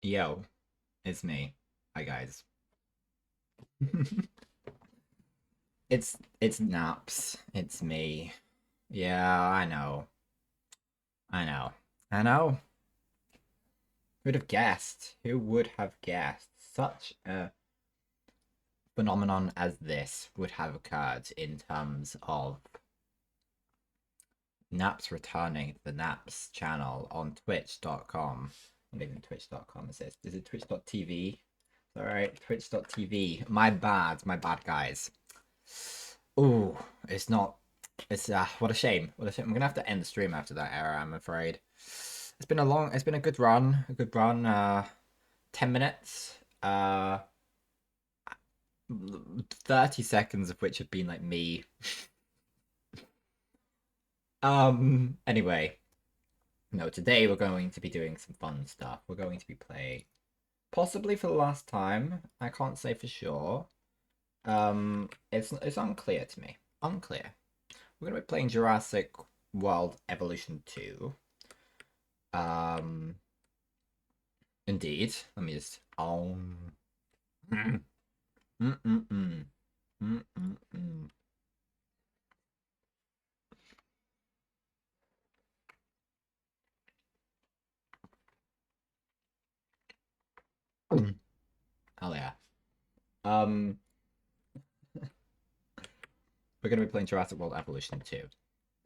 Yo, it's me. Hi guys. it's Naps. It's me. Yeah, I know. I know. I know. Who'd have guessed? Who would have guessed such a phenomenon as this would have occurred in terms of Naps returning to the Naps channel on twitch.com. Not even twitch.com is it? Is it twitch.tv? Alright, twitch.tv. My bad, guys. Oh, it's not. It's what a shame. What a shame. I'm gonna have to end the stream after that error, I'm afraid. It's been a good run. A good run. 10 minutes. 30 seconds of which have been like me. Anyway. No, today we're going to be doing some fun stuff. We're going to be playing, possibly for the last time. I can't say for sure. It's unclear to me. Unclear. We're gonna be playing Jurassic World Evolution 2. Um, Indeed. Let me just mm, mm, mm, mm. Mm, mm, mm. Hell yeah. Um, we're gonna be playing Jurassic World Evolution 2.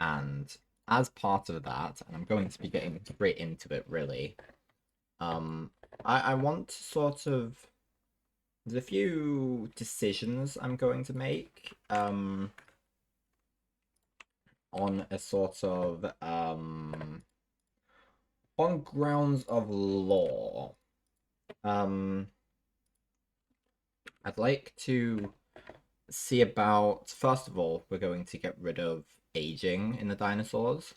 And as part of that, and I'm going to be getting straight into it really, I want to sort of, there's a few decisions I'm going to make on a sort of on grounds of law. Um I'd like to see about, first of all, we're going to get rid of aging in the dinosaurs.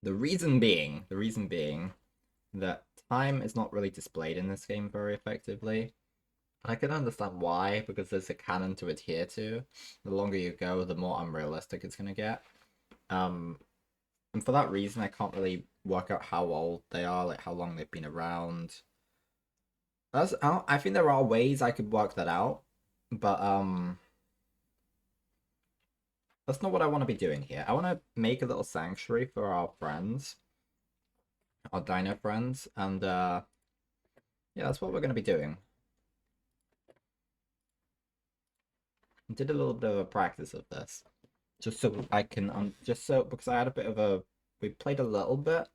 The reason being that time is not really displayed in this game very effectively. I can understand why, because there's a canon to adhere to. The longer you go, the more unrealistic it's gonna get. Um, and for that reason, I can't really work out how old they are, like how long they've been around. I think there are ways I could work that out, but that's not what I want to be doing here. I want to make a little sanctuary for our friends, our dino friends, and yeah, that's what we're gonna be doing. Did a little bit of a practice of this, just so I can, just so because I had a bit of a, we played a little bit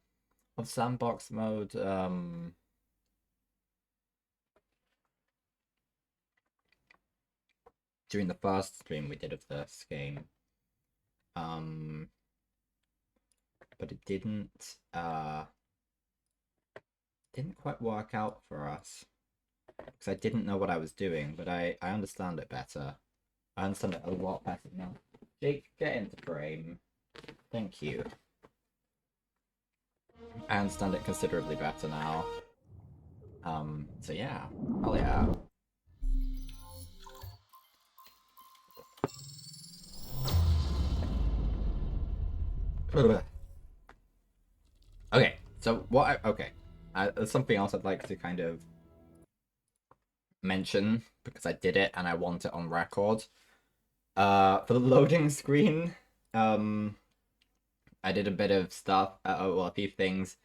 of sandbox mode, during the first stream we did of this game, um, but it didn't quite work out for us because I didn't know what I was doing, but I understand it better. I understand it a lot better now. Jake, get into frame. Thank you. I understand it considerably better now. So yeah. Hell yeah. Okay, so there's something else I'd like to kind of mention because I did it and I want it on record. For the loading screen, I did a bit of stuff, well, a few things.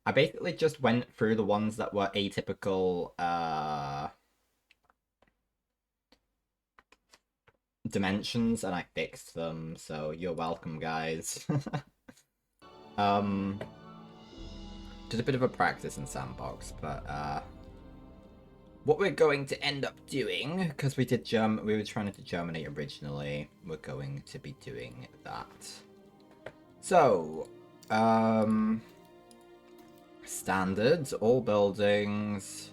I basically just went through the ones that were atypical, dimensions and I fixed them, so you're welcome, guys. um, did a bit of a practice in Sandbox, but what we're going to end up doing, because we were trying to germinate originally, we're going to be doing that. So, standards, all buildings.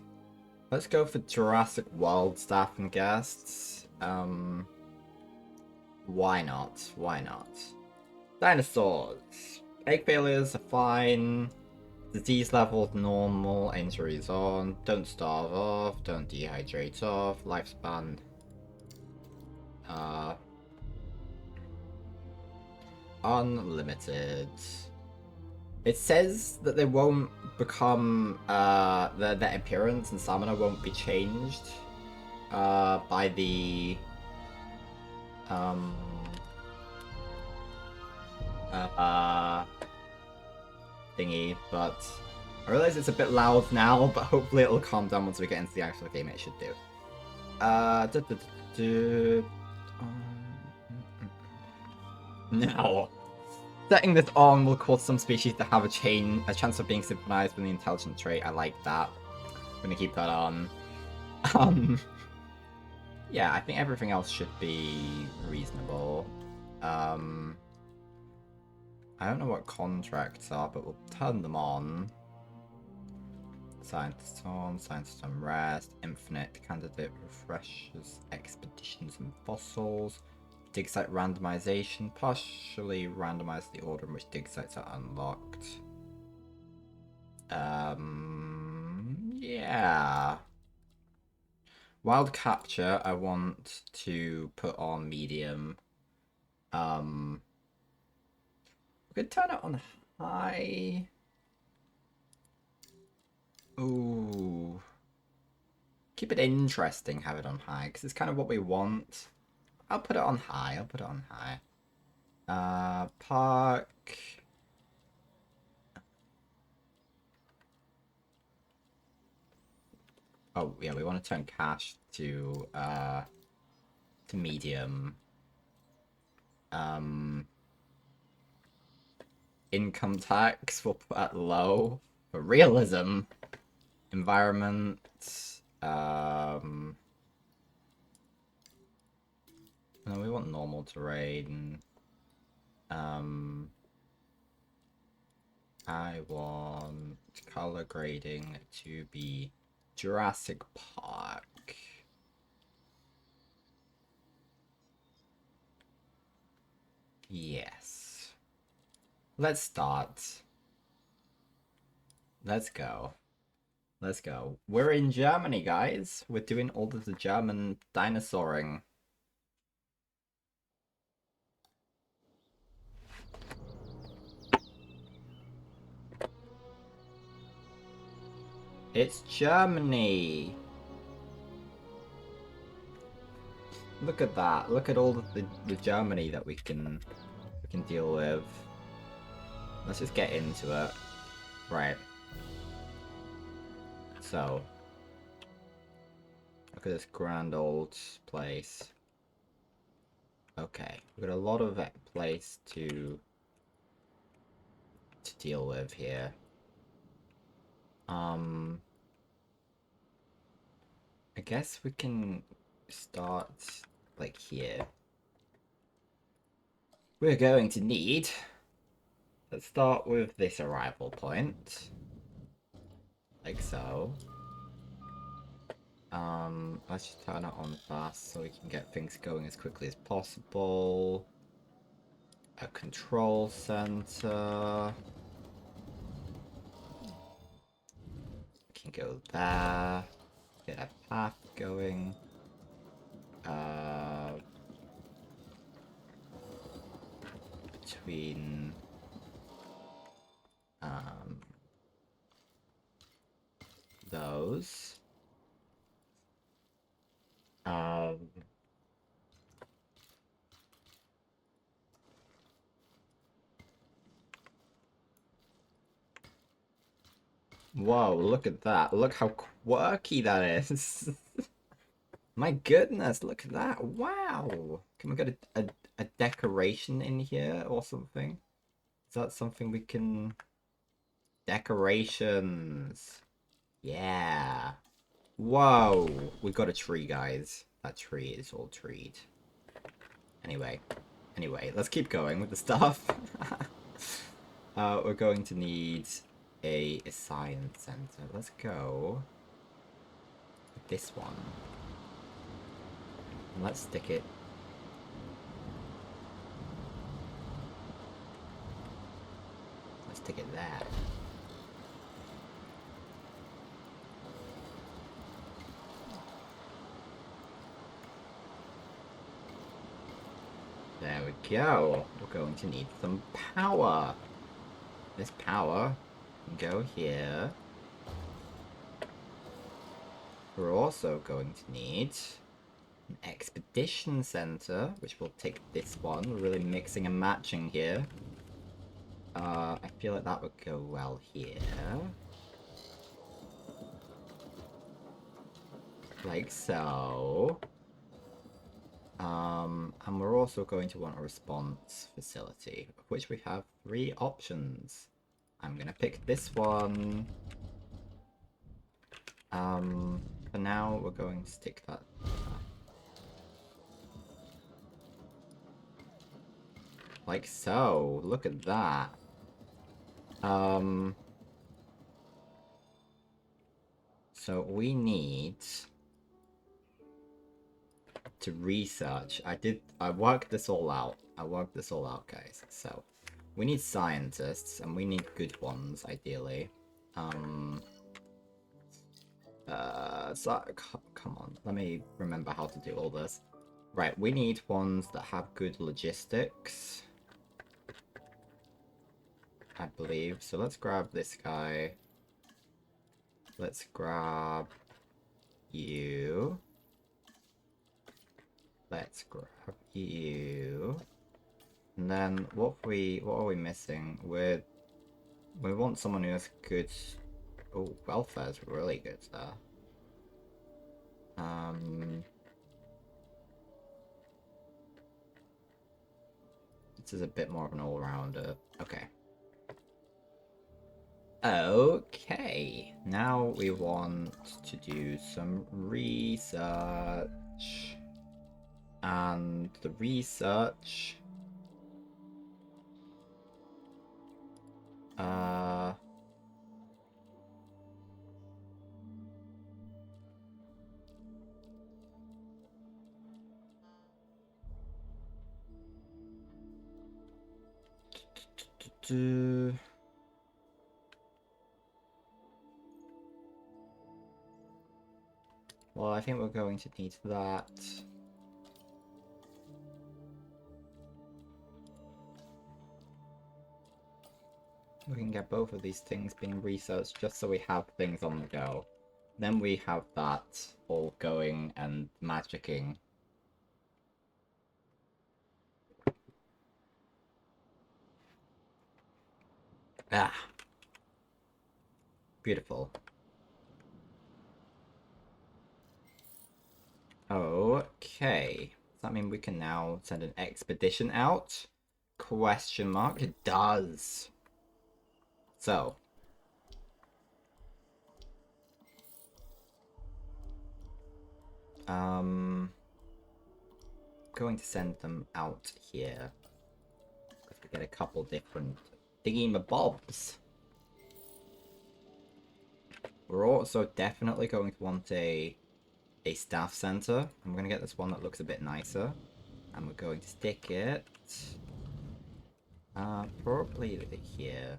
Let's go for Jurassic World staff and guests. Why not? Why not? Dinosaurs. Egg failures are fine. Disease levels normal. Injuries on. Don't starve off. Don't dehydrate off. Lifespan. Unlimited. It says that they won't become their appearance and stamina won't be changed by the um thingy, but I realize it's a bit loud now, but hopefully it'll calm down once we get into the actual game. It should do. Now, setting this on will cause some species to have a chance of being synchronized with the intelligent trait. I like that. I'm gonna keep that on. Yeah, I think everything else should be reasonable. I don't know what contracts are, but we'll turn them on. Scientists on rest, infinite candidate refreshes, expeditions and fossils, dig site randomization, partially randomize the order in which dig sites are unlocked. Yeah. Wild capture, I want to put on medium. We could turn it on high. Ooh. Keep it interesting, have it on high, because it's kind of what we want. I'll put it on high, Park. Oh, yeah, we want to turn cash to medium. Income tax we'll put at low. For realism. Environment. No, we want normal terrain. I want color grading to be Jurassic Park. Yes. Let's start. Let's go. Let's go. We're in Germany, guys. We're doing all of the German dinosauring. It's Germany. Look at that. Look at all of the Germany that we can deal with. Let's just get into it. Right. So, look at this grand old place. Okay, we've got a lot of place to deal with here. I guess we can start like here. We're going to need. Let's start with this arrival point, like so. Let's just turn it on fast so we can get things going as quickly as possible. A control center. We can go there. Get a path going. Between those. Whoa, look at that. Look how quirky that is. My goodness, look at that. Wow. Can we get a decoration in here or something? Is that something we can... Decorations. Yeah. Whoa. We got a tree, guys. That tree is all treed. Anyway, let's keep going with the stuff. We're going to need a science center. Let's go with this one. And let's stick it. Let's stick it there. There we go. We're going to need some power. This power can go here. We're also going to need an expedition center, which will take this one. We're really mixing and matching here. I feel like that would go well here. Like so. And we're also going to want a response facility, of which we have 3 options. I'm gonna pick this one. For now, we're going to stick that. Like so. Look at that. So we need to research. I worked this all out. Guys. So we need scientists, and we need good ones, ideally. So come on, let me remember how to do all this. Right, we need ones that have good logistics, I believe. So let's grab this guy. Let's grab you. Let's grab you. And then what are we missing? We want someone who has good. Oh, welfare's really good there. This is a bit more of an all-rounder. Okay. Okay. Now we want to do some research. And the research Uh... Well, I think we're going to need that. We can get both of these things being researched just so we have things on the go. Then we have that all going and magicking. Ah. Beautiful. Okay. Does that mean we can now send an expedition out? Question mark. It does. So. Going to send them out here. Because we get a couple different thingy-mabobs. We're also definitely going to want a staff center. I'm going to get this one that looks a bit nicer. And we're going to stick it... probably here.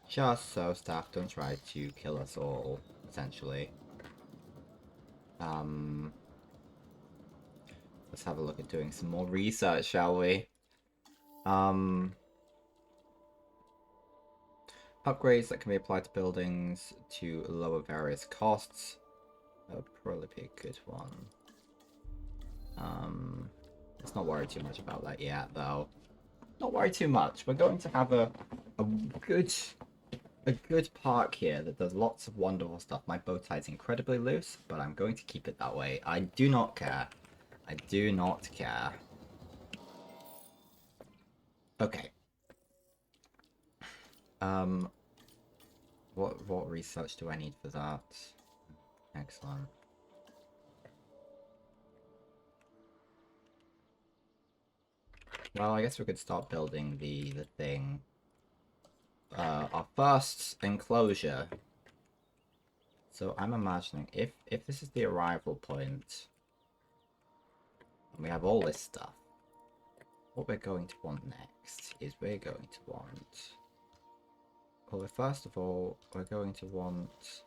Just so staff don't try to kill us all, essentially. Let's have a look at doing some more research, shall we? Upgrades that can be applied to buildings to lower various costs. That would probably be a good one. Let's not worry too much about that yet, though. Not worry too much. We're going to have a good park here that does lots of wonderful stuff. My bow tie's incredibly loose, but I'm going to keep it that way. I do not care. I do not care. Okay. What research do I need for that? Excellent. Well, I guess we could start building the thing. Our first enclosure. So I'm imagining if this is the arrival point, and we have all this stuff, what we're going to want next is we're going to want... Well, first of all, we're going to want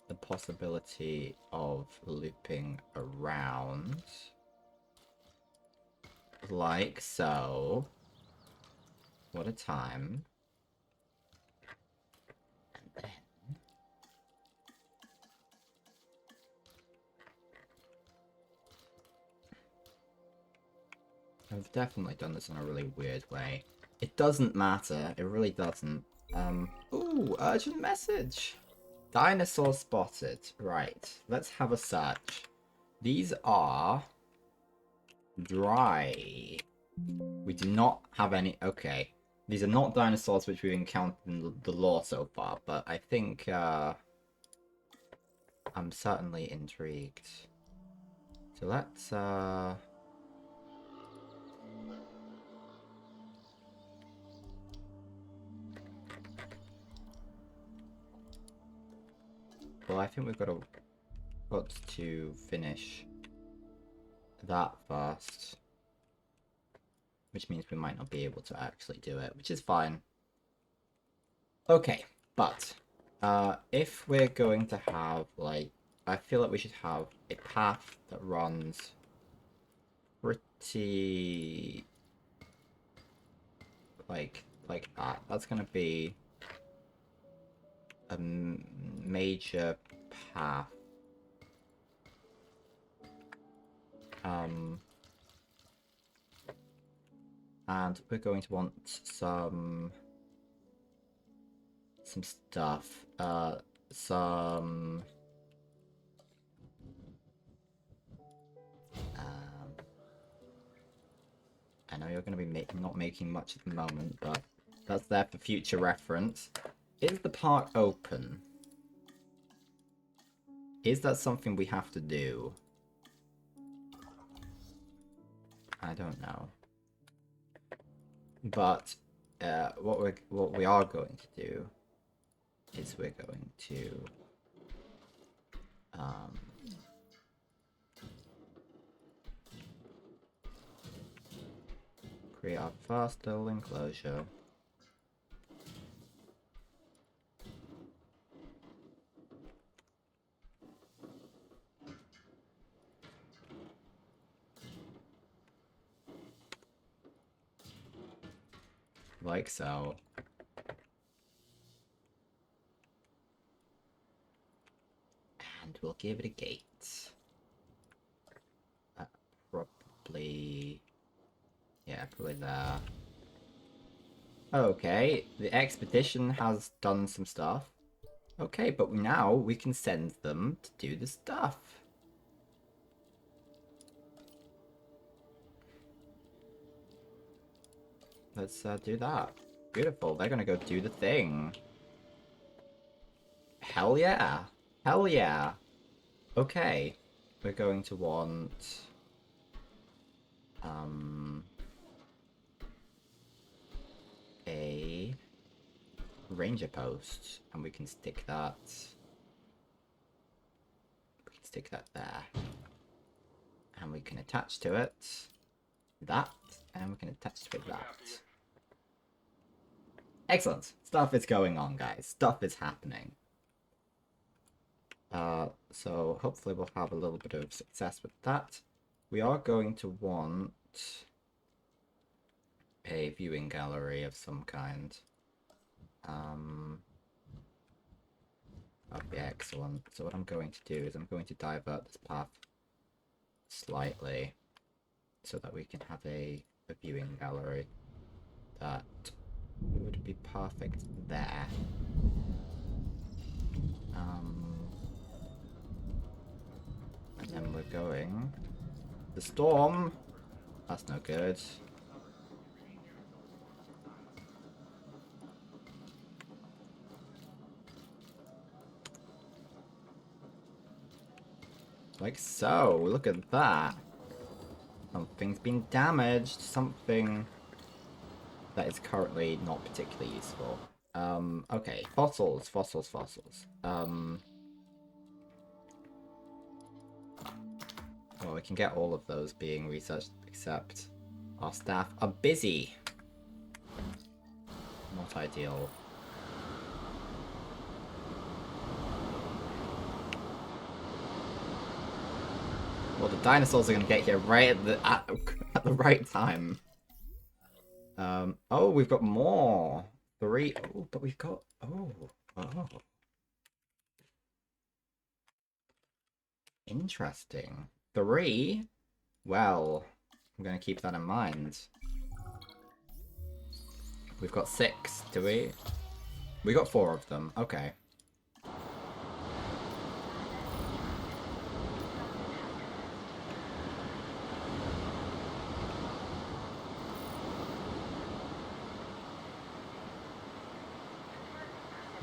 the possibility of looping around. Like so. What a time. And then... I've definitely done this in a really weird way. It doesn't matter. It really doesn't. Ooh, urgent message. Dinosaur spotted. Right. Let's have a search. These are dry. We do not have any... Okay. These are not dinosaurs which we've encountered in the lore so far, but I think, I'm certainly intrigued. So let's, well, I think we've got to finish that first. Which means we might not be able to actually do it, which is fine. Okay, but if we're going to have, like, I feel like we should have a path that runs pretty like that. That's gonna be a major path. And we're going to want some stuff. I know you're going to be not making much at the moment, but that's there for future reference. Is the park open? Is that something we have to do? I I don't know. But what we are going to do is we're going to create our first little enclosure. Like so. And we'll give it a gate. Probably... Yeah, probably there. Okay, the expedition has done some stuff. Okay, but now we can send them to do the stuff. Let's do that. Beautiful, they're gonna go do the thing. Hell yeah! Hell yeah! Okay, we're going to want... a ranger post, and we can stick that there, and we can attach to it that, and we can attach to it that. Excellent. Stuff is going on, guys. Stuff is happening. So hopefully we'll have a little bit of success with that. We are going to want a viewing gallery of some kind. That'd be excellent. So what I'm going to do is I'm going to divert this path slightly so that we can have a viewing gallery that would be perfect there. And then we're going... The storm! That's no good. Like so, look at that. Something's been damaged. Something that is currently not particularly useful. Okay, fossils. Well, we can get all of those being researched, except our staff are busy. Not ideal. Well, the dinosaurs are gonna get here right at the right time. Oh, we've got more. 3. Oh, but we've got... Oh. Interesting. 3? Well, I'm gonna keep that in mind. We've got 6, do we? We got 4 of them. Okay.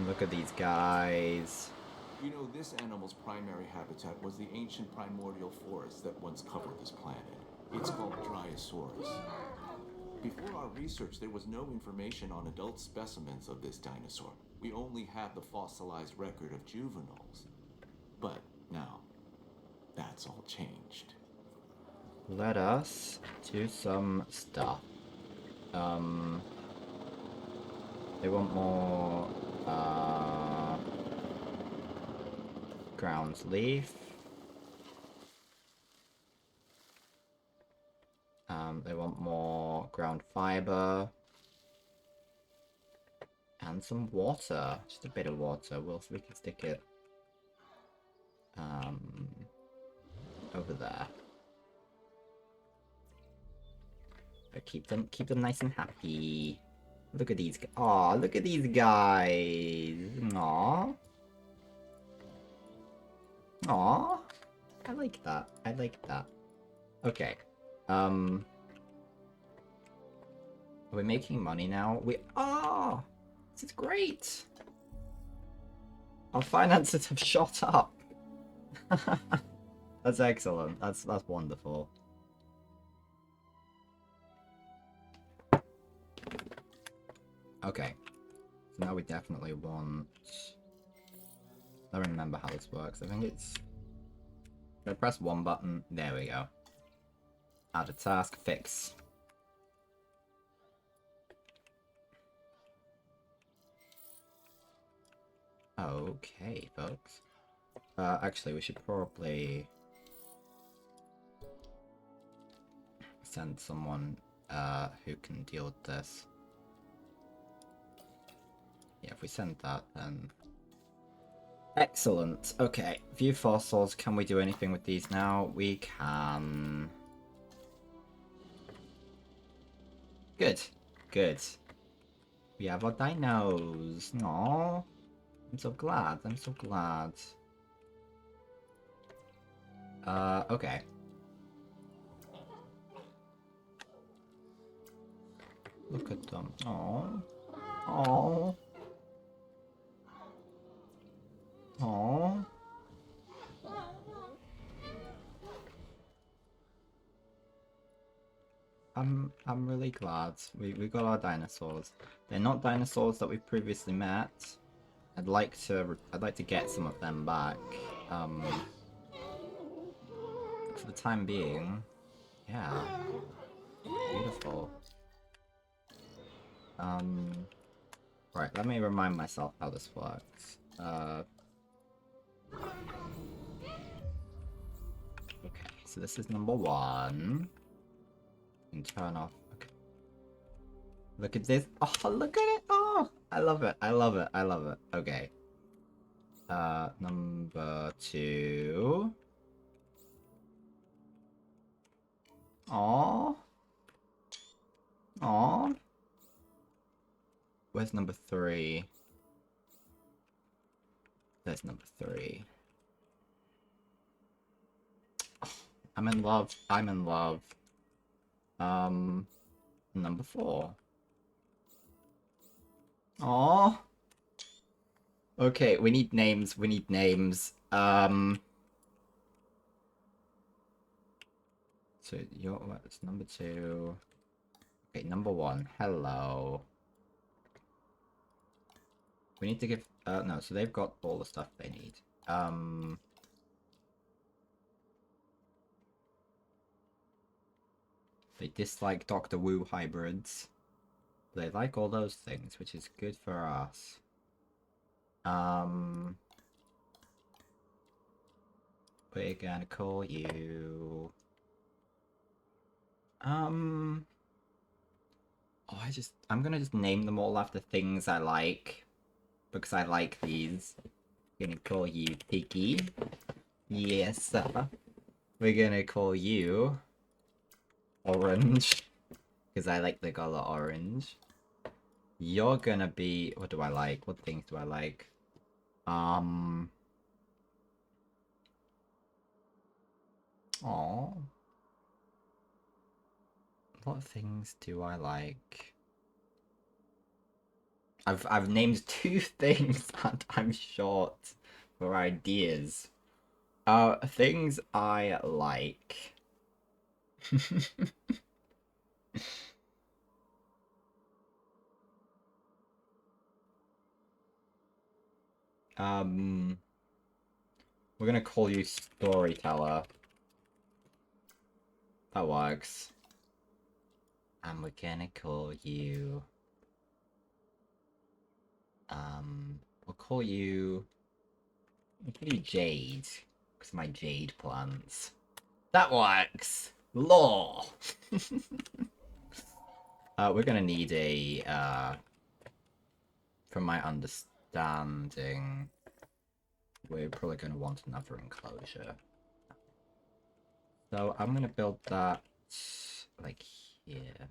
Look at these guys. You know, this animal's primary habitat was the ancient primordial forest that once covered this planet. It's called Dinosaurs. Before our research, there was no information on adult specimens of this dinosaur. We only had the fossilized record of juveniles. But now, that's all changed. Let us do some stuff. They want more ground leaf. They want more ground fiber and some water, just a bit of water. We can stick it over there. But keep them nice and happy. Look at these. Aw, look at these guys. Aww. Aww. I like that. I like that. Okay. Are we making money now? We are! This is great! Our finances have shot up! That's excellent. That's wonderful. Okay. So now we definitely want... I don't remember how this works. I think it's... I press one button. There we go. Add a task. Fix. Okay, folks. Actually, we should probably... send someone who can deal with this. Yeah, if we send that, then... Excellent. Okay, view fossils. Can we do anything with these now? We can... Good. Good. We have our dinos. Aww. I'm so glad. I'm so glad. Okay. Look at them. Aww. Aww. Aww. I'm really glad we got our dinosaurs. They're not dinosaurs that we've previously met. I'd like to get some of them back. For the time being, yeah, beautiful. Right, let me remind myself how this works. Okay, so this is number 1. And turn off. Okay. Look at this. Oh, look at it. Oh, I love it. I love it. I love it. Okay. Number 2. Aww. Aww. Where's number 3? There's number 3. Oh, I'm in love. I'm in love. Number 4. Aww. Okay, we need names. We need names. So what's number 2? Okay, number 1. Hello. We need to give... no, so they've got all the stuff they need. They dislike Doctor Wu hybrids. They like all those things, which is good for us. We're gonna call you... Oh, I'm gonna just name them all after things I like. Because I like these. Gonna call you Piggy. Yes, sir. We're gonna call you Orange. Because I like the color orange. You're gonna be... What do I like? What things do I like? Aww. What things do I like? I've named 2 things and I'm short for ideas. Things I like. We're gonna call you Storyteller. That works. And we're gonna call you... we'll call you Jade. Because my jade plants. That works! Law! We're gonna need a, from my understanding, we're probably gonna want another enclosure. So I'm gonna build that, like, here.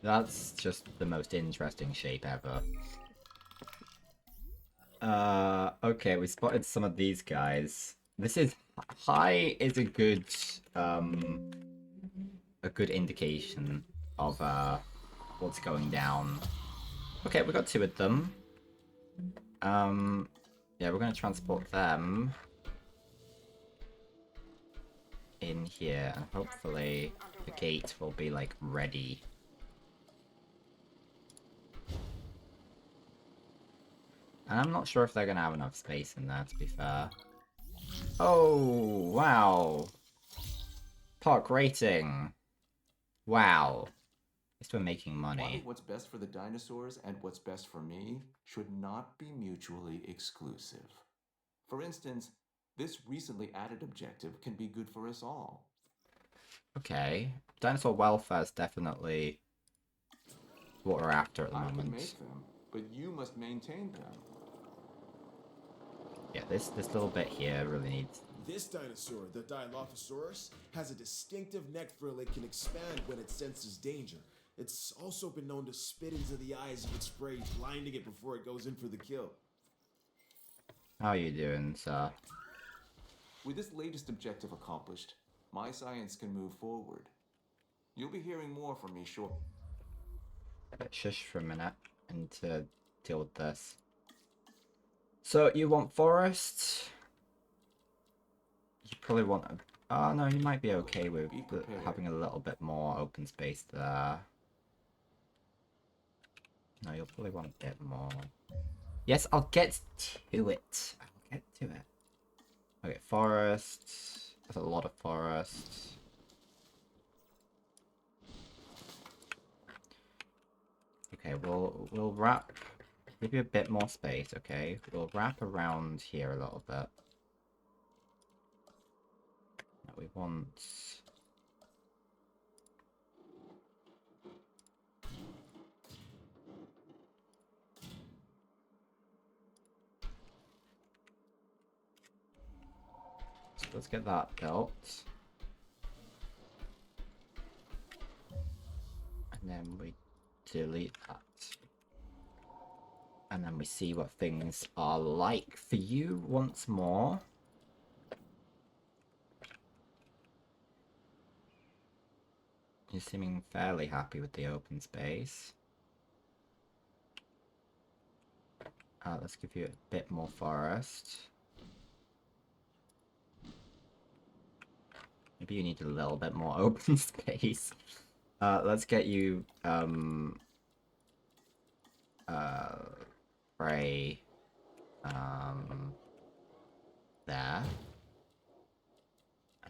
That's just the most interesting shape ever. Okay, we spotted some of these guys. This is high is a good indication of what's going down. Okay, we got two of them. Yeah, we're gonna transport them in here, and hopefully the gate will be like ready. And I'm not sure if they're gonna have enough space in there, to be fair. Oh, wow. Park rating. Wow. At least we're making Why money. what's best for the dinosaurs and what's best for me should not be mutually exclusive. For instance, this recently added objective can be good for us all. Okay. Dinosaur welfare is definitely what we're after at the I can moment. make them, but you must maintain them. Yeah, this little bit here really needs... This dinosaur, the Dilophosaurus, has a distinctive neck frill it can expand when it senses danger. It's also been known to spit into the eyes of its prey, blinding it before it goes in for the kill. How are you doing, sir? With this latest objective accomplished, my science can move forward. You'll be hearing more from me shortly. Shush for a minute and to deal with this. So you want forest? You probably want a... Oh no, you might be okay with having a little bit more open space there. No, you'll probably want a bit more. Yes, I'll get to it. I'll get to it. Okay, forest. There's a lot of forest. Okay, we'll wrap. Give you a bit more space, okay? We'll wrap around here a little bit. Now we want... So let's get that built. And then we delete that. And then we see what things are like for you once more. You're seeming fairly happy with the open space. Let's give you a bit more forest. Maybe you need a little bit more open space. Let's get you prey there.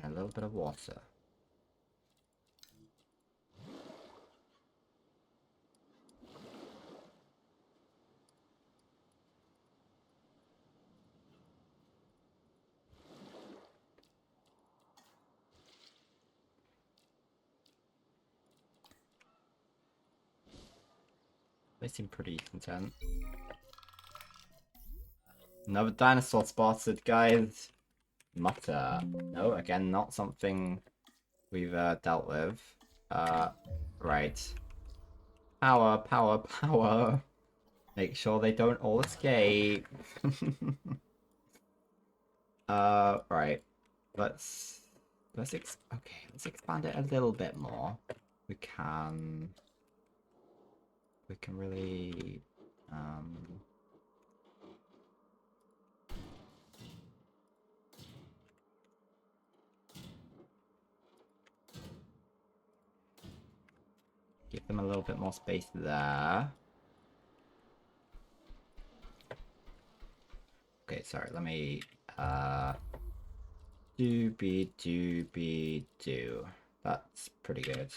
And a little bit of water. They seem pretty content. Another dinosaur spotted, guys. Mutter. No, again, not something we've dealt with. Right. Power, power, power. Make sure they don't all escape. Right. Let's expand it a little bit more. We can really give them a little bit more space there. Okay, sorry, let me do. That's pretty good.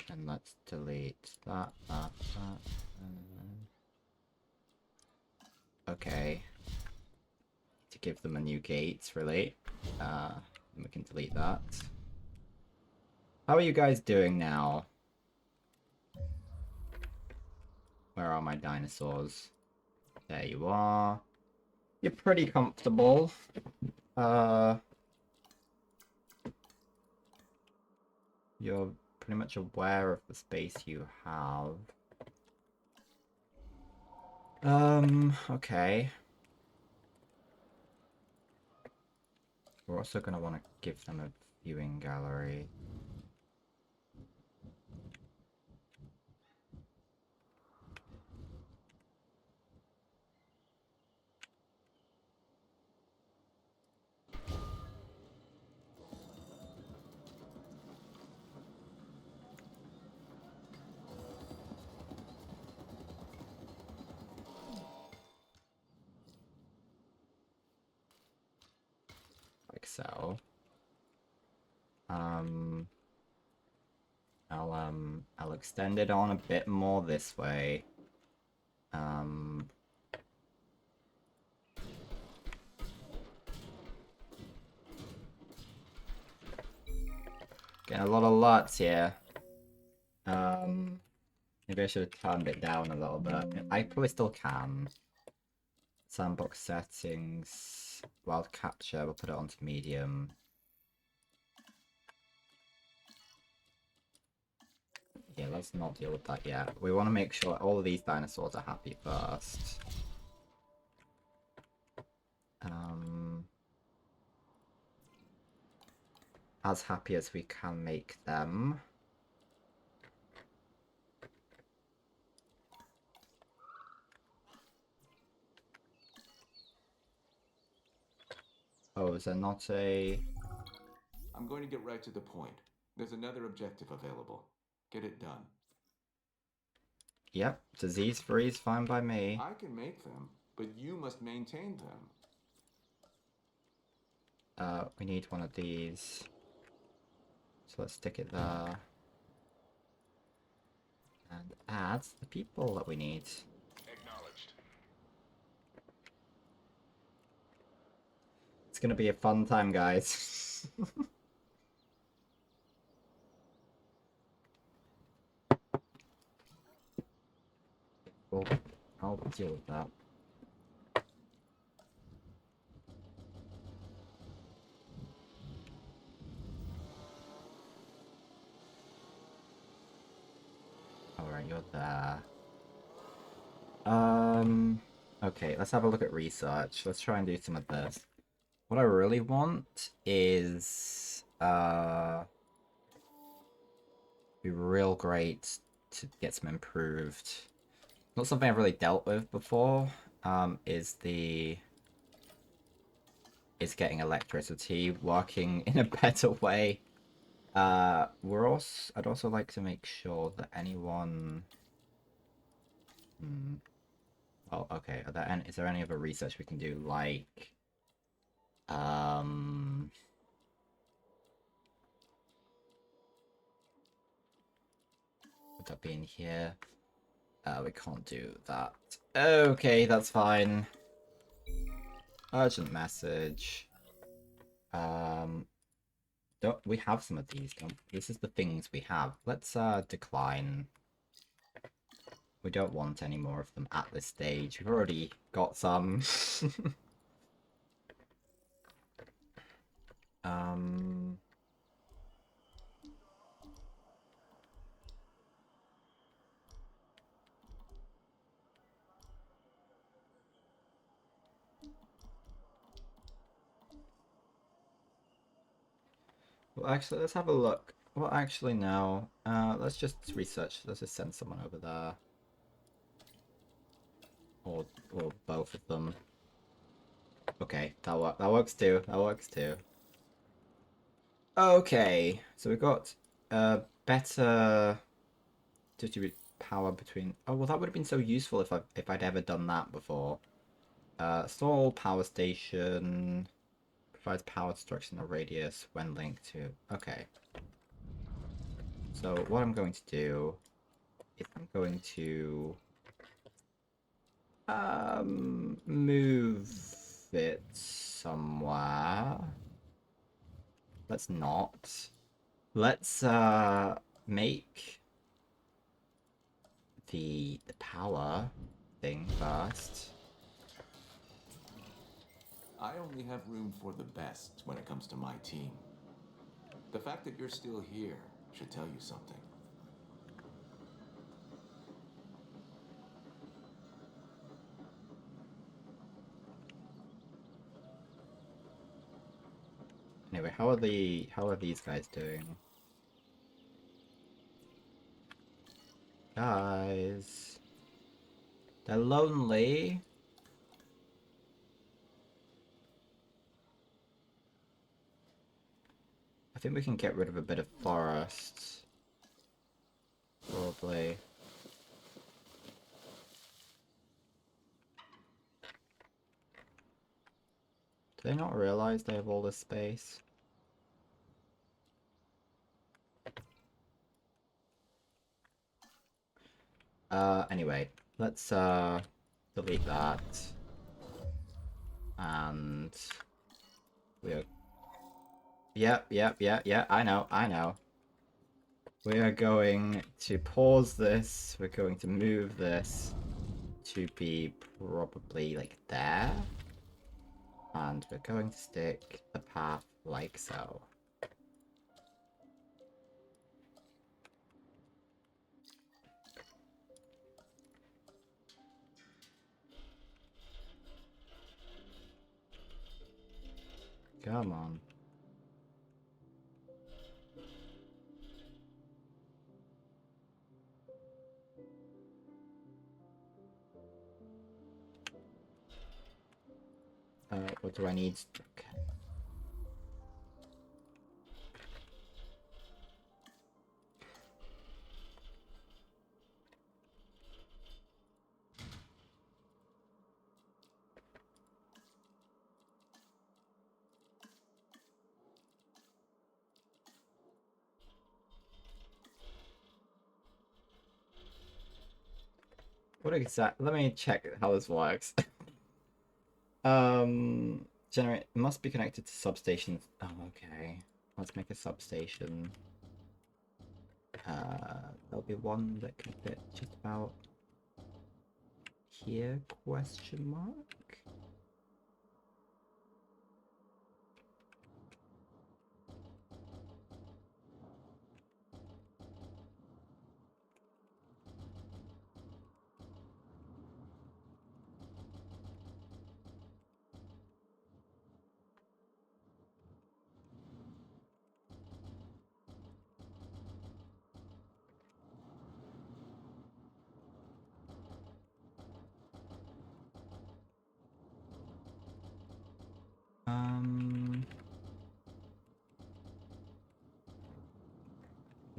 And let's delete that. Okay. To give them a new gate, really. And we can delete that. How are you guys doing now? Where are my dinosaurs? There you are. You're pretty comfortable. You're pretty much aware of the space you have. Okay. We're also gonna want to give them a viewing gallery. Like so. I'll extend it on a bit more this way. Getting a lot of LUTs here. Maybe I should have turned it down a little bit. I probably still can. Sandbox settings, wild capture, we'll put it onto medium. Yeah, let's not deal with that yet. We want to make sure all of these dinosaurs are happy first. As happy as we can make them. Oh, is there not a... I'm going to get right to the point. There's another objective available. Get it done. Yep, disease-free is fine by me. I can make them, but you must maintain them. We need one of these. So let's stick it there. And add the people that we need. Acknowledged. It's gonna be a fun time, guys. Well, I'll deal with that. Alright, you're there. Okay, let's have a look at research. Let's try and do some of this. What I really want is, be real great to get some improved. Not something I've really dealt with before, is getting electricity working in a better way. I'd also like to make sure that anyone... Oh, okay. Is there any other research we can do, like... Would that be in here? We can't do that. Okay, that's fine. Urgent message. Don't we have some of these? This is the things we have. Let's decline. We don't want any more of them at this stage. We've already got some. Well, actually, let's have a look. Well, actually, no. Let's just research. Let's just send someone over there. Or both of them. Okay, that works too. That works too. Okay, so we've got better distribute power between. Oh well, that would have been so useful if I'd ever done that before. Stall power station provides power destruction in a radius when linked to. Okay. So what I'm going to do is I'm going to move it somewhere. Let's not. Let's make the power thing first. I only have room for the best when it comes to my team. The fact that you're still here should tell you something. Anyway, how are these guys doing? Guys, they're lonely. I think we can get rid of a bit of forest. Probably. Do they not realize they have all this space? Anyway, let's delete that. And we're yeah, I know. We are going to pause this. We're going to move this to be probably like there. And we're going to stick the path like so. Come on. What do I need? Okay. What exactly? Let me check how this works. Generate must be connected to substations. Oh, okay. Let's make a substation. There'll be one that can fit just about here? Question mark.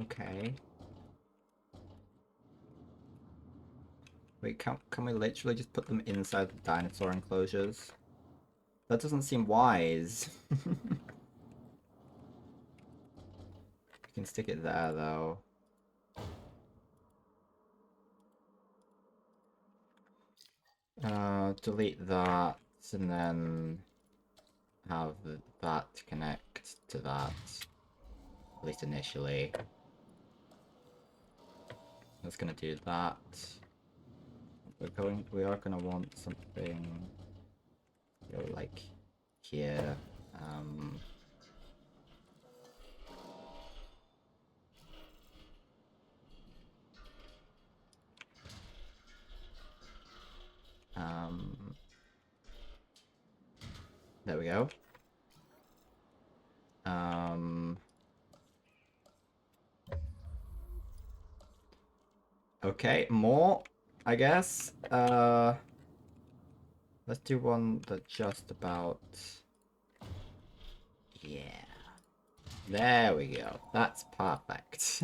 Okay. Wait, can we literally just put them inside the dinosaur enclosures? That doesn't seem wise. We can stick it there though. Delete that and then have that connect to that. At least initially. That's gonna do that. We are gonna want something, you know, like here. There we go. Okay, more, I guess. Let's do one that just about... Yeah. There we go. That's perfect.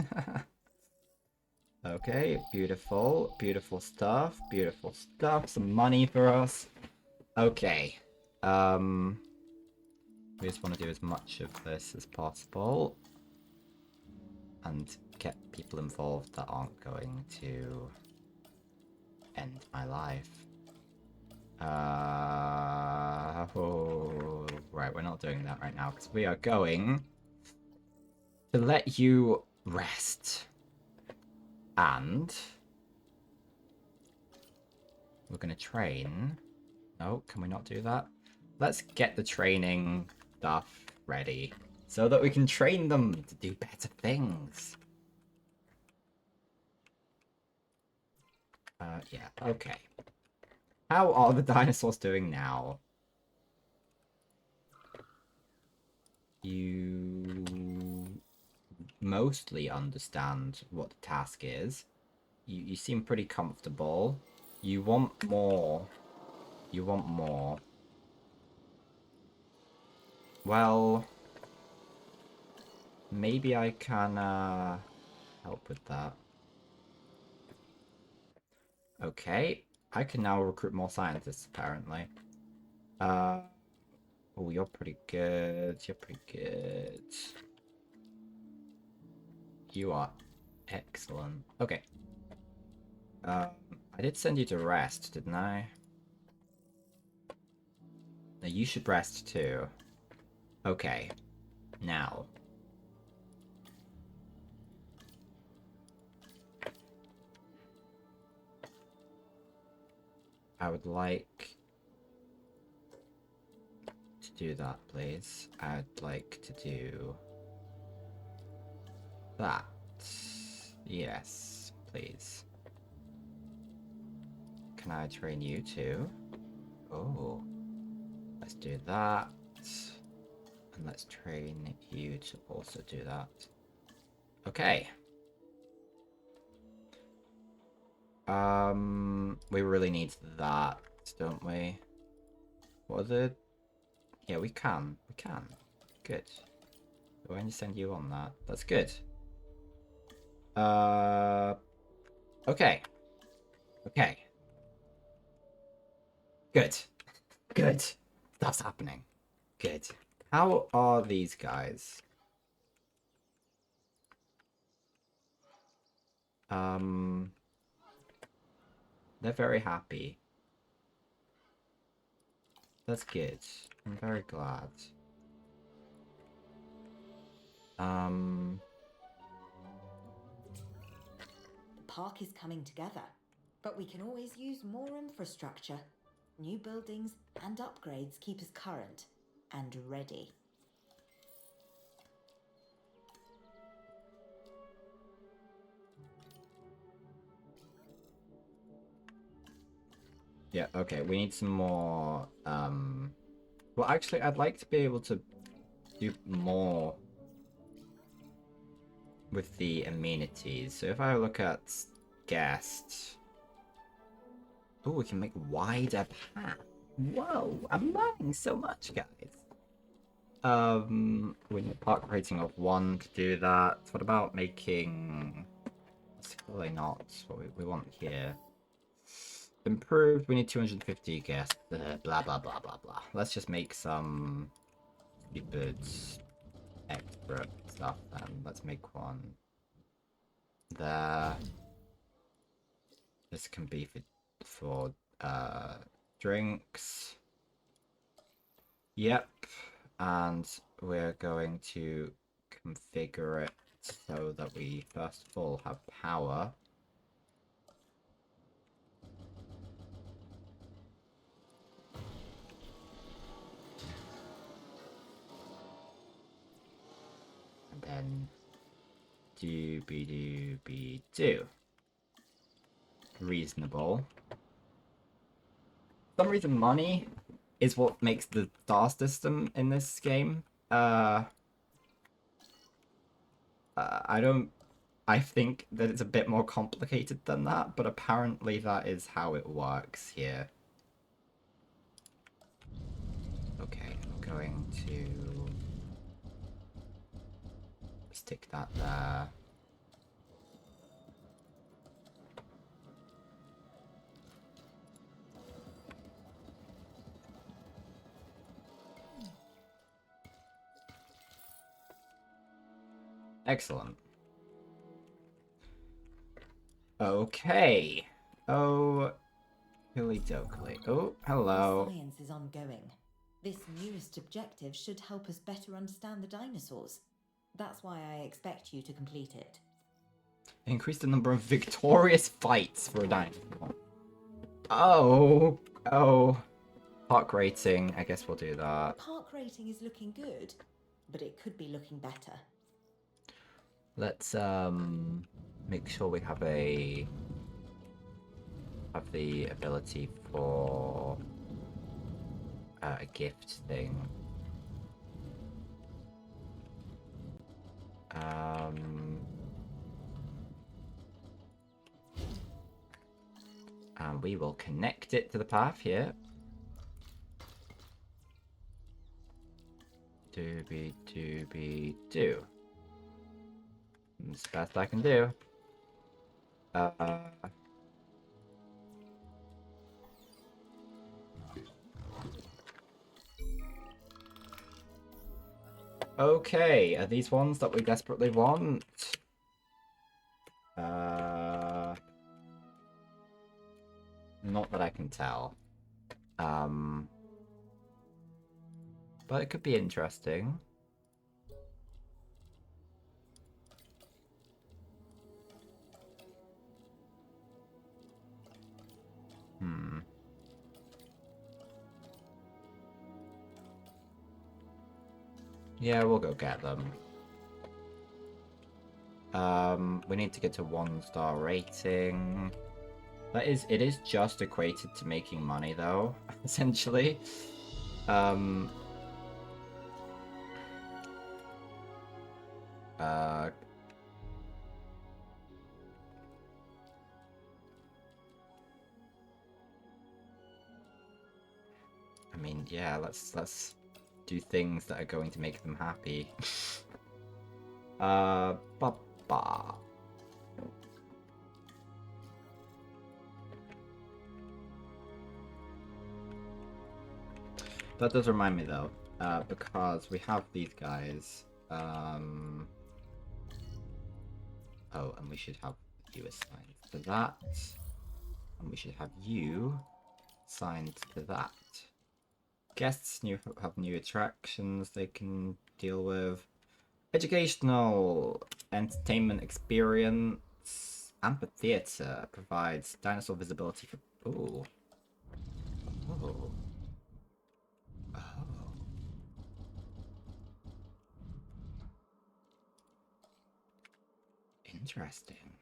Okay, beautiful. Beautiful stuff. Beautiful stuff. Some money for us. Okay. We just want to do as much of this as possible. And get people involved that aren't going to end my life. Oh, right, we're not doing that right now because we are going to let you rest. And we're going to train. No, can we not do that? Let's get the training stuff ready so that we can train them to do better things. Yeah, okay. How are the dinosaurs doing now? You mostly understand what the task is. You seem pretty comfortable. You want more. You want more. Well, maybe I can help with that. Okay, I can now recruit more scientists, apparently. Oh, you're pretty good. You're pretty good. You are excellent. Okay. I did send you to rest, didn't I? No, you should rest too. Okay. Now. I would like to do that, please. I'd like to do that. Yes, please. Can I train you too? Oh, let's do that. And let's train you to also do that. Okay. We really need that, don't we? What is it? Yeah, we can. We can. Good. Do I need to send you on that? That's good. Okay. Okay. Good. Good. Stuff's happening. Good. How are these guys? They're very happy. That's good. I'm very glad. The park is coming together, but we can always use more infrastructure. New buildings and upgrades keep us current and ready. Yeah, okay, we need some more, well, actually, I'd like to be able to do more with the amenities. So if I look at guest... Oh, we can make wider path. Whoa, I'm learning so much, guys. We need park rating of 1 to do that. What about making... That's clearly not what we want here. Improved, we need 250 guests. Blah, blah, blah, blah, blah. Let's just make some stupid extra stuff then. Let's make one there. This can be for drinks. Yep. And we're going to configure it so that we first of all have power. And then do. Reasonable. For some reason money is what makes the star system in this game. I think that it's a bit more complicated than that, but apparently that is how it works here. Okay, I'm going to stick that there. Excellent. Okay. Oh, hilly dokely. Oh, hello. The science is ongoing. This newest objective should help us better understand the dinosaurs. That's why I expect you to complete it. Increase the number of victorious fights for a dinosaur. Oh, oh. Park rating. I guess we'll do that. Park rating is looking good, but it could be looking better. Let's make sure we have the ability for a gift thing. And we will connect it to the path here. Do. It's the best I can do. Okay, are these ones that we desperately want? Not that I can tell. But it could be interesting. Yeah, we'll go get them. We need to get to 1-star rating. It is just equated to making money though, essentially. I mean, yeah, let's do things that are going to make them happy. Ba. That does remind me though, because we have these guys. Oh, and we should have you assigned to that. And we should have you assigned to that. Guests have new attractions they can deal with. Educational entertainment experience. Amphitheater provides dinosaur visibility for. Ooh. Oh. Oh. Interesting.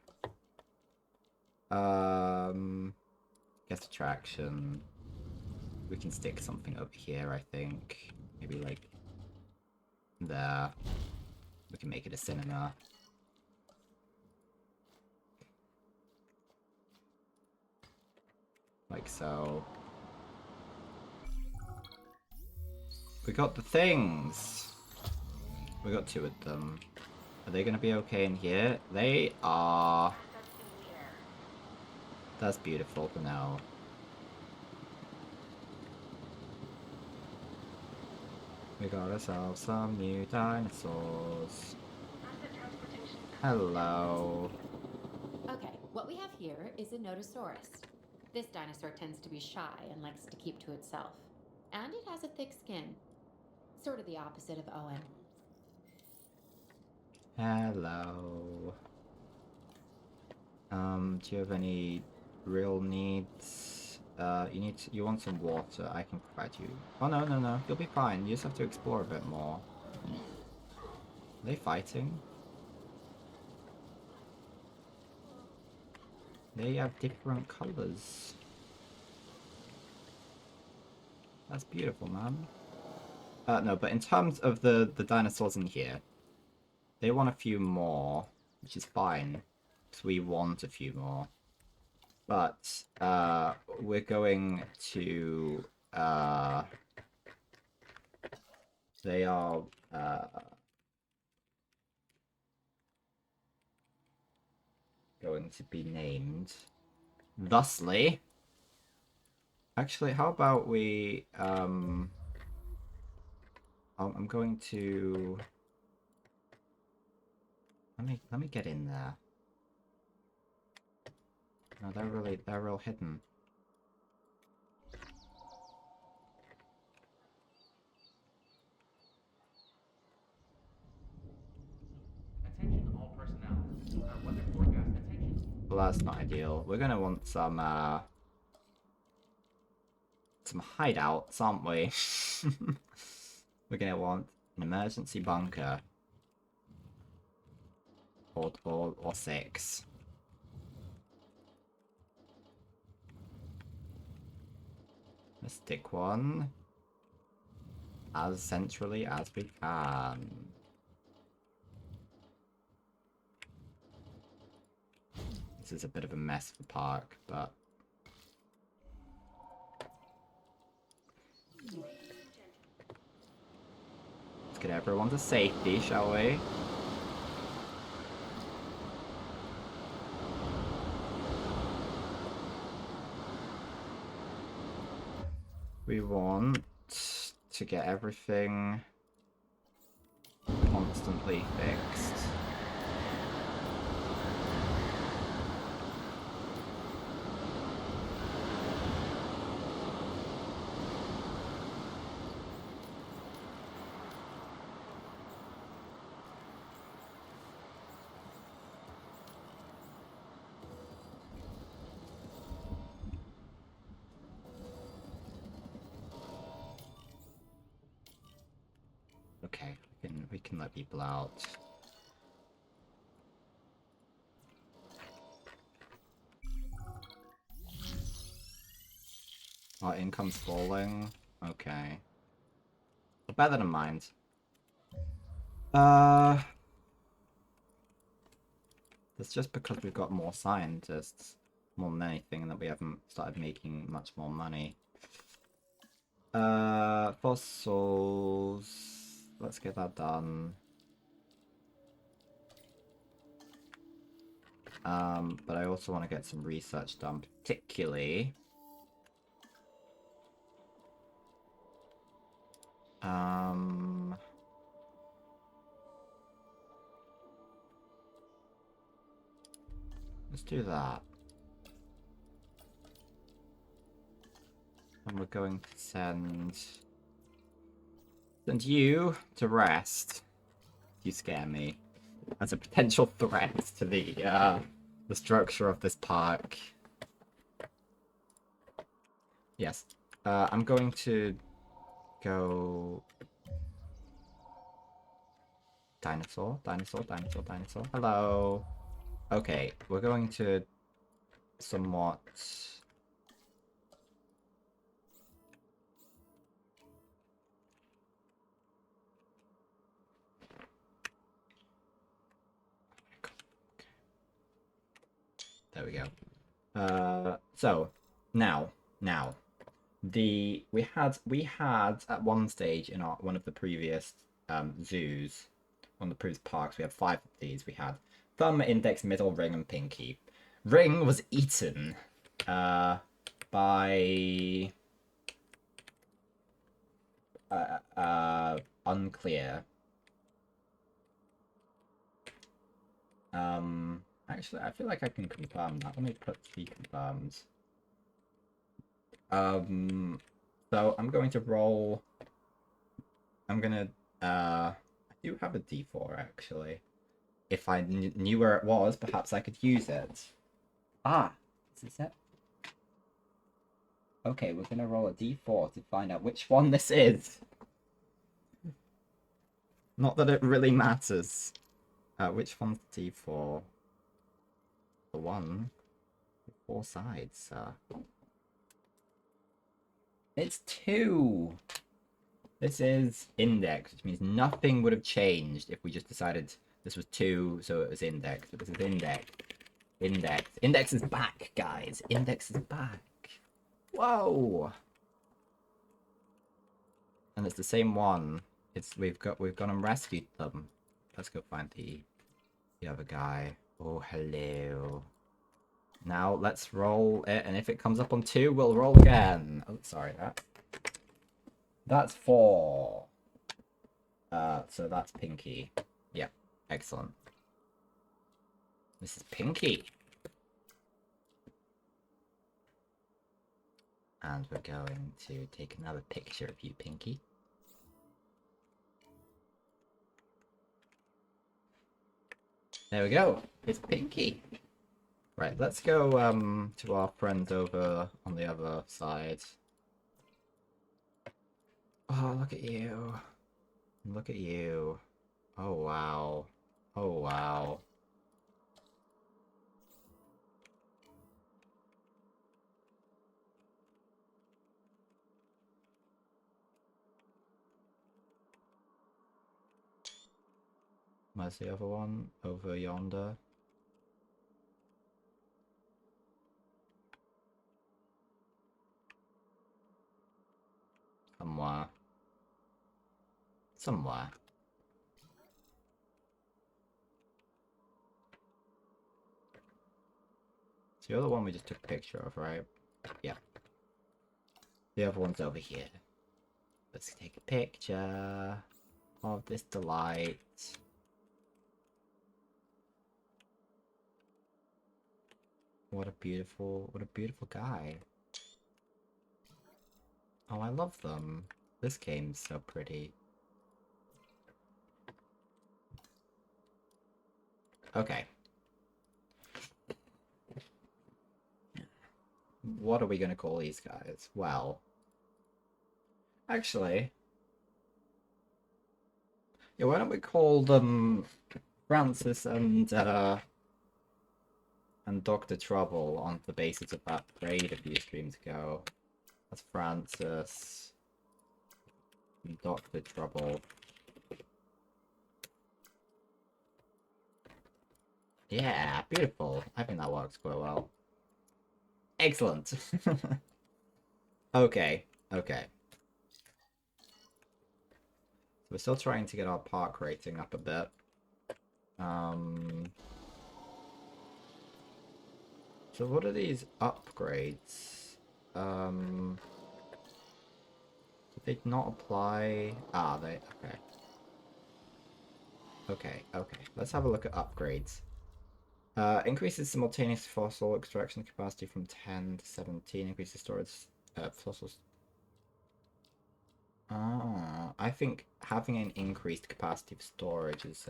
Guest attraction. We can stick something over here, I think. Maybe like there. We can make it a cinema. Like so. We got the things! We got 2 of them. Are they gonna be okay in here? They are. That's beautiful for now. We got ourselves some new dinosaurs. Hello. Okay, what we have here is a Notosaurus. This dinosaur tends to be shy and likes to keep to itself. And it has a thick skin. Sort of the opposite of Owen. Hello. Do you have any real needs? You want some water, I can provide you. Oh no, you'll be fine. You just have to explore a bit more. Are they fighting? They have different colors. That's beautiful, man. No, but in terms of the dinosaurs in here, they want a few more, which is fine, because we want a few more. But we're going to they are going to be named thusly. Actually, how about we I'm going to let me get in there. No, they're real hidden. Attention all personnel. Our weather forecast attention. Well, that's not ideal. We're gonna want some hideouts, aren't we? We're gonna want an emergency bunker. Or 6. Let's stick one as centrally as we can. This is a bit of a mess for Park, but Let's get everyone to safety, shall we? We want to get everything constantly fixed. Okay, we can let people out. Our income's falling. Okay. Better than mine. It's just because we've got more scientists, more than anything, that we haven't started making much more money. Fossils. Let's get that done. But I also want to get some research done, particularly. Let's do that. And we're going to send you to rest. You scare me. As a potential threat to the structure of this park. Yes. I'm going to go... Dinosaur. Hello. Okay, we're going to somewhat... There we go. So, now, we had at one stage in one of the previous zoos, one of the previous parks, we had 5 of these. We had thumb, index, middle, ring, and pinky. Ring was eaten by unclear. Actually, I feel like I can confirm that. Let me put 3 confirmed. So I'm going to roll. I'm gonna. I do have a D4 actually. If I knew where it was, perhaps I could use it. Ah, is this it? Okay, we're gonna roll a D4 to find out which one this is. Not that it really matters. Which one's D4? The one with 4 sides. It's 2! This is index, which means nothing would have changed if we just decided this was 2, so it was index. But this is index. Index is back, guys. Index is back. Whoa! And it's the same one. We've gone and rescued them. Let's go find the other guy. Oh, hello. Now let's roll it, and if it comes up on 2, we'll roll again. Oh, sorry, that's 4. So that's Pinky. Yep, excellent. This is Pinky. And we're going to take another picture of you, Pinky. There we go. It's Pinky. Right, let's go to our friends over on the other side. Oh, look at you. Look at you. Oh, wow. Oh, wow. Where's the other one? Over yonder. Come somewhere. So the other one we just took a picture of, right? Yeah. The other one's over here. Let's take a picture of this delight. What a beautiful guy. Oh, I love them. This game's so pretty. Okay. What are we gonna call these guys? Well, actually, yeah, why don't we call them Francis and Dr. Trouble on the basis of that raid a few streams ago. That's Francis and Dr. Trouble. Yeah, beautiful. I think that works quite well. Excellent. Okay, okay. We're still trying to get our park rating up a bit. So what are these upgrades? Did they not apply? Ah, they, okay. Okay. Let's have a look at upgrades. Increases simultaneous fossil extraction capacity from 10 to 17. Increases storage fossils. Ah, I think having an increased capacity of storage is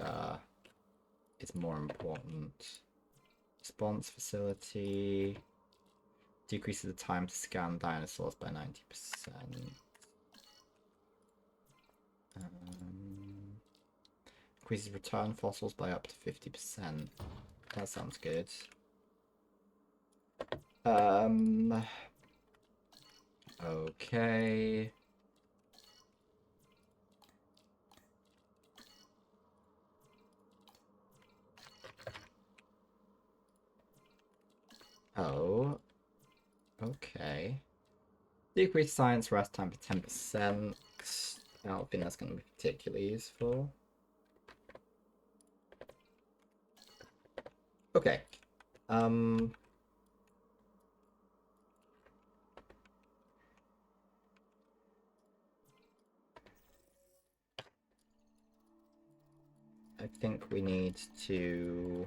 more important. Response facility decreases the time to scan dinosaurs by 90%. Increases return fossils by up to 50%. That sounds good. Okay. Oh. Okay. Decrease science rest time by 10%. I don't think that's going to be particularly useful. Okay. I think we need to...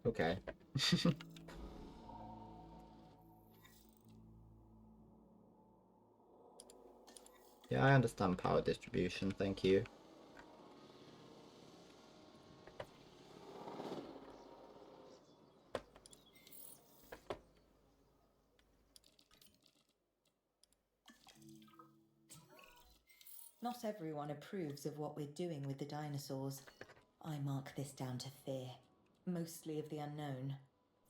Okay. Yeah, I understand power distribution, thank you. Not everyone approves of what we're doing with the dinosaurs. I mark this down to fear, mostly of the unknown.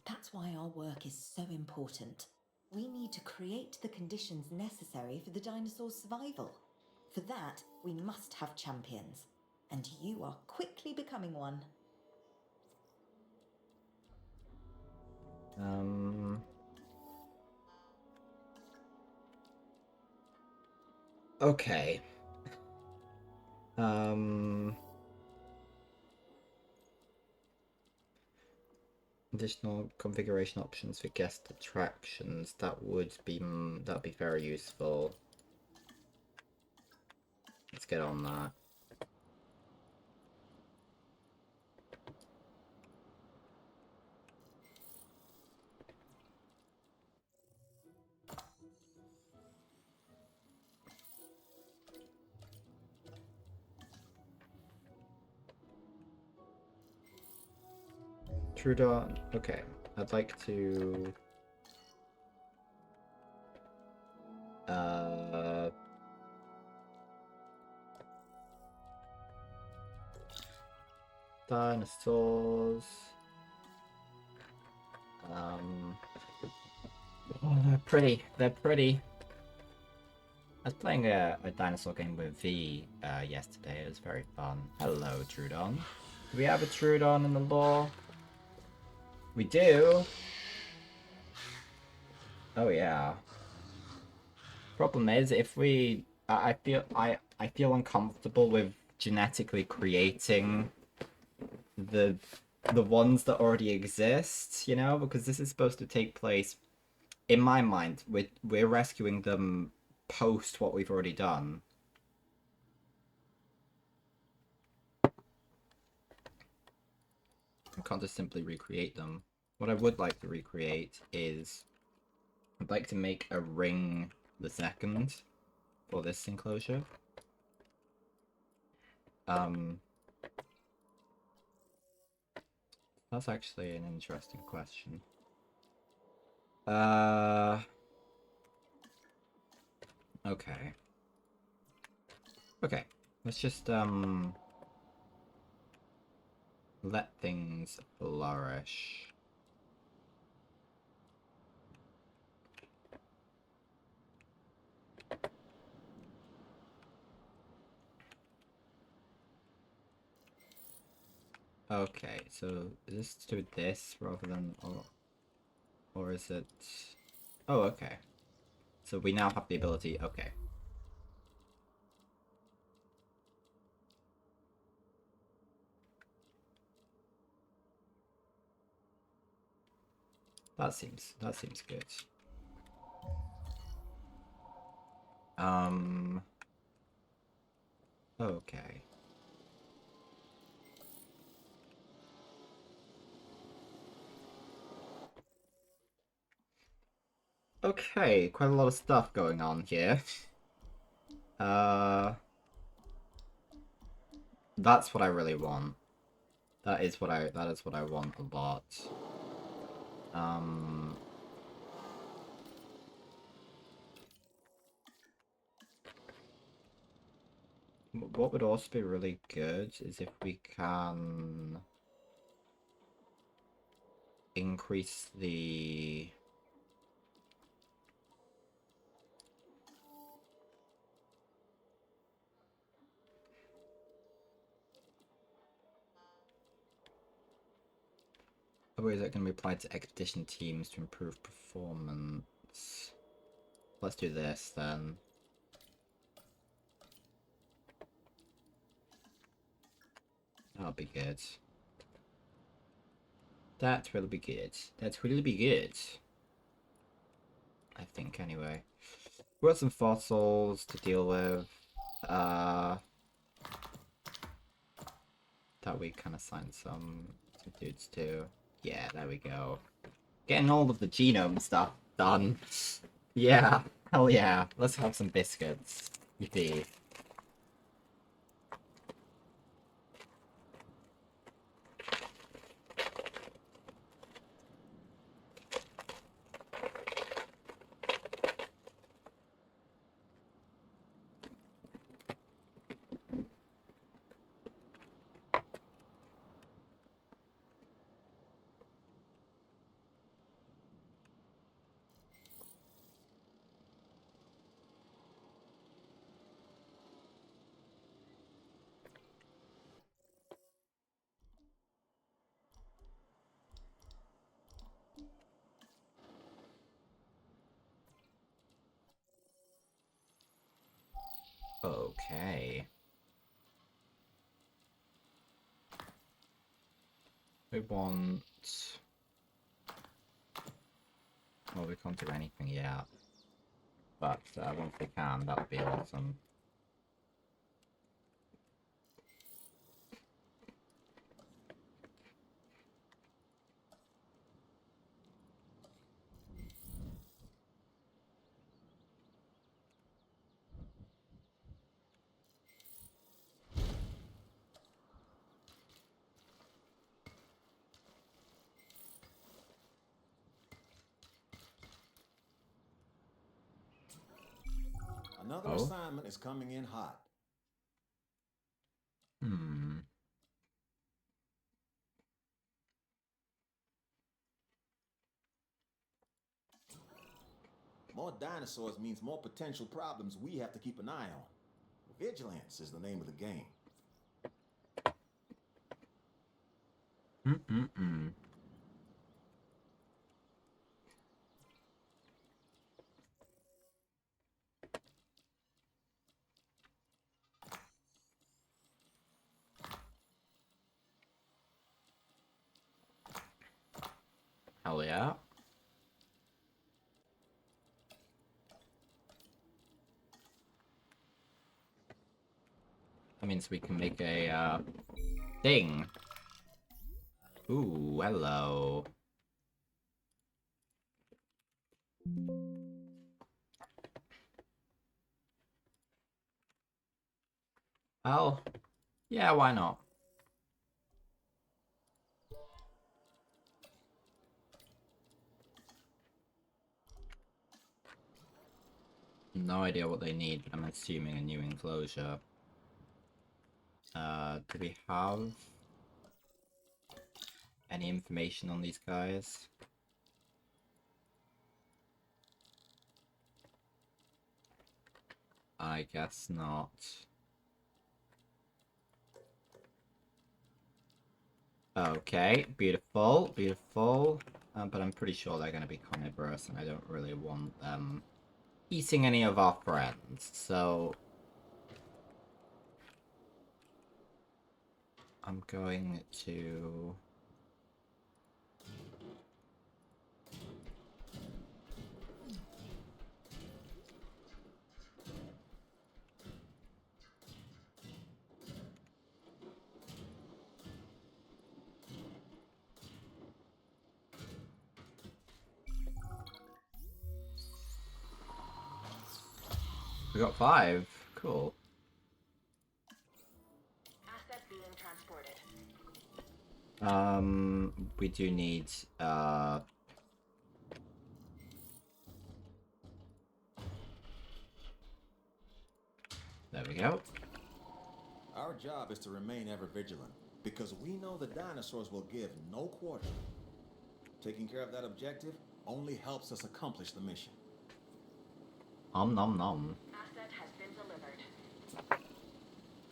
That's why our work is so important. We need to create the conditions necessary for the dinosaurs' survival. For that, we must have champions. And you are quickly becoming one. Okay. Additional configuration options for guest attractions. That would be very useful. Let's get on that. Trudon. Okay, I'd like to. Dinosaurs. Oh, they're pretty. They're pretty. I was playing a dinosaur game with V yesterday. It was very fun. Hello, Trudon. Do we have a Troodon in the lore? We do. Oh yeah. Problem is, if we, I feel uncomfortable with genetically creating the ones that already exist, you know, because this is supposed to take place. In my mind, we're rescuing them post what we've already done. I can't just simply recreate them. What I would like to recreate is I'd like to make a ring the second for this enclosure. That's actually an interesting question. Okay. Okay. Let's just let things flourish. Okay, so is this to do this rather than or is it? Oh, okay. So we now have the ability. Okay. That seems good. Okay. Okay, quite a lot of stuff going on here. That's what I really want. That is what I want a lot. What would also be really good is if we can increase the ways that can be applied to expedition teams to improve performance. Let's do this then. That'll be good. That will be good. That will be good. I think, anyway. We've got some fossils to deal with. That we can assign some dudes to. Yeah, there we go. Getting all of the genome stuff done. Yeah, hell yeah. Let's have some biscuits. Yippee. Okay. We want... Well, we can't do anything yet. But once we can, that would be awesome. Another Oh? assignment is coming in hot. More dinosaurs means more potential problems we have to keep an eye on. Vigilance is the name of the game. Mm-mm-mm. Hell yeah. That means we can make a thing. Ooh, hello. Well, yeah, why not? No idea what they need, but I'm assuming a new enclosure. Do we have any information on these guys? I guess not. Okay, beautiful, beautiful. But I'm pretty sure they're going to be carnivorous, and I don't really want them eating any of our friends, so I'm going to... We got 5. Cool. Asset being transported. We do need, there we go. Our job is to remain ever vigilant, because we know the dinosaurs will give no quarter. Taking care of that objective only helps us accomplish the mission. Nom nom nom. Asset has been delivered.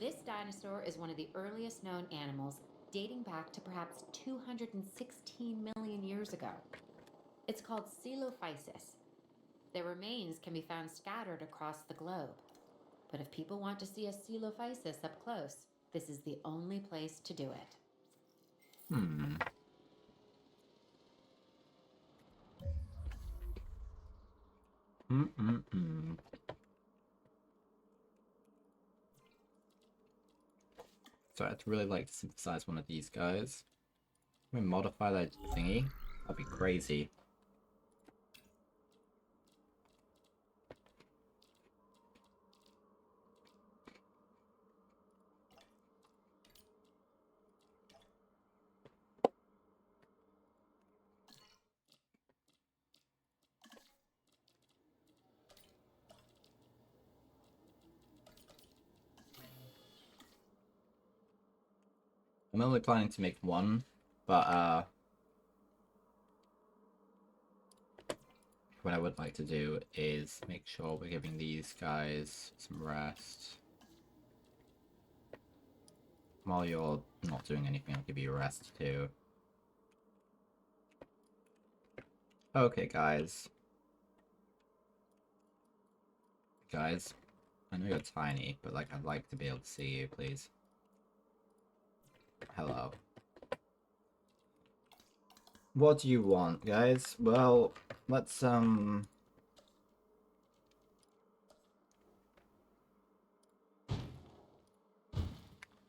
This dinosaur is one of the earliest known animals, dating back to perhaps 216 million years ago. It's called Coelophysis. Their remains can be found scattered across the globe. But if people want to see a Coelophysis up close, this is the only place to do it. Hmm. Mm-mm-mm. So I'd really like to synthesize one of these guys. Can we modify that thingy? That'd be crazy. I'm only planning to make one, but what I would like to do is make sure we're giving these guys some rest. While you're not doing anything, I'll give you a rest too. Okay, guys. Guys, I know you're tiny, but like I'd like to be able to see you, please. Hello. What do you want, guys? Well, let's don't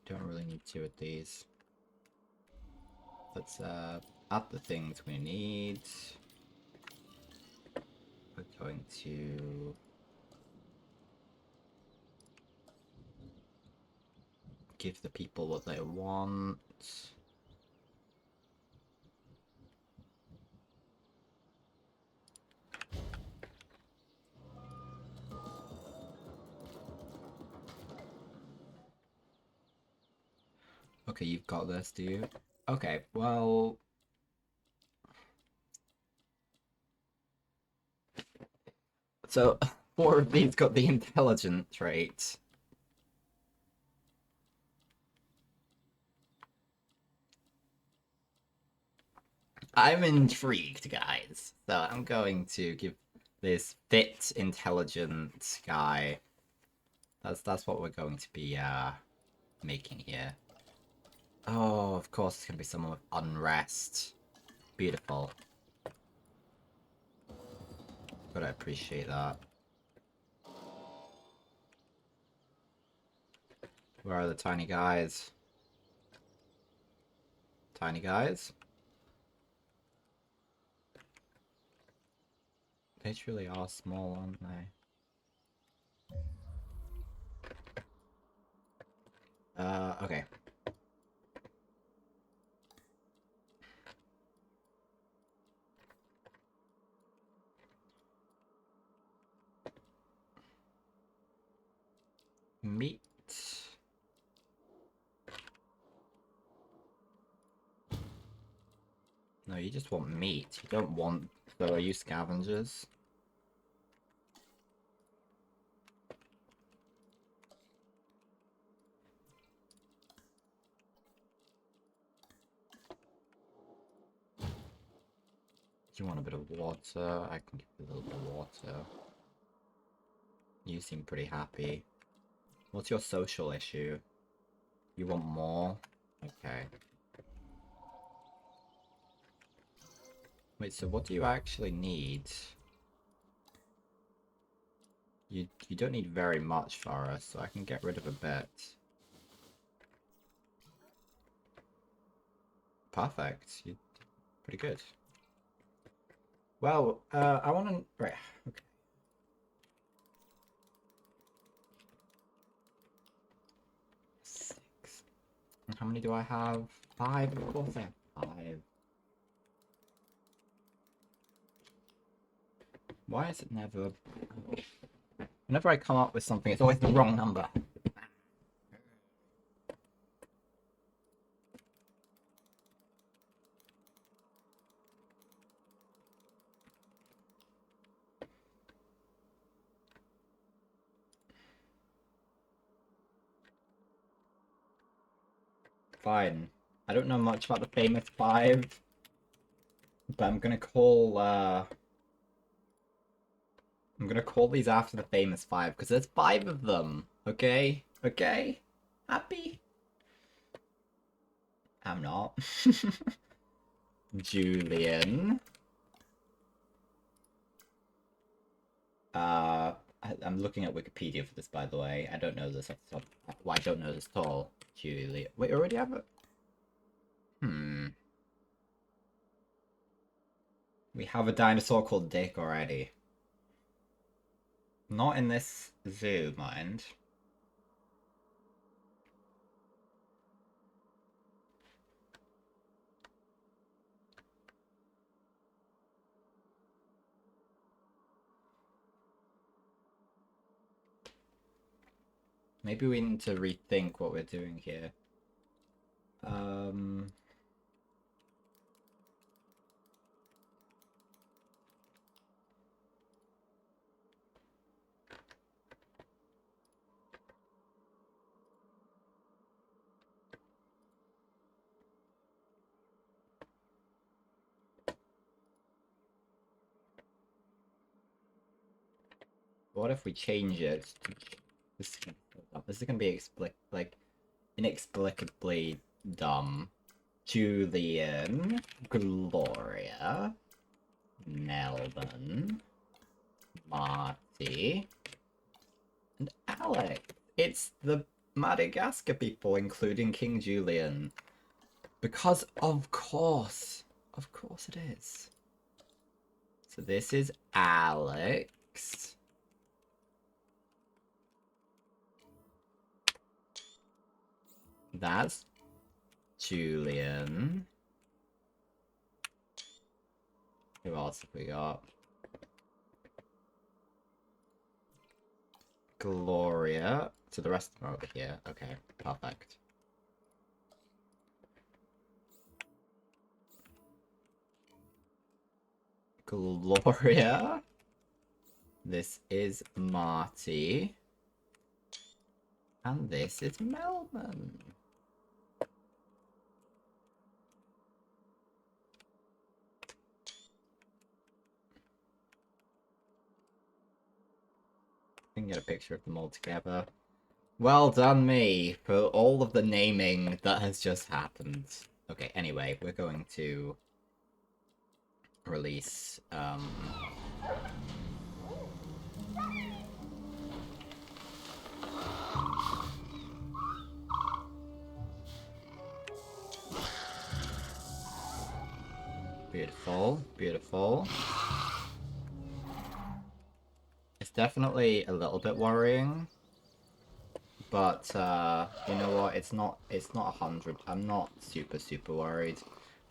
really need 2 of these. Let's add the things we need. We're going to give the people what they want. Okay, you've got this, do you? Okay, well... So, 4 of these got the intelligent trait. I'm intrigued, guys. So I'm going to give this fit, intelligent guy. That's what we're going to be making here. Oh, of course, it's gonna be someone with unrest. Beautiful. Gotta appreciate that. Where are the tiny guys? Tiny guys? They truly are small, aren't they? Okay. Meat. No, you just want meat. You don't want... So are you scavengers? Do you want a bit of water? I can give you a little bit of water. You seem pretty happy. What's your social issue? You want more? Okay. Wait, so what do you actually need? You don't need very much for us, so I can get rid of a bit. Perfect. You're pretty good. Well, I want to... Right, okay. Six. How many do I have? 5, of course I have 5. Why is it never... Whenever I come up with something, it's always the wrong number. Fine. I don't know much about the famous 5, but I'm gonna call these after the famous 5 because there's 5 of them. Okay? Okay? Happy? I'm not. Julian. I'm looking at Wikipedia for this, by the way. I don't know this off the top. Well, I don't know this at all. Julian. Wait, already have it? We have a dinosaur called Dick already. Not in this zoo, mind. Maybe we need to rethink what we're doing here. What if we change it? This is gonna be inexplicably dumb. Julian, Gloria, Melbourne, Marty, and Alex. It's the Madagascar people, including King Julian. Because of course it is. So this is Alex. That's Julian. Who else have we got? Gloria. So the rest of them are over here. Okay, perfect. Gloria. This is Marty. And this is Melbourne. can get a picture of them all together. Well done me for all of the naming that has just happened. Okay, anyway, we're going to release beautiful, beautiful. It's definitely a little bit worrying, but you know what? It's not 100. I'm not super worried.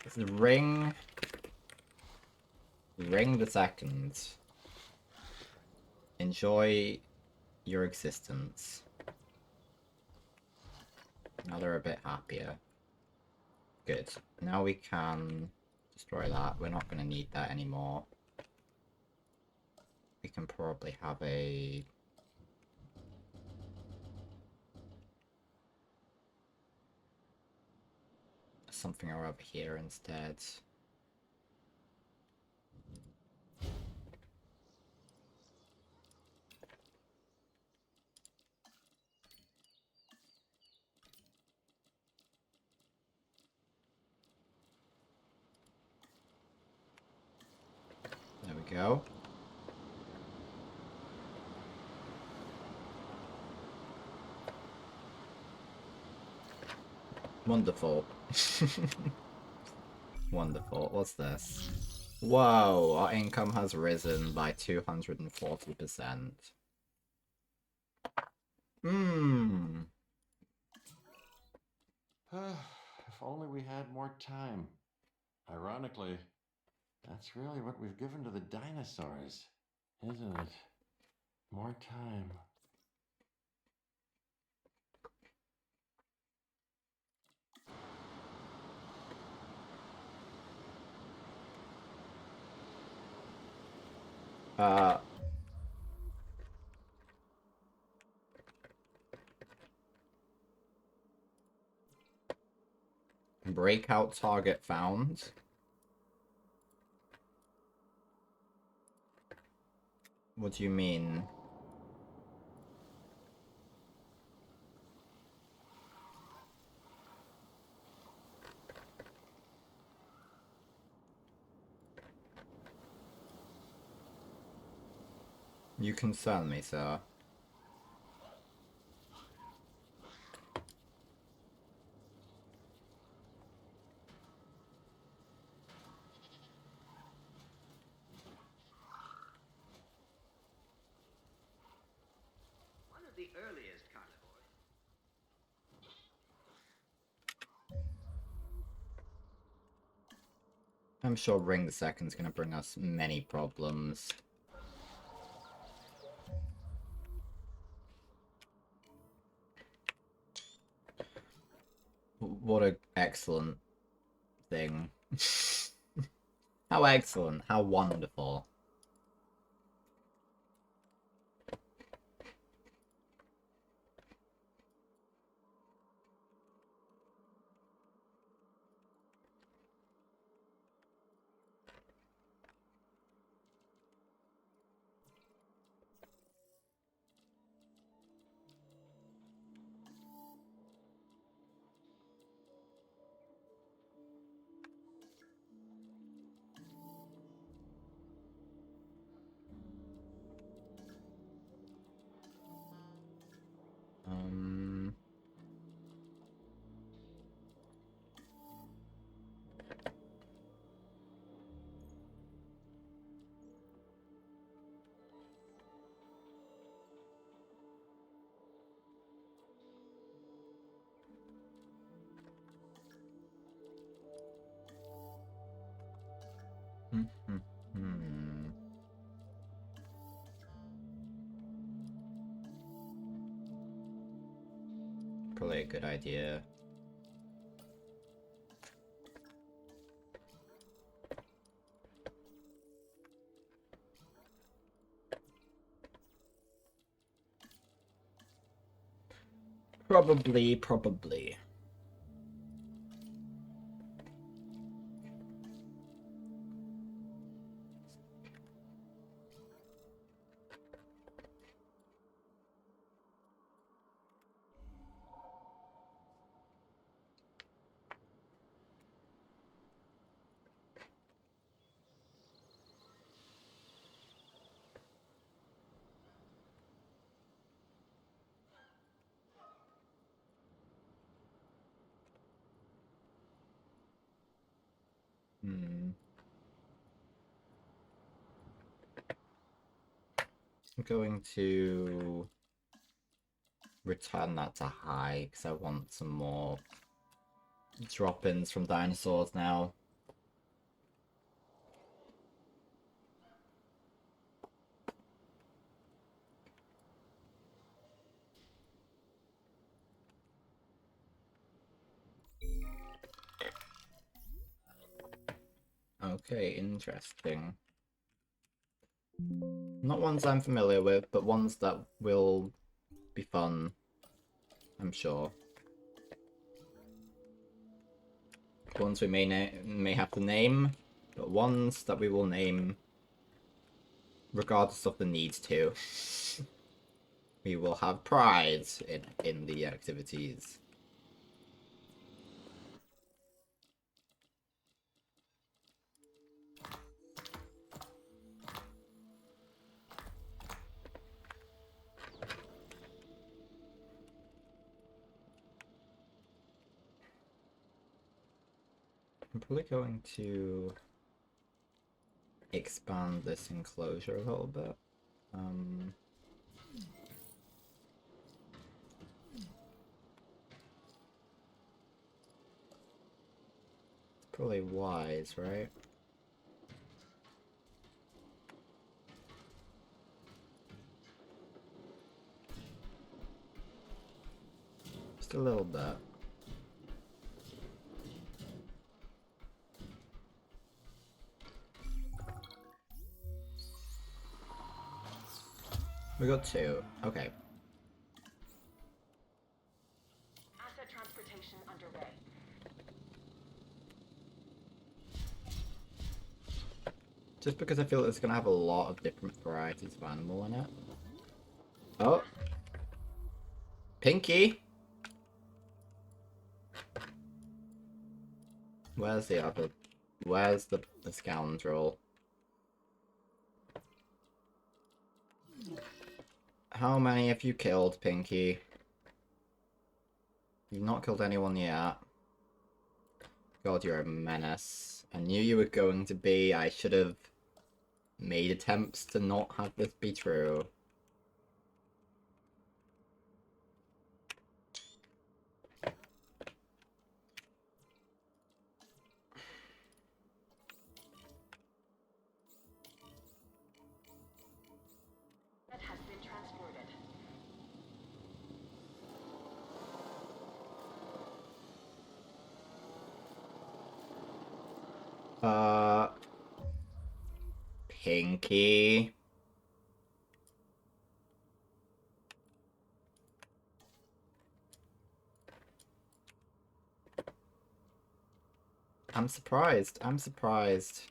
This is ring the second. Enjoy your existence. Now they're a bit happier. Good. Now we can destroy that. We're not going to need that anymore. We can probably have a... something over here instead. There we go. Wonderful. Wonderful. What's this? Whoa, our income has risen by 240%. Hmm. If only we had more time. Ironically, that's really what we've given to the dinosaurs, isn't it? More time. Breakout target found. What do you mean? You concern me, sir. One of the earliest carnivores. I'm sure Ring the Second's gonna bring us many problems. What an excellent thing. How excellent, how wonderful. Um... Hmm. Probably a good idea. Probably. I'm going to return that to high because I want some more drop-ins from dinosaurs now. Okay, interesting. Not ones I'm familiar with, but ones that will be fun, I'm sure. Ones we may have to name, but ones that we will name regardless of the need to. We will have pride in the activities. I'm probably going to expand this enclosure a little bit. It's probably wise, right? Just a little bit. We got 2. Okay. Asset transportation underway. Just because I feel like it's going to have a lot of different varieties of animal in it. Oh! Pinky! Where's the other... Where's the scoundrel? How many have you killed, Pinky? You've not killed anyone yet. God, you're a menace. I knew you were going to be. I should have made attempts to not have this be true. That has been transported. Pinky. I'm surprised. I'm surprised.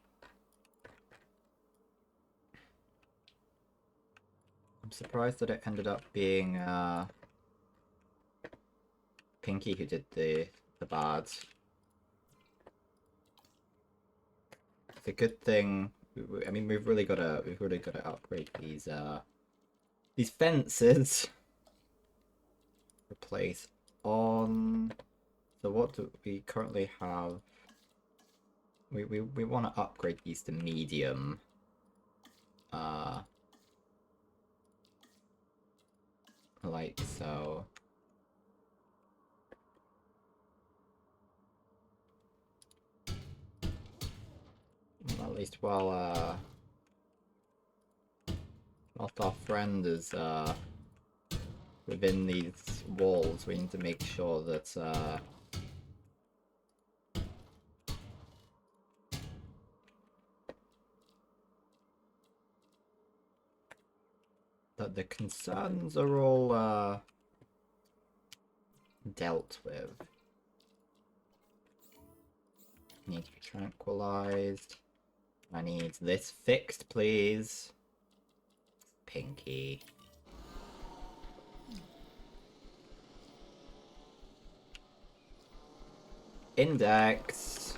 I'm surprised that it ended up being, Pinky who did the bad. It's a good thing. I mean, we've really got to upgrade these fences. Replace on. So what do we currently have? We want to upgrade these to medium. Like so. Well, at least whilst our friend is within these walls, we need to make sure that that the concerns are all dealt with. Need to be tranquilized. I need this fixed, please. Pinky. Index.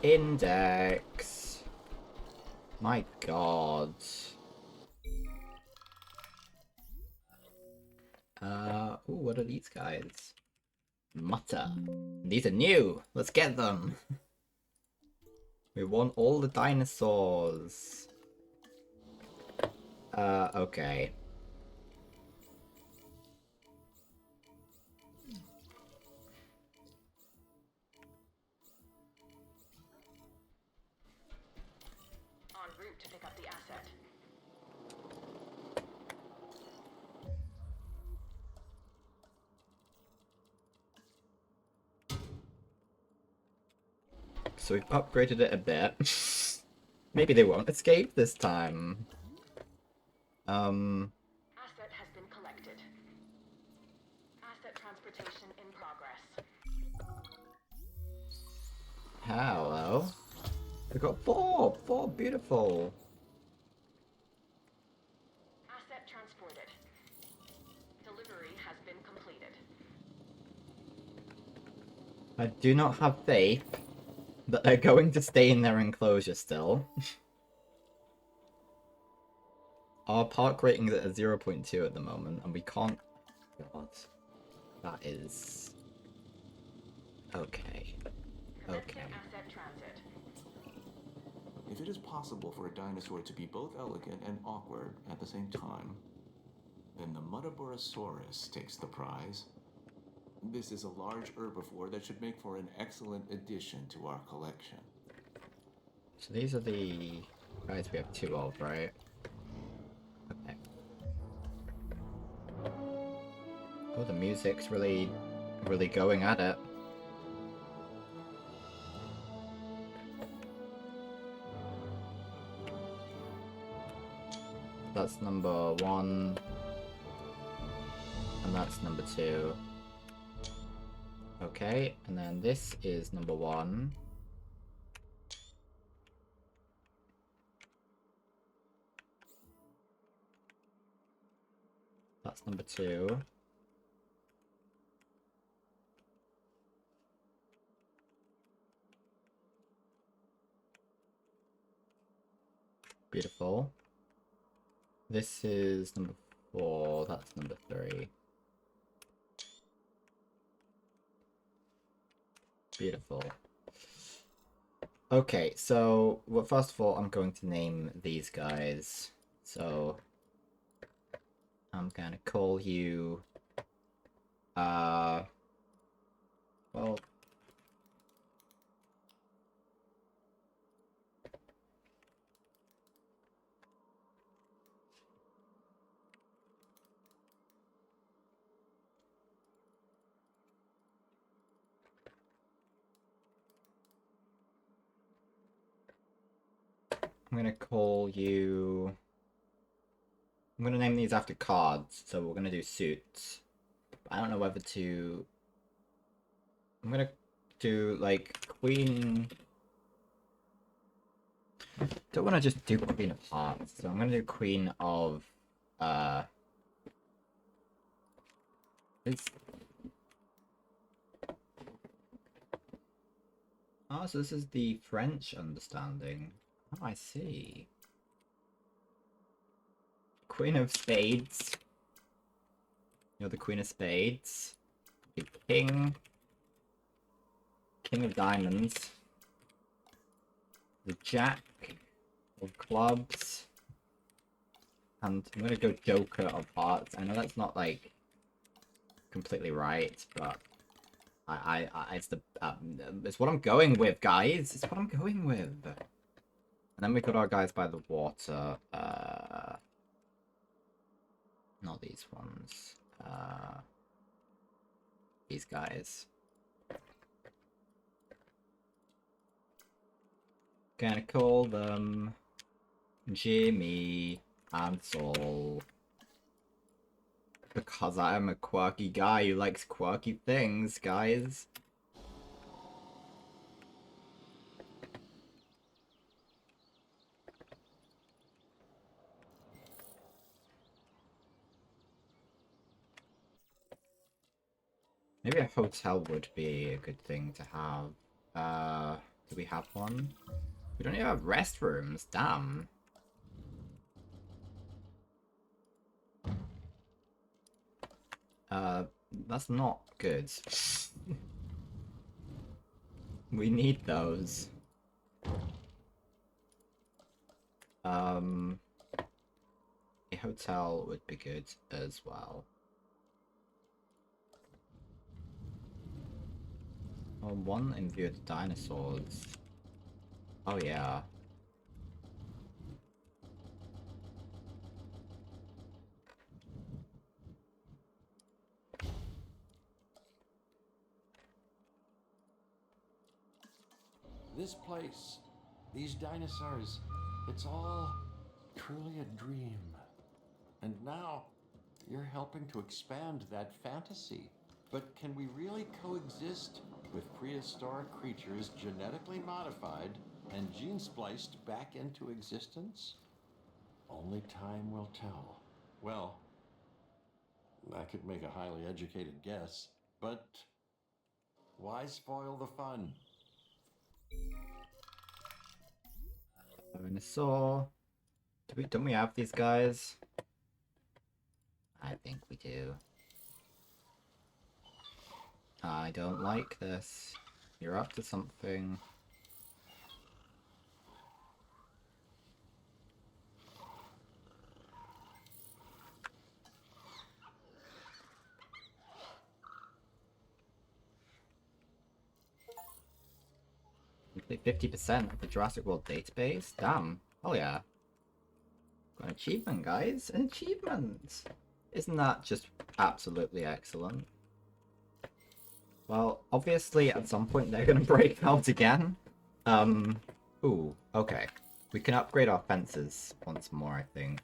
Index. My god. Ooh, what are these guys? Mutter. These are new. Let's get them. We want all the dinosaurs. Okay. En route to pick up the asset. So we've upgraded it a bit. Maybe they won't escape this time. Asset has been collected. Asset transportation in progress. Hello. We got four! Four, beautiful! Asset transported. Delivery has been completed. I do not have faith that they're going to stay in their enclosure still. Our park rating is at a 0.2 at the moment, and we can't... God. That is... Okay. Okay. Asset transit. If it is possible for a dinosaur to be both elegant and awkward at the same time, then the Muttaburrasaurus takes the prize. This is a large herbivore that should make for an excellent addition to our collection. So these are the guys we have two of, right? Okay. Oh, the music's really going at it. That's number 1. And that's number 2. Okay, and then this is number 1. That's number 2. Beautiful. This is number 4, that's number 3. Beautiful. Okay, so well, first of all, I'm going to name these guys. So I'm gonna call you well, I'm gonna call you... I'm gonna name these after cards, so we're gonna do suits. I don't know whether to... I'm gonna do, like, Queen... Don't want to just do Queen of Hearts, so I'm gonna do Queen of... It's... Oh, so this is the French understanding. Oh, I see. Queen of Spades. You're the Queen of Spades. The King. King of Diamonds. The Jack of Clubs. And I'm gonna go Joker of Hearts. I know that's not, like, completely right, but... it's what I'm going with, guys. It's what I'm going with. And then we got our guys by the water. Not these ones. These guys. Gonna call them Jimmy and Saul. Because I am a quirky guy who likes quirky things, guys. Maybe a hotel would be a good thing to have. Do we have one? We don't even have restrooms, damn. That's not good. We need those. A hotel would be good as well. Oh, one in view of the dinosaurs. Oh yeah. This place, these dinosaurs, it's all truly a dream. And now you're helping to expand that fantasy. But can we really coexist with prehistoric creatures genetically modified and gene spliced back into existence? Only time will tell. Well, I could make a highly educated guess, but why spoil the fun? Dinosaur. Don't we have these guys? I think we do. I don't like this. You're up to something. Complete 50% of the Jurassic World database? Damn. Oh yeah. Got an achievement, guys. An achievement! Isn't that just absolutely excellent? Well, obviously at some point they're gonna break out again. Ooh, okay. We can upgrade our fences once more, I think.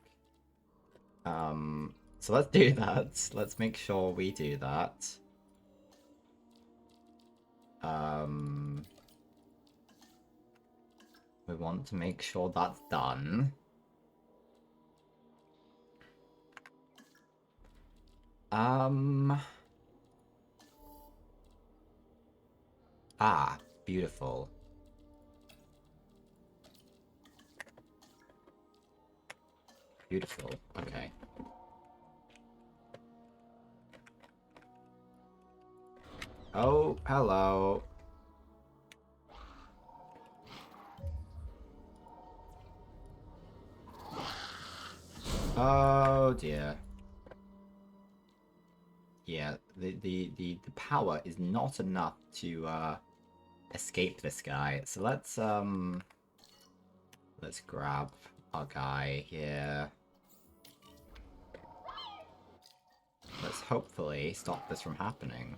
So let's do that. Let's make sure we do that. We want to make sure that's done. Ah, beautiful. Beautiful. Okay. Oh, hello. Oh dear. Yeah, the power is not enough to escape this guy. So let's grab our guy here. Let's hopefully stop this from happening.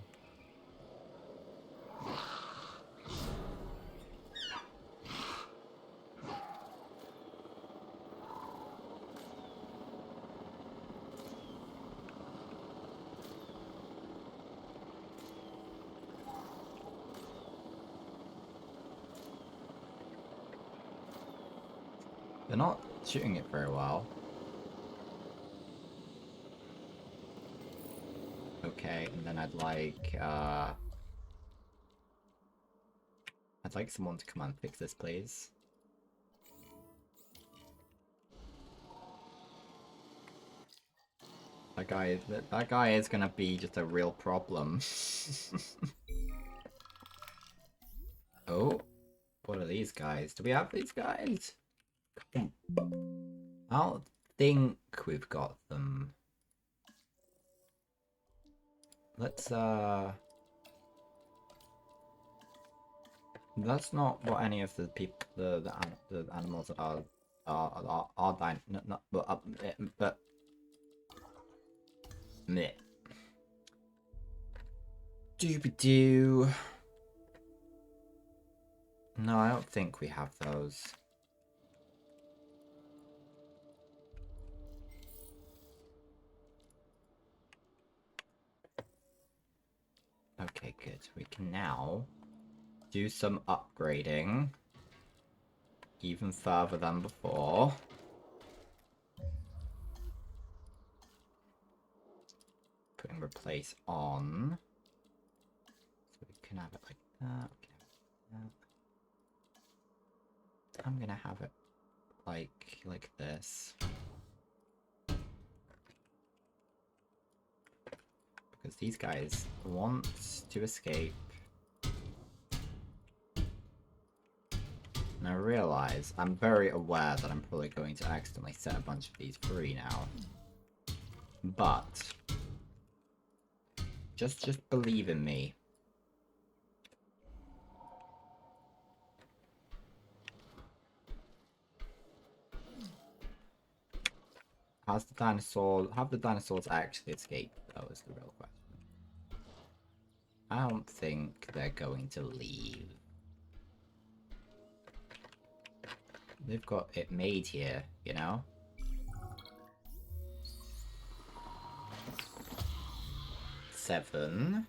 They're not shooting it very well. Okay, and then I'd like someone to come and fix this, please. That guy is gonna be just a real problem. Oh, what are these guys? Do we have these guys? I don't think we've got them. Let's that's not what any of the people, the animals are dying. No, but meh. Doobie-doo. No, I don't think we have those. Okay, good. We can now do some upgrading. Even further than before. Putting replace on. So we can have it like that. We can have it like that. I'm gonna have it like this. Because these guys want to escape. And I realize I'm very aware that I'm probably going to accidentally set a bunch of these free now. But just believe in me. Have the dinosaurs actually escaped, though, is the real question. I don't think they're going to leave. They've got it made here, you know? Seven.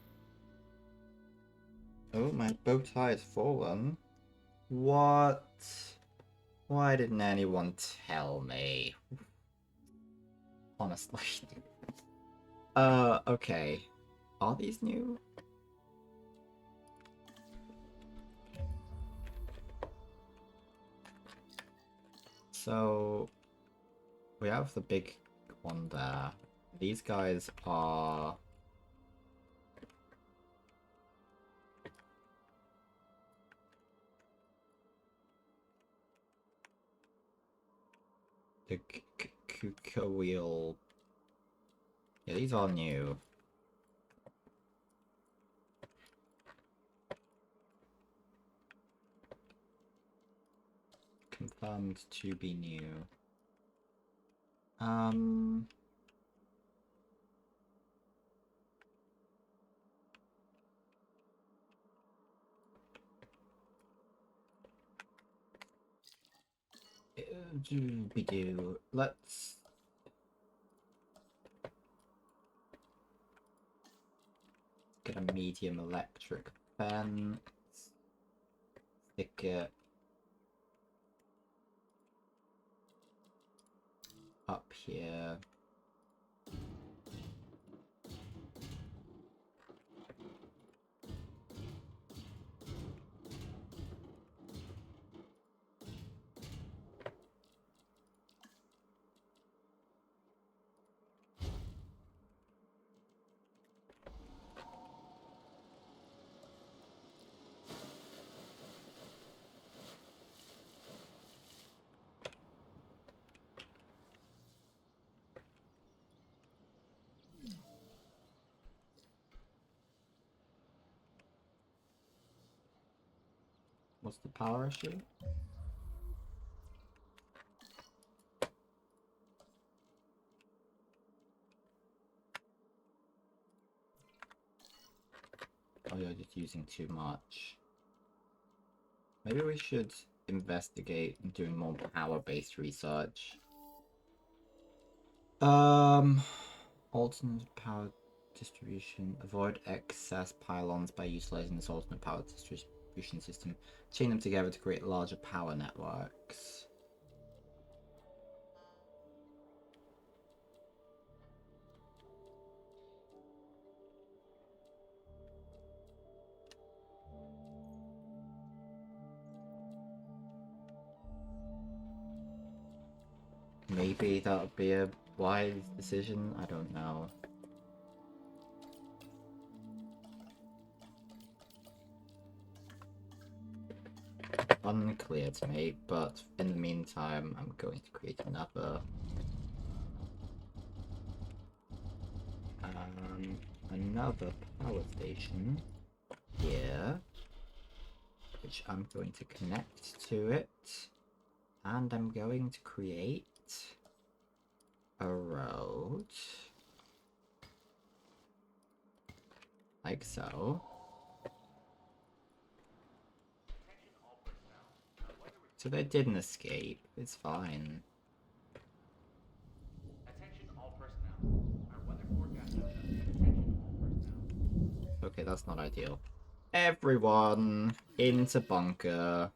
Oh, my bow tie has fallen. What? Why didn't anyone tell me? Honestly. Okay. Are these new? So, we have the big one there. These guys are... the Kuka wheel. Yeah, these are new. Confirmed to be new. Let's get a medium electric fence. Stick it up here. What's the power issue? Oh, you're just using too much. Maybe we should investigate doing more power-based research. Alternate power distribution. Avoid excess pylons by utilizing this alternate power distribution system. Chain them together to create larger power networks. Maybe that would be a wise decision, I don't know. Unclear to me, but in the meantime, I'm going to create another power station here, which I'm going to connect to it, and I'm going to create a road like so. So they didn't escape. It's fine. Attention all personnel. Our weather forecast says attention all personnel. Okay, that's not ideal. Everyone into bunker.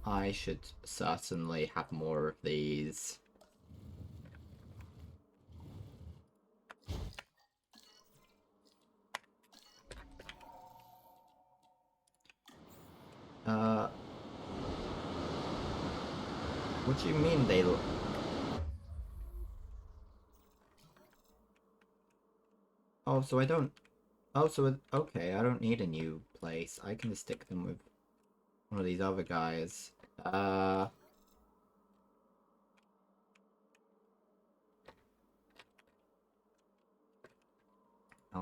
I should certainly have more of these. What do you mean they look? Oh, so I don't... Oh, so okay, I don't need a new place. I can just stick them with one of these other guys. I'll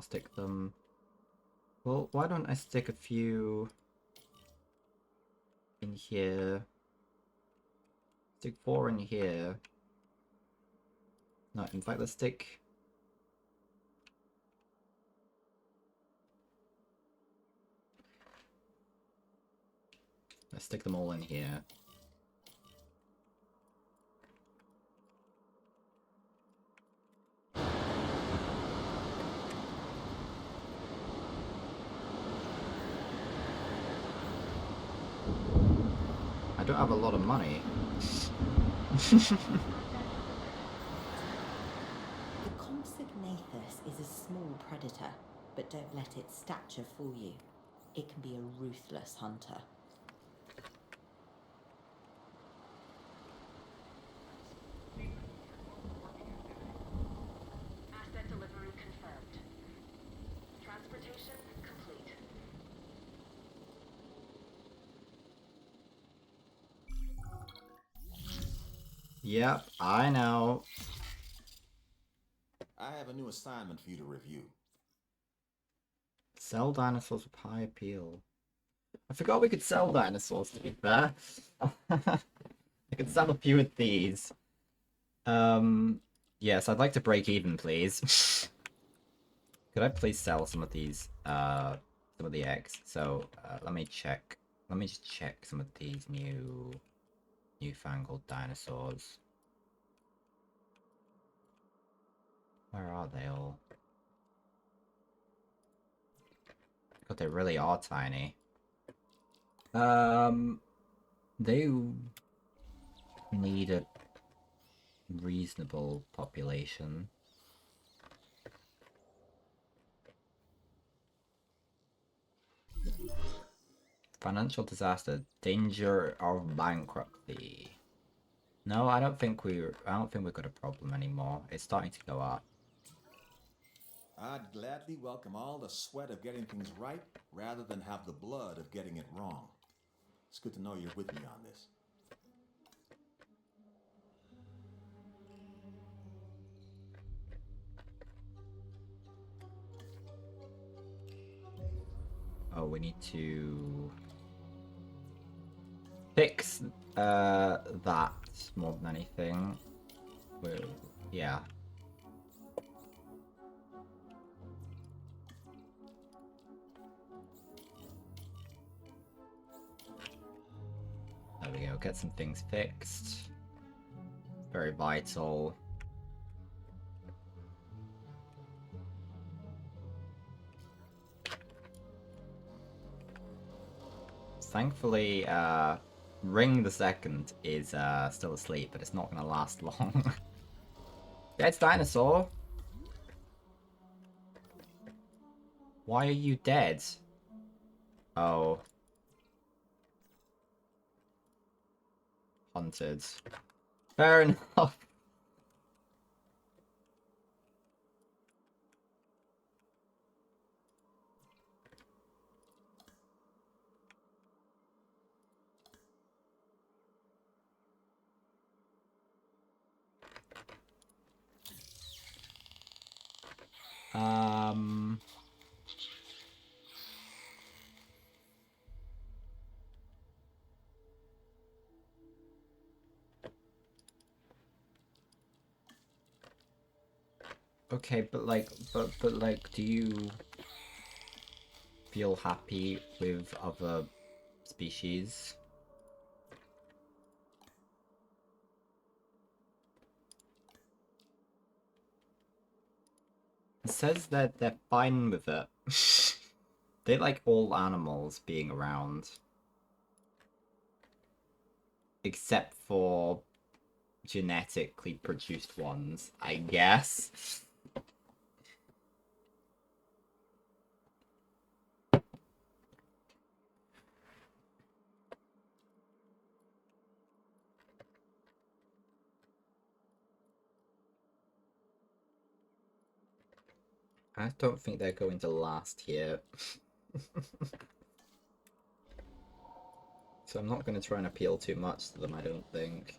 stick them... Well, why don't I stick a few in here? Stick 4 in here. No, in fact, let's stick... Let's stick them all in here. I don't have a lot of money. The Compsognathus is a small predator, but don't let its stature fool you. It can be a ruthless hunter. Asset delivery confirmed. Transportation complete. Yep, I know. I have a new assignment for you to review. Sell dinosaurs with high appeal. I forgot we could sell dinosaurs, to be fair. I could sell a few of these. Yes, I'd like to break even, please. Could I please sell some of these, some of the eggs? So, let me check. Let me just check some of these newfangled dinosaurs. Where are they all? God, they really are tiny. They need a reasonable population. Financial disaster, danger of bankruptcy. No, I don't think we've got a problem anymore. It's starting to go up. I'd gladly welcome all the sweat of getting things right rather than have the blood of getting it wrong. It's good to know you're with me on this. Oh, we need to fix that more than anything. Yeah. There we go, get some things fixed. Very vital. Thankfully, Ring the Second is still asleep, but it's not gonna last long. Dead dinosaur! Why are you dead? Oh. Hunted. Fair enough. Okay, but like, do you feel happy with other species? It says that they're fine with it. They like all animals being around. Except for genetically produced ones, I guess. I don't think they're going to last here. So I'm not going to try and appeal too much to them, I don't think.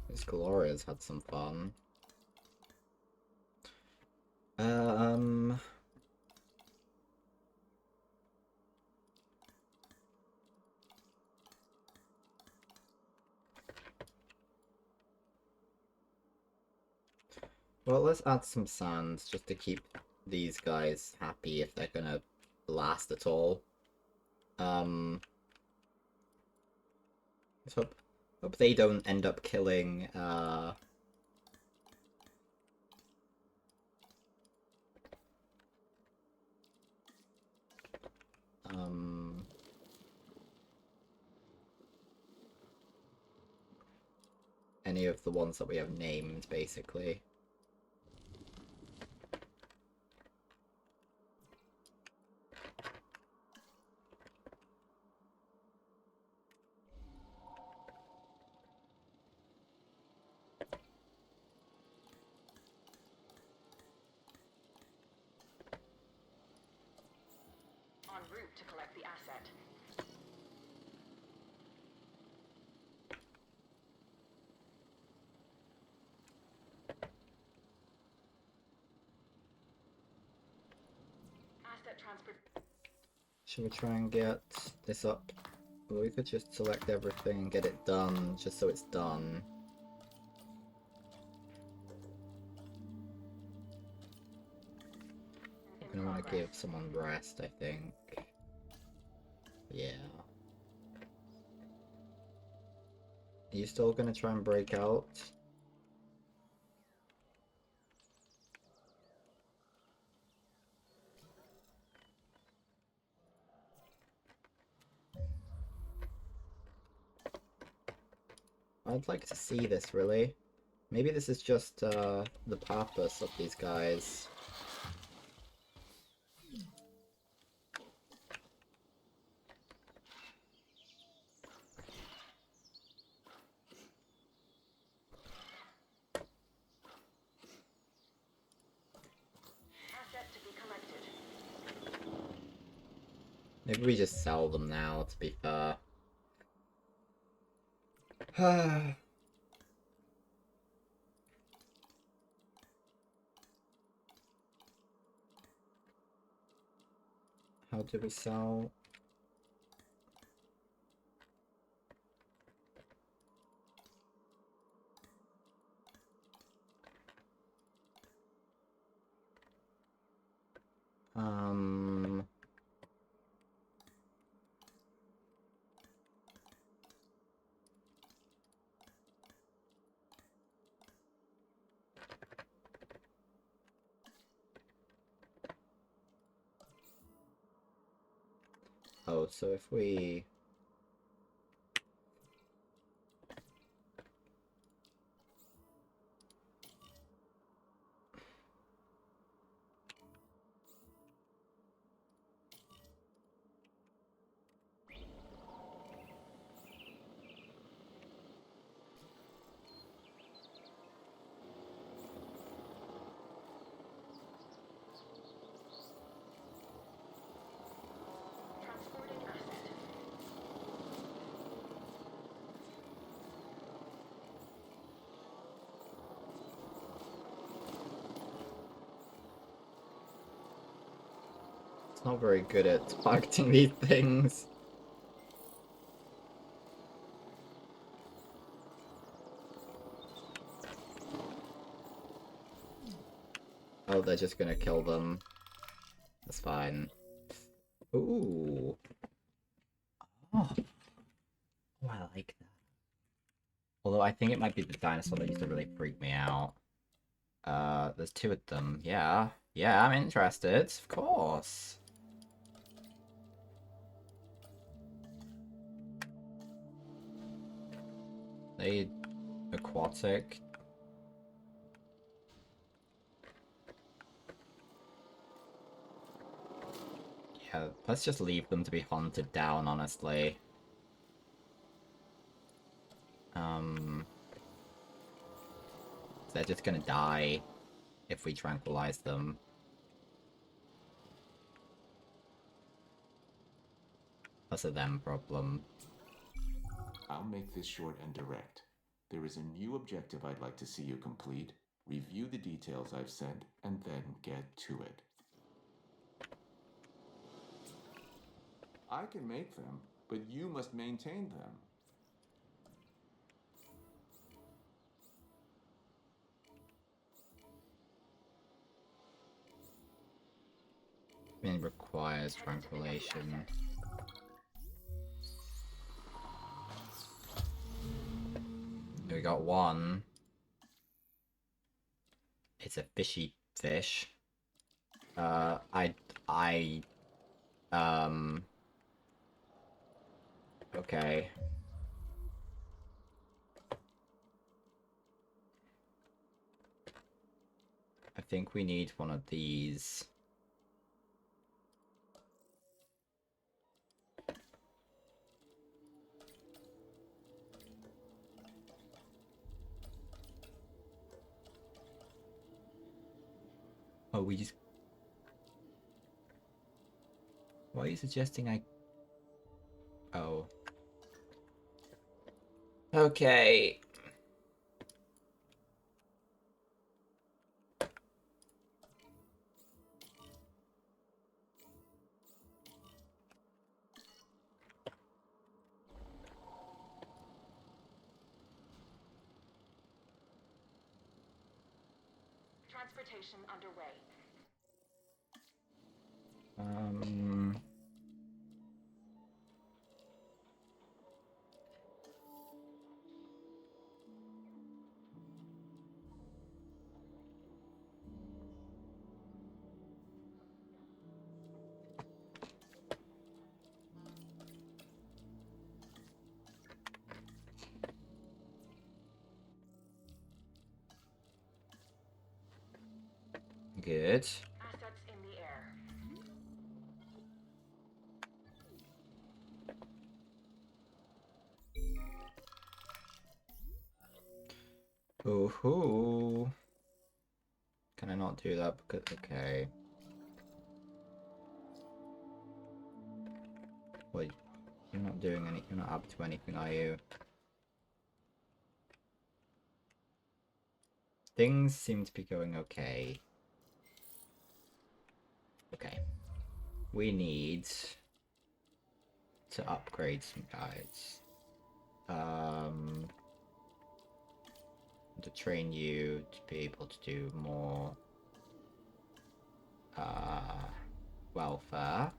This Gloria's had some fun. Well, let's add some sands just to keep these guys happy if they're gonna last at all. Let's hope they don't end up killing any of the ones that we have named, basically. En route to collect the asset. Asset transfer. Should we try and get this up? Well, we could just select everything and get it done, just so it's done. I'm gonna want to give someone rest, I think. Yeah. Are you still gonna try and break out? I'd like to see this, really. Maybe this is just the purpose of these guys. Asset to be collected. Maybe we just sell them now, to be fair. How do we sell? Oh, so if we... Transporting asset. It's not very good at targeting these things. Oh, they're just gonna kill them. That's fine. Ooh. Oh. Oh, I like that. Although I think it might be the dinosaur that used to really freak me out. There's two of them. Yeah. Yeah, I'm interested. Of course. They aquatic. Yeah, let's just leave them to be hunted down, honestly. They're just gonna die if we tranquilize them. That's a them problem. I'll make this short and direct. There is a new objective I'd like to see you complete. Review the details I've sent, and then get to it. I can make them, but you must maintain them. It requires tranquilization. We got one. It's a fishy fish. Okay. I think we need one of these. Oh, we just... Why are you suggesting I... Oh. Okay. Transportation underway. Good. Assets in the air. Ooh. Can I not do that? Because, okay. Wait, you're not doing any, you're not up to anything, are you? Things seem to be going okay. Okay. We need to upgrade some guys. To train you to be able to do more welfare.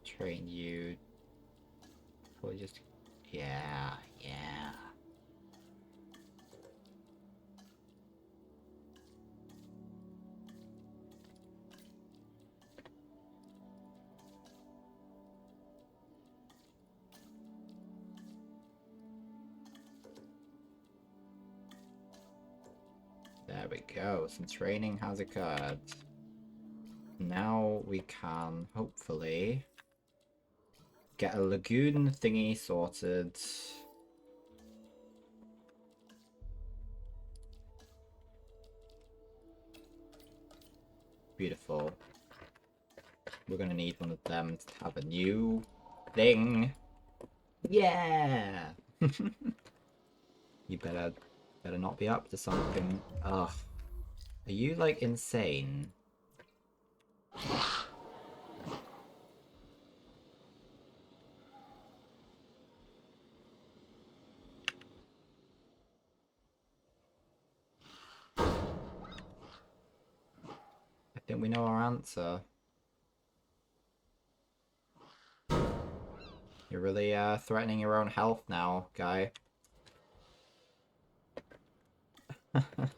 Train you for just yeah. There we go. Some training has occurred. Now we can hopefully get a lagoon thingy sorted. Beautiful. We're gonna need one of them to have a new thing. Yeah! You better not be up to something. Ugh. Are you like insane? I think we know our answer. You're really threatening your own health now, guy. At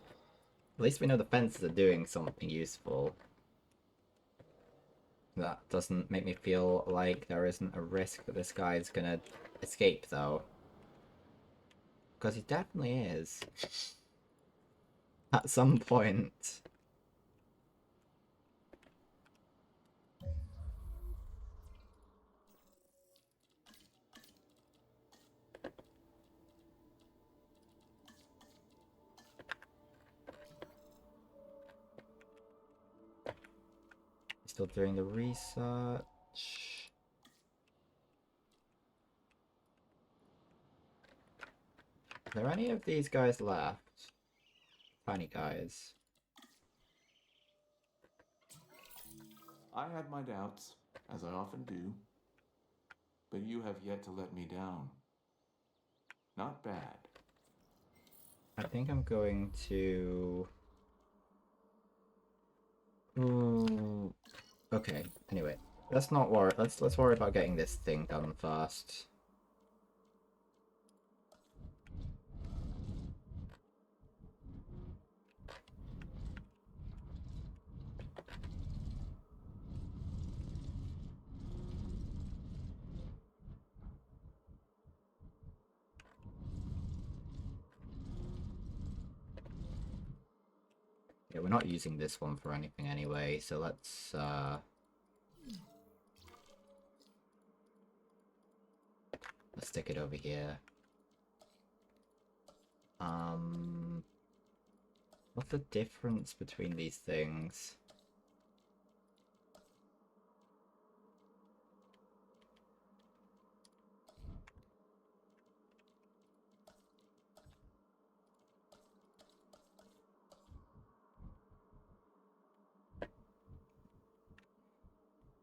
least we know the fences are doing something useful. That doesn't make me feel like there isn't a risk that this guy is gonna escape, though. Because he definitely is. At some point. still doing the research. Are there any of these guys left? Tiny guys. I had my doubts, as I often do. But you have yet to let me down. Not bad. I think I'm going to... Ooh. Okay, anyway. Let's not worry. Let's worry about getting this thing done first. Yeah, we're not using this one for anything anyway, so let's stick it over here. What's the difference between these things?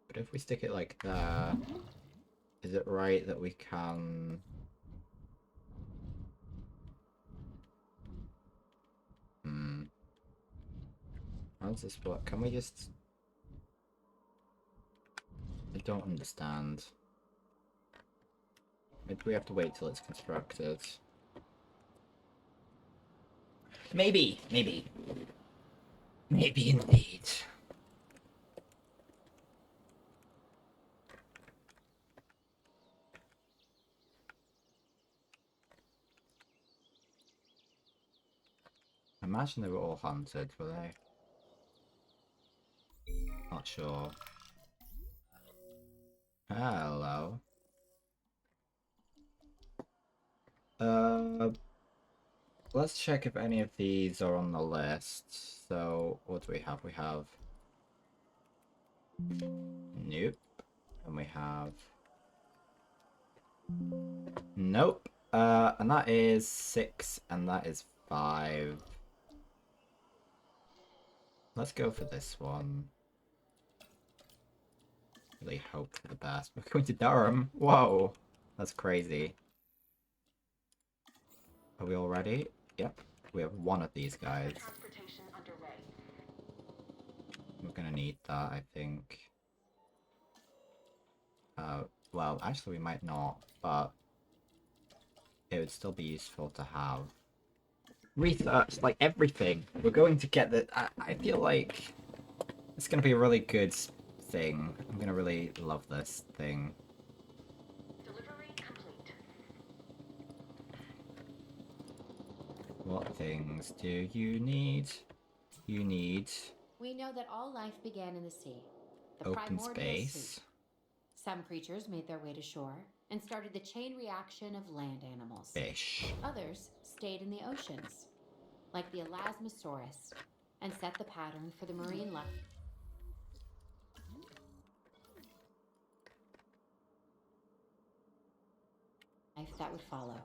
But if we stick it like that, is it right that we can... How does this work? Can we just... I don't understand. Maybe we have to wait till it's constructed. Maybe! Maybe. Maybe indeed. I imagine they were all hunted, were they? Not sure. Hello. Let's check if any of these are on the list. So, what do we have? We have... Nope. And we have... Nope. And that is 6, and that is 5. Let's go for this one. Really hope for the best. We're going to Durham. Whoa. That's crazy. Are we all ready? Yep. We have one of these guys. Transportation underway. We're gonna need that, I think. Well, actually we might not, but it would still be useful to have. Research, like everything. We're going to get the... I feel like it's gonna be a really good thing. I'm gonna really love this thing. Delivery complete. What things do you need? You need We know that all life began in the sea, the open primordial space. sea. Some creatures made their way to shore and started the chain reaction of land animals. Fish. Others stayed in the oceans, like the Elasmosaurus, and set the pattern for the marine life that would follow.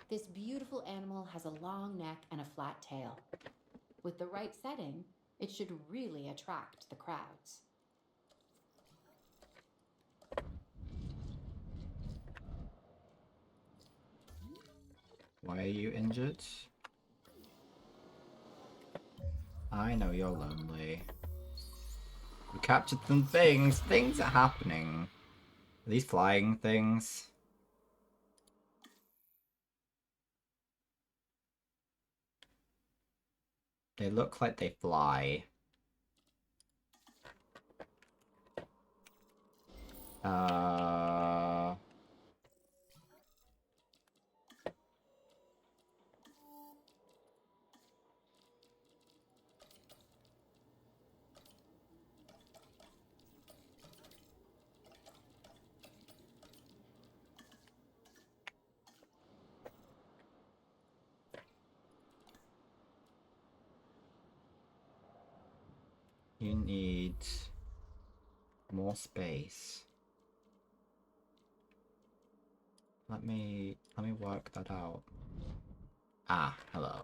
This beautiful animal has a long neck and a flat tail. With the right setting, it should really attract the crowds. Why are you injured? I know you're lonely. We captured some things. Things are happening. Are these flying things? They look like they fly. You need More space. Let me work that out. Ah, hello.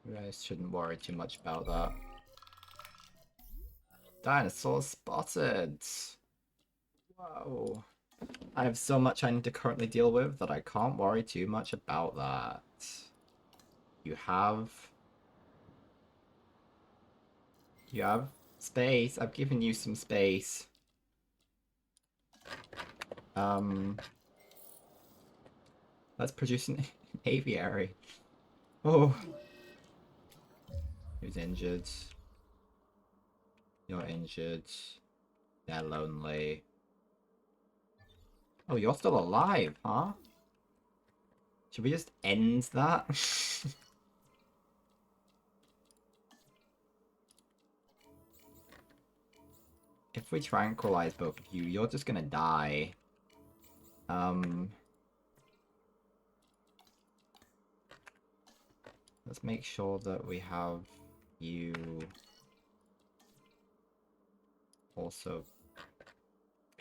You guys shouldn't worry too much about that. Dinosaur spotted! Whoa. I have so much I need to currently deal with that I can't worry too much about that. You have space. I've given you some space. Let's produce an aviary. Oh. Who's injured? You're injured. They're lonely. Oh, you're still alive, huh? Should we just end that? If we tranquilize both of you, you're just gonna die. Let's make sure that we have you also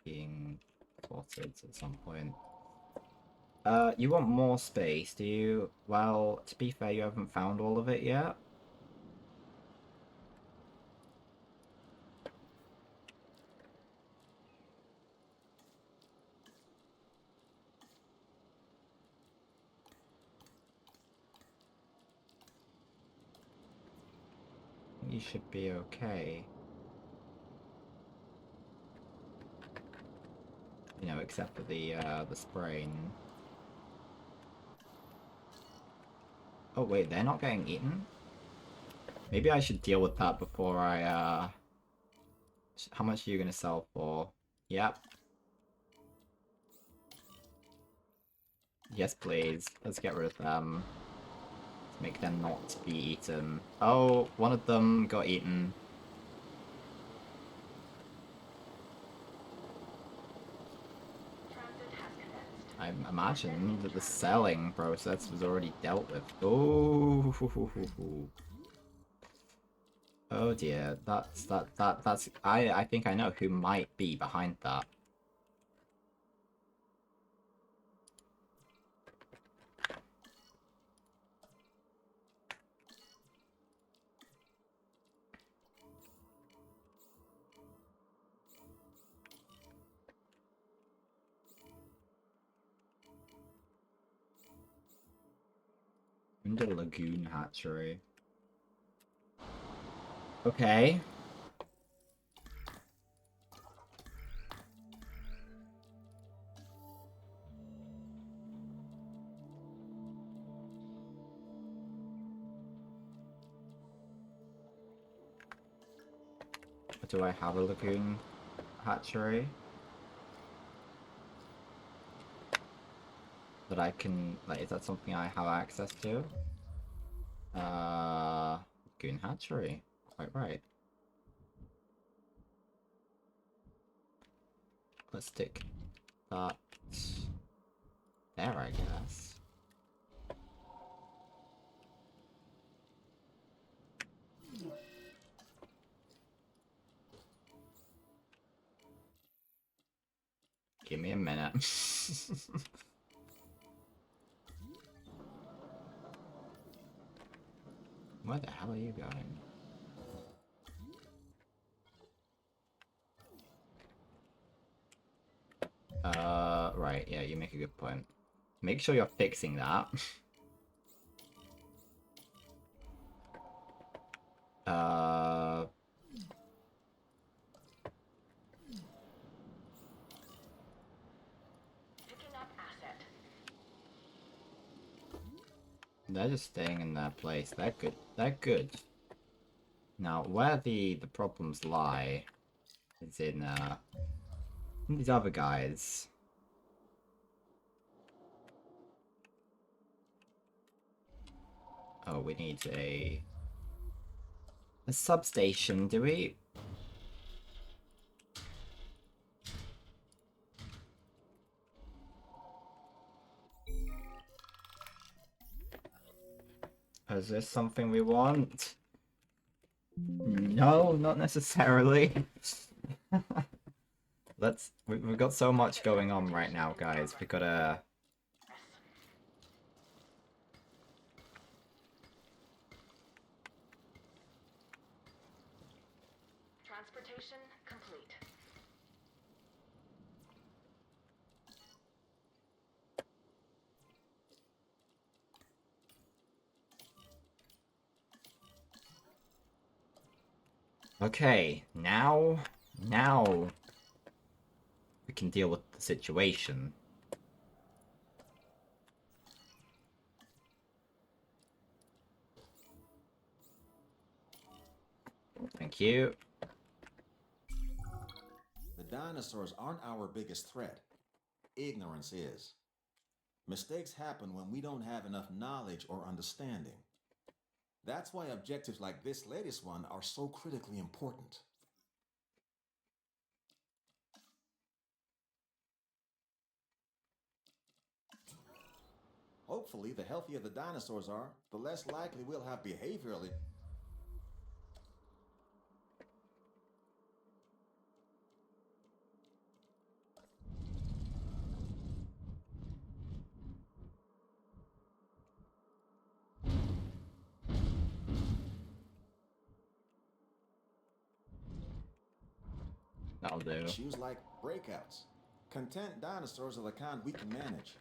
being sorted at some point. You want more space, do you? Well, to be fair, you haven't found all of it yet. You should be okay. You know, except for the sprain. Oh wait, they're not getting eaten? Maybe I should deal with that before I, How much are you gonna sell for? Yep. Yes, please. Let's get rid of them. Let's make them not be eaten. Oh, one of them got eaten. I imagine that the selling process was already dealt with. Oh, oh dear. That's. I think I know who might be behind that. Into the lagoon hatchery. Okay. Do I have a lagoon hatchery? That I can, like, is that something I have access to? Lagoon hatchery. Quite right. Let's stick that there, I guess. Give me a minute. Where the hell are you going? Right, yeah, you make a good point. Make sure you're fixing that. Picking up asset. They're just staying in their place. They're good. They're good. Now, where the problems lie is in these other guys. Oh, we need a substation, do we? Is this something we want? No, not necessarily. We've got so much going on right now, guys. We gotta... Transportation complete. Okay, now we can deal with the situation. Thank you. The dinosaurs aren't our biggest threat. Ignorance is. Mistakes happen when we don't have enough knowledge or understanding. That's why objectives like this latest one are so critically important. Hopefully, the healthier the dinosaurs are, the less likely we'll have behavioral. That'll do. Issues like breakouts. Content dinosaurs are the kind we can manage.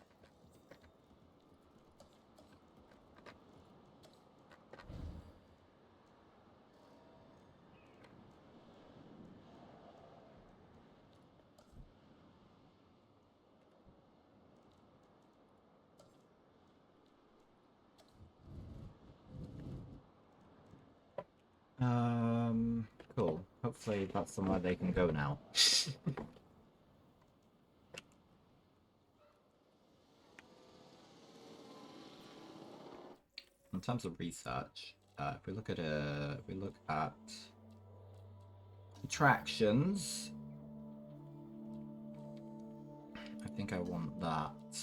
Cool. Hopefully that's somewhere they can go now. In terms of research, if we look at attractions, I think I want that.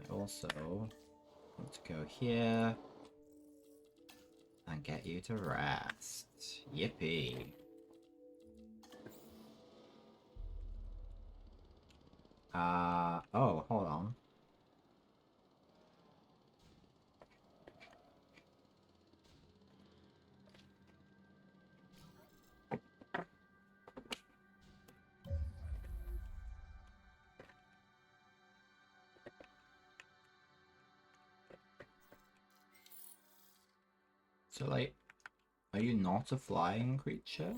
I also want to go here and get you to rest. Yippee. Oh, hold on. So, like, are you not a flying creature?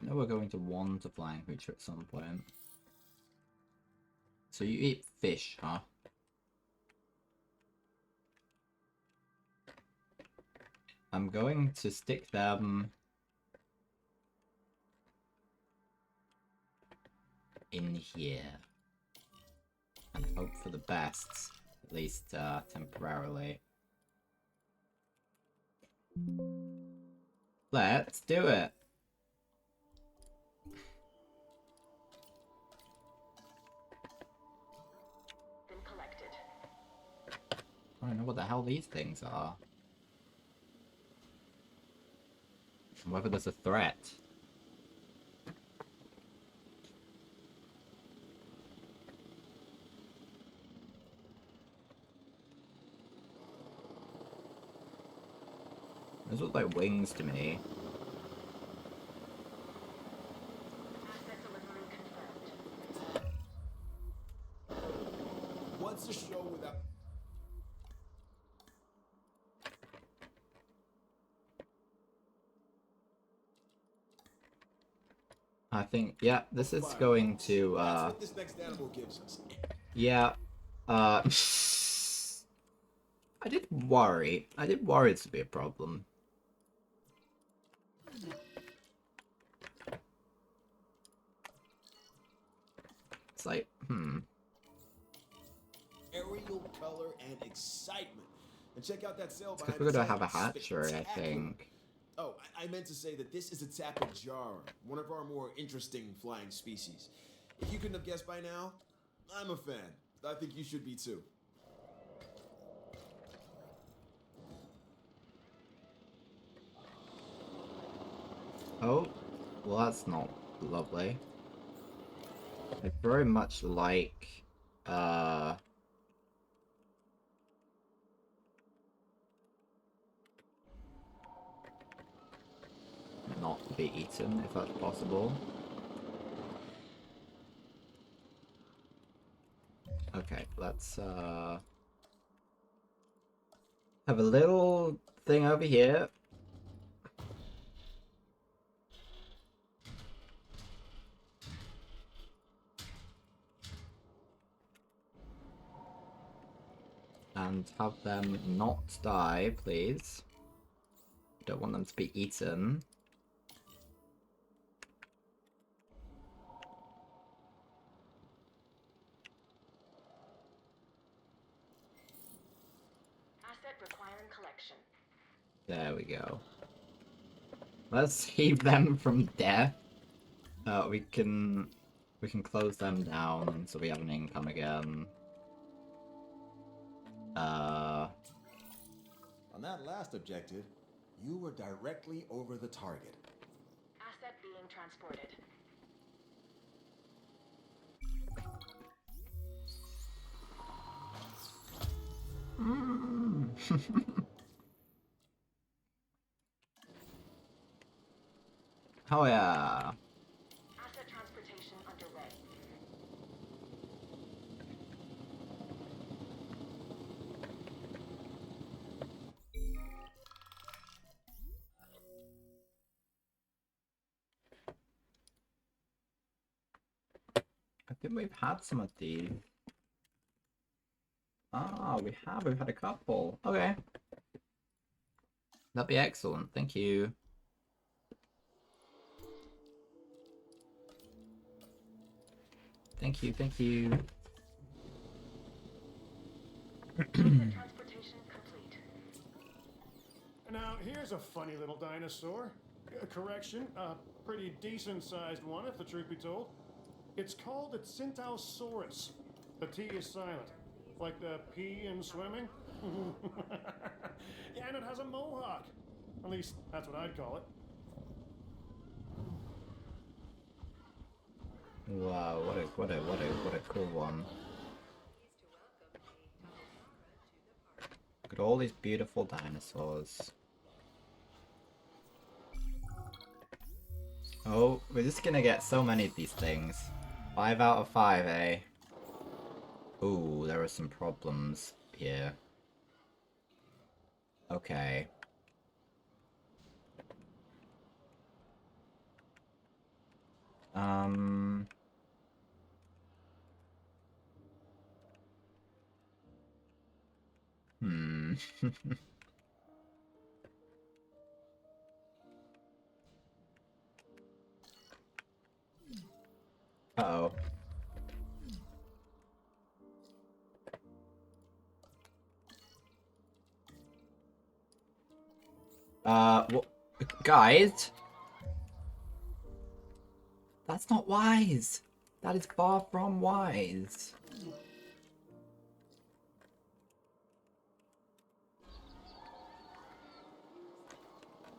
I know we're going to want a flying creature at some point. So you eat fish, huh? I'm going to stick them in here and hope for the best, at least temporarily. Let's do it. Been collected. I don't know what the hell these things are. And whether there's a threat. Those look like wings to me. Asset delivery confirmed. What's a show without... I think, yeah, this is going to, That's what this next animal gives us. yeah, I did worry this would be a problem. It's like, Aerial color and excitement. And check out that cell It's because behind we're the gonna have a tank. hatchery, I Spectacular. think. Oh, I meant to say that this is a Tapejara, one of our more interesting flying species. If you couldn't have guessed by now, I'm a fan. I think you should be too. Oh, well that's not lovely. I very much like, not be eaten, if that's possible. Okay, let's, have a little thing over here. And have them not die, please. Don't want them to be eaten. Asset requiring collection. There we go. Let's save them from death. We can close them down so we have an income again. On that last objective, you were directly over the target. Asset being transported. Oh yeah. Asset transportation underway. I think we've had some of these. Ah, we have. We've had a couple. Okay. That'd be excellent. Thank you. Thank you, thank you. Transportation complete. Now, here's a funny little dinosaur. Correction, a pretty decent-sized one, if the truth be told. It's called a Centausaurus. The T is silent, like the P in swimming. Yeah, and it has a mohawk. At least, that's what I'd call it. Wow, what a cool one. Look at all these beautiful dinosaurs. Oh, we're just gonna get so many of these things. 5 out of 5, eh? Ooh, there are some problems here. Okay. Hmm. Uh-oh. What? Guys? That's not wise! That is far from wise.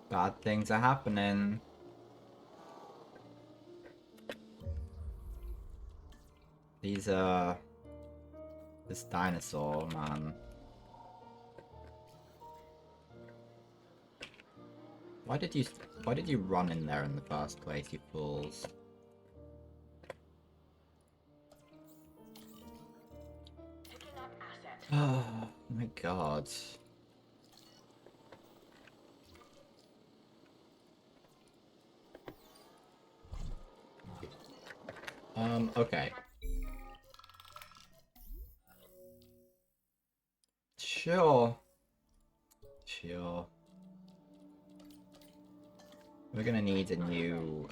Bad things are happening. These, this dinosaur, man. Why did you run in there in the first place, you fools? Picking up asset. Oh my god. Okay. Sure. Sure. We're gonna need a new,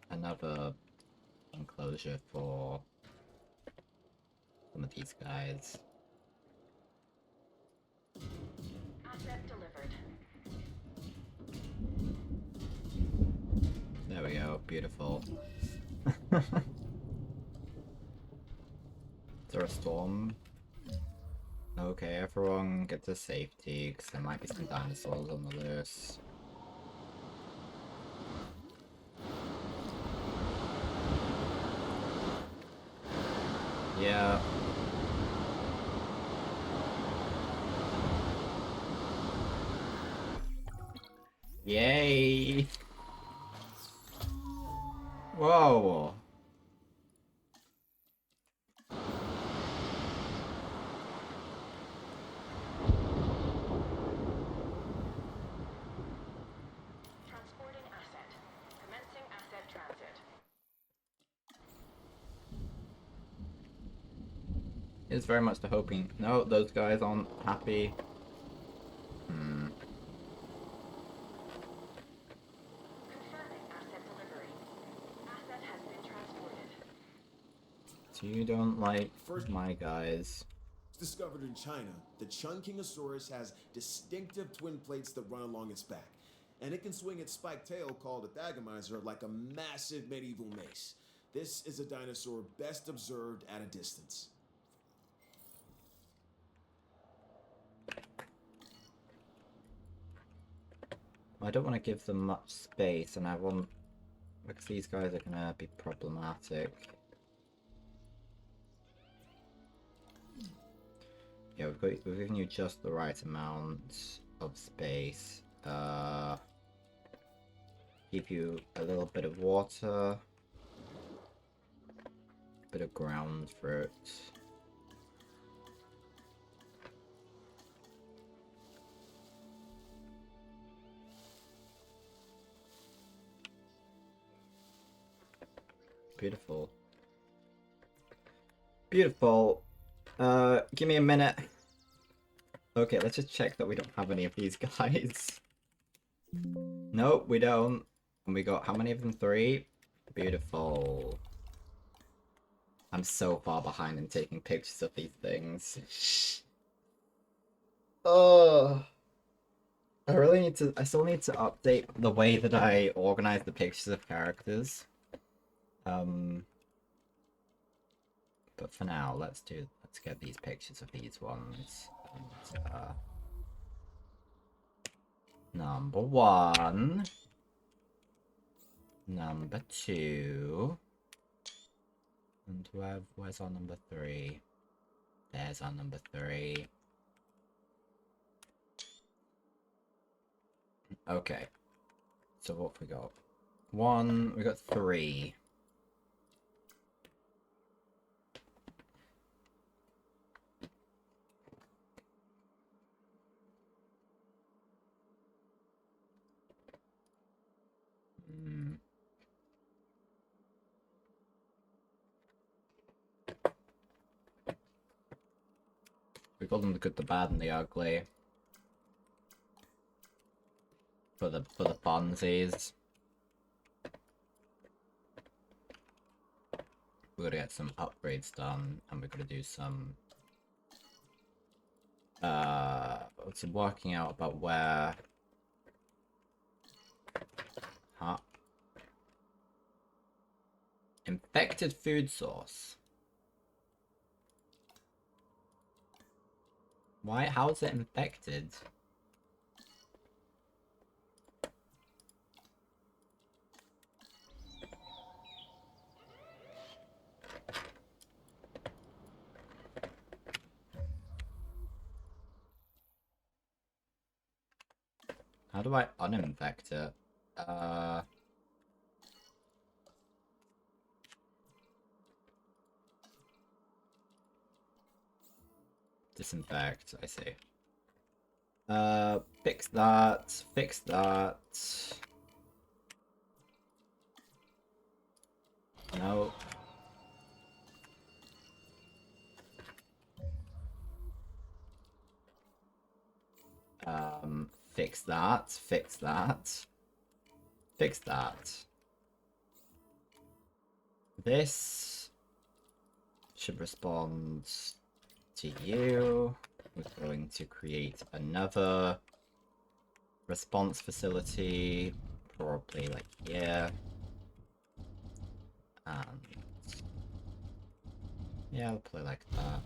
another enclosure for some of these guys. Asset delivered. There we go, beautiful. Is there a storm? Okay, everyone get to safety, because there might be some dinosaurs on the loose. Yeah. Yay! Whoa! Transporting asset. Commencing asset transit. It's very much the hoping. No, those guys aren't happy. Confirming asset delivery. Asset has been transported. So you don't like my guys. Discovered in China, the Chungkingosaurus has distinctive twin plates that run along its back, and it can swing its spiked tail called a thagomizer like a massive medieval mace. This is a dinosaur best observed at a distance. I don't want to give them much space, and I want, because these guys are gonna be problematic. Yeah, we've given you just the right amount of space. Give you a little bit of water, bit of ground fruit. Beautiful. Beautiful. Give me a minute. Okay, let's just check that we don't have any of these guys. Nope, we don't. And we got how many of them? 3? Beautiful. I'm so far behind in taking pictures of these things. Oh. I still need to update the way that I organize the pictures of characters. But for now, let's get these pictures of these ones. And, number 1. Number 2. And where's our number 3? There's our number 3. Okay. So what have we got? 1, we got 3. We call them the good, the bad, and the ugly. For the funsies. We're gonna get some upgrades done, and we're gonna do some working out about where. Huh? Infected food source. Why? How is it infected? How do I uninfect it? Disinfect, I see. Fix that, fix that. No. Fix that, fix that. Fix that. this should respond to you. We're going to create another response facility, probably like here. And yeah, I'll play like that.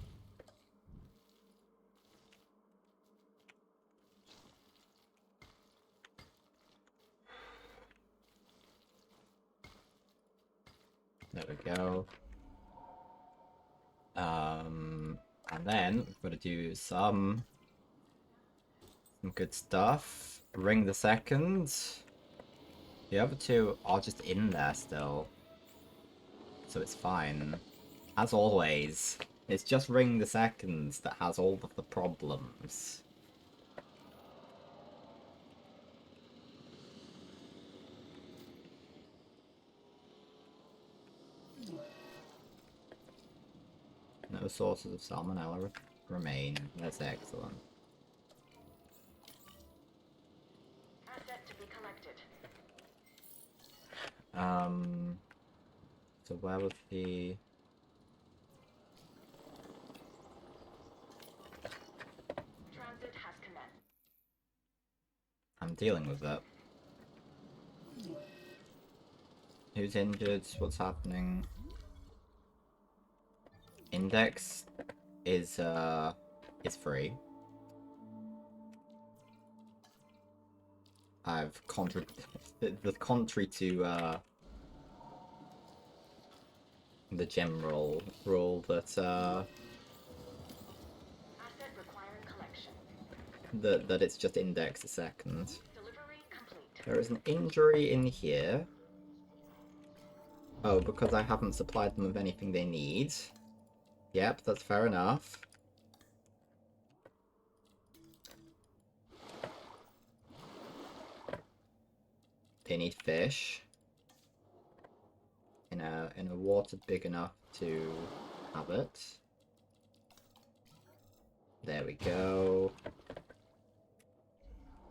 There we go. And then we've got to do some good stuff. Ring the second. The other two are just in there still, so it's fine. As always, it's just Ring the Seconds that has all of the problems. No sources of salmonella remain. That's excellent. Asset to be collected. So where was the... Transit has commenced. I'm dealing with it. Who's injured? What's happening? Index is free. I've the contrary to the general rule that Asset requiring collection. that it's just index a second. Delivery complete. There is an injury in here. Oh, because I haven't supplied them with anything they need. Yep, that's fair enough. They need fish. In a water big enough to have it. There we go.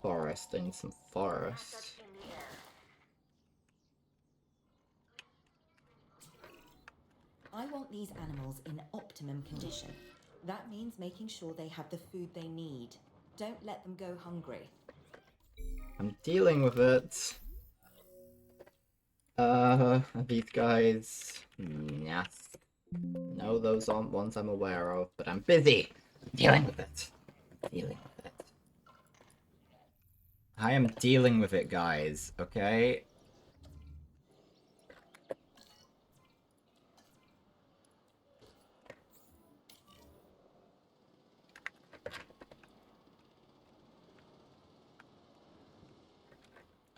Forest, I need some forest. Asset in the air. I want these animals in optimum condition. That means making sure they have the food they need. Don't let them go hungry. I'm dealing with it. These guys... Yes. No, those aren't ones I'm aware of, but I'm busy dealing with it. Dealing with it. I am dealing with it, guys, okay?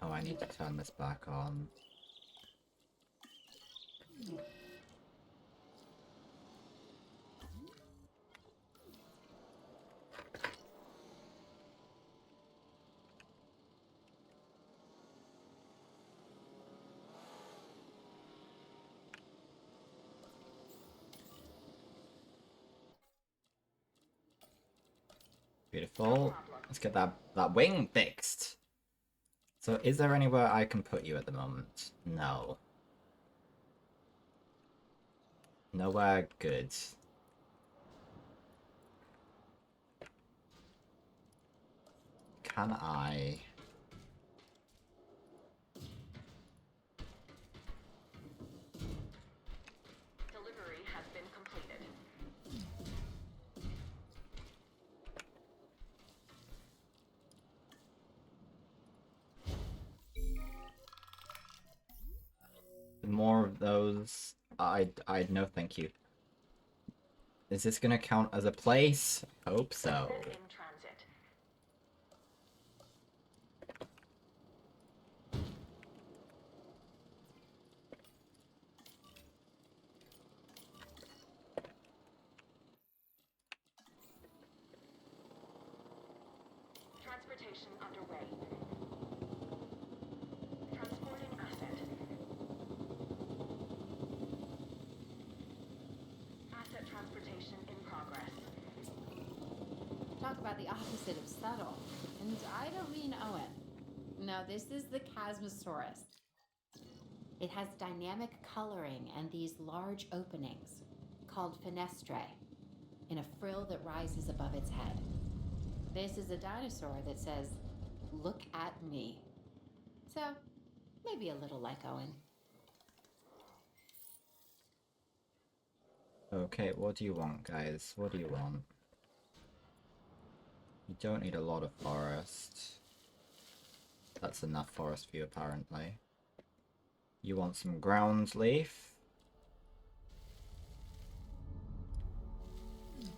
Oh, I need to turn this back on. Beautiful. Let's get that wing fixed. So is there anywhere I can put you at the moment? No. Nowhere good. Can I... Delivery has been completed. More of those... I'd no thank you. Is this gonna count as a place? Hope so. Asset in transit. Transportation underway. Transporting asset. Asset transportation in progress. Talk about the opposite of subtle. And I don't mean Owen. No, this is the Chasmosaurus. It has dynamic coloring and these large openings, called fenestrae, in a frill that rises above its head. This is a dinosaur that says, "Look at me." So, maybe a little like Owen. Okay, what do you want, guys? What do you want? You don't need a lot of forest. That's enough forest for you, apparently. You want some ground leaf?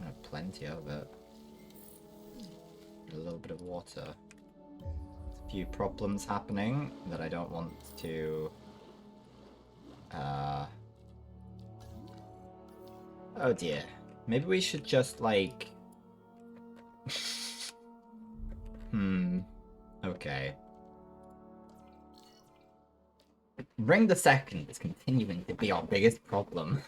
I have plenty of it. A little bit of water. There's a few problems happening that I don't want to... Oh dear. Maybe we should just, like... Okay. Ring the Second is continuing to be our biggest problem.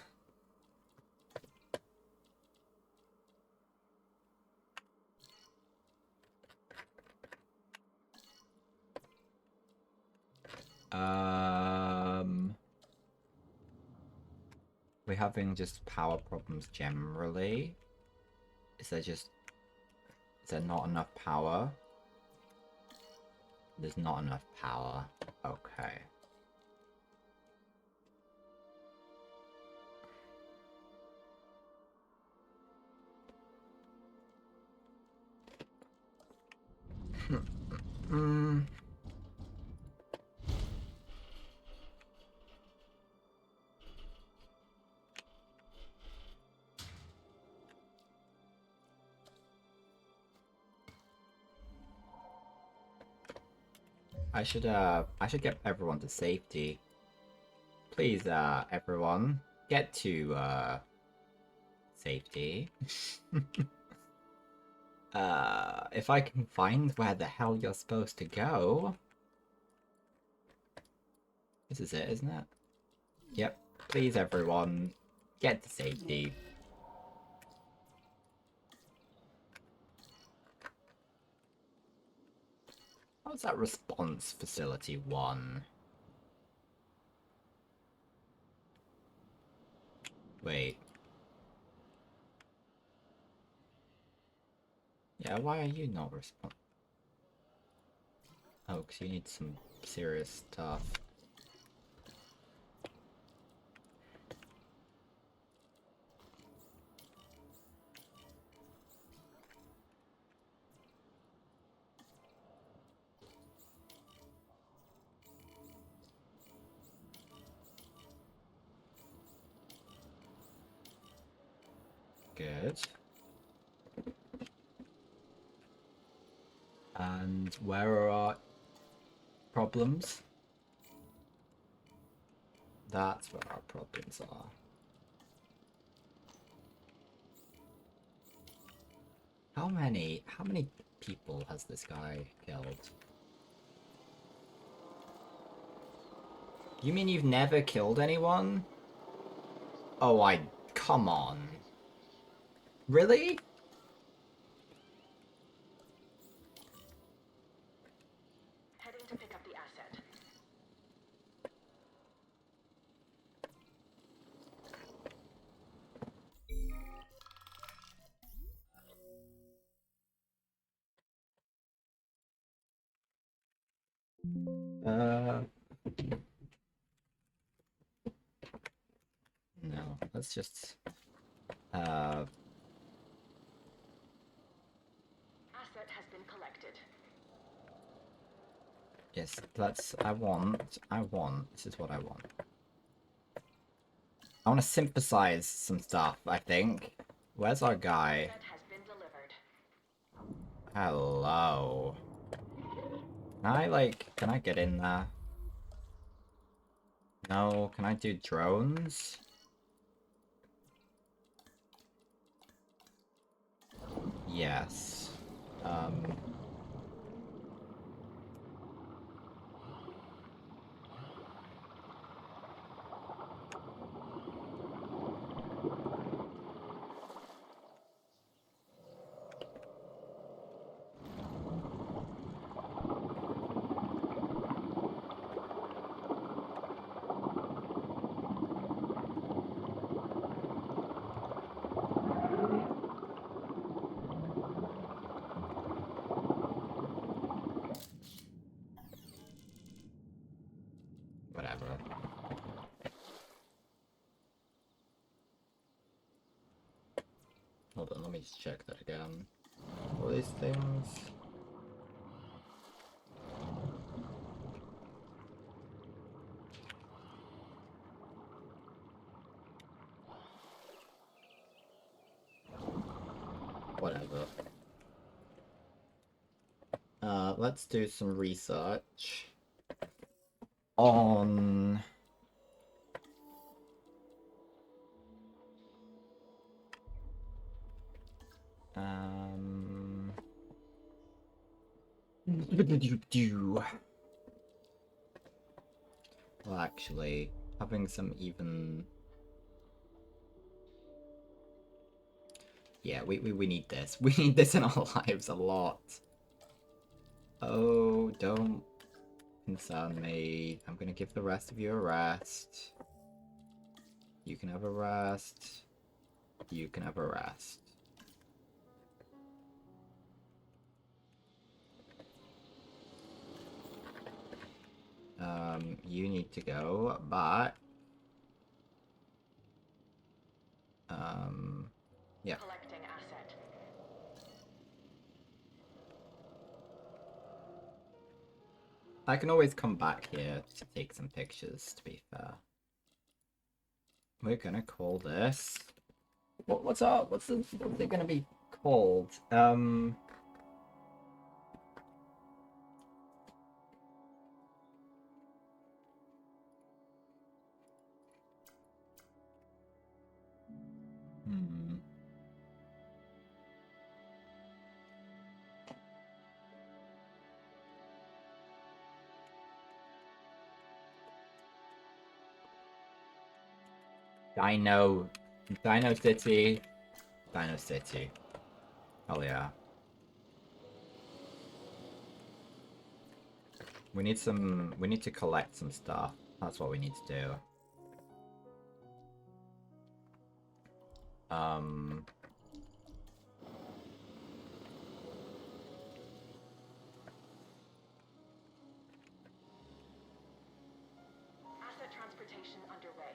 We're having just power problems generally. Is there not enough power? There's not enough power. Okay. I should get everyone to safety. Please, everyone, get to, safety. If I can find where the hell you're supposed to go. This is it, isn't it? Yep. Please, everyone, get to safety. How's that response facility 1? Wait. Yeah, why are you not responding? Oh, because you need some serious stuff. Good. And where are our problems? That's where our problems are. How many people has this guy killed? You mean you've never killed anyone? Oh, come on. Really? Heading to pick up the asset. No, let's just, Asset has been collected. yes, this is what I want. I want to synthesize some stuff, I think. Where's our guy? Asset has been delivered. Hello. Can I get in there? No, can I do drones? Yes. Hold on, let me just check that again. All these things. Whatever. Let's do some research on well, actually, having some even. Yeah, we need this. We need this in our lives a lot. Oh, don't concern me. I'm gonna give the rest of you a rest. You can have a rest. You can have a rest. You need to go, but yeah. Collecting asset. I can always come back here to take some pictures, to be fair. We're gonna call this... What's up? What's it gonna be called? Dino City. Dino City. Oh yeah. We need to collect some stuff. That's what we need to do. Asset transportation underway.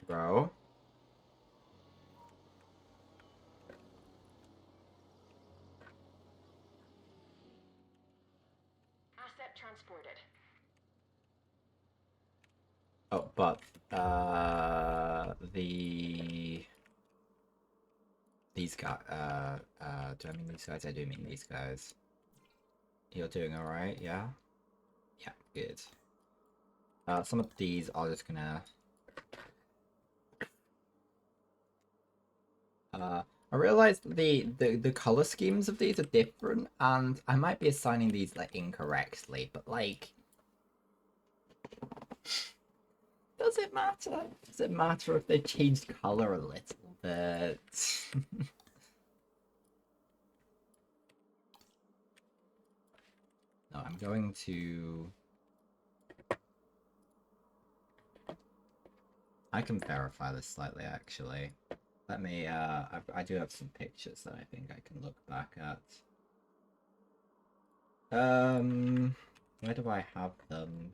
Bro. Asset transported. Oh, but these guys, do I mean these guys? I do mean these guys. You're doing alright, yeah? Yeah, good. Some of these are just gonna... I realized the color schemes of these are different, and I might be assigning these, like, incorrectly, but, like... Does it matter? Does it matter if they changed color a little bit? No, I'm going to... I can verify this slightly, actually. Let me, I do have some pictures that I think I can look back at. Where do I have them?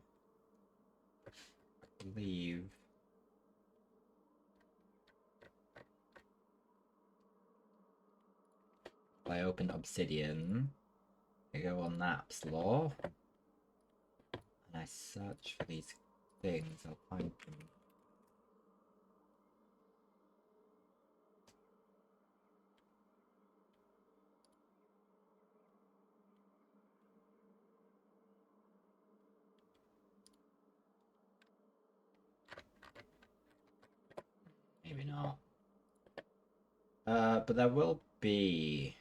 I believe... If I open Obsidian, I go on Naps Law, and I search for these things, I'll find them. Maybe not. But there will be...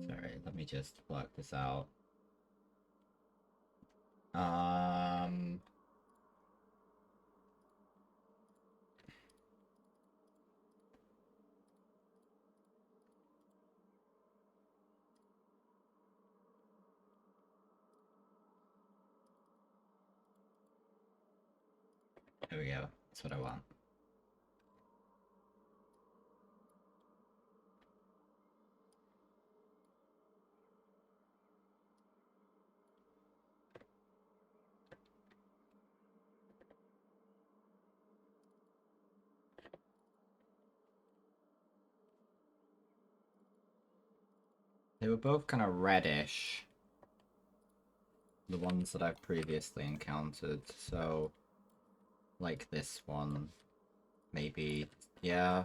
Sorry, let me just work this out. There we go. That's what I want. They were both kind of reddish. The ones that I've previously encountered, so... Like this one. Maybe, yeah.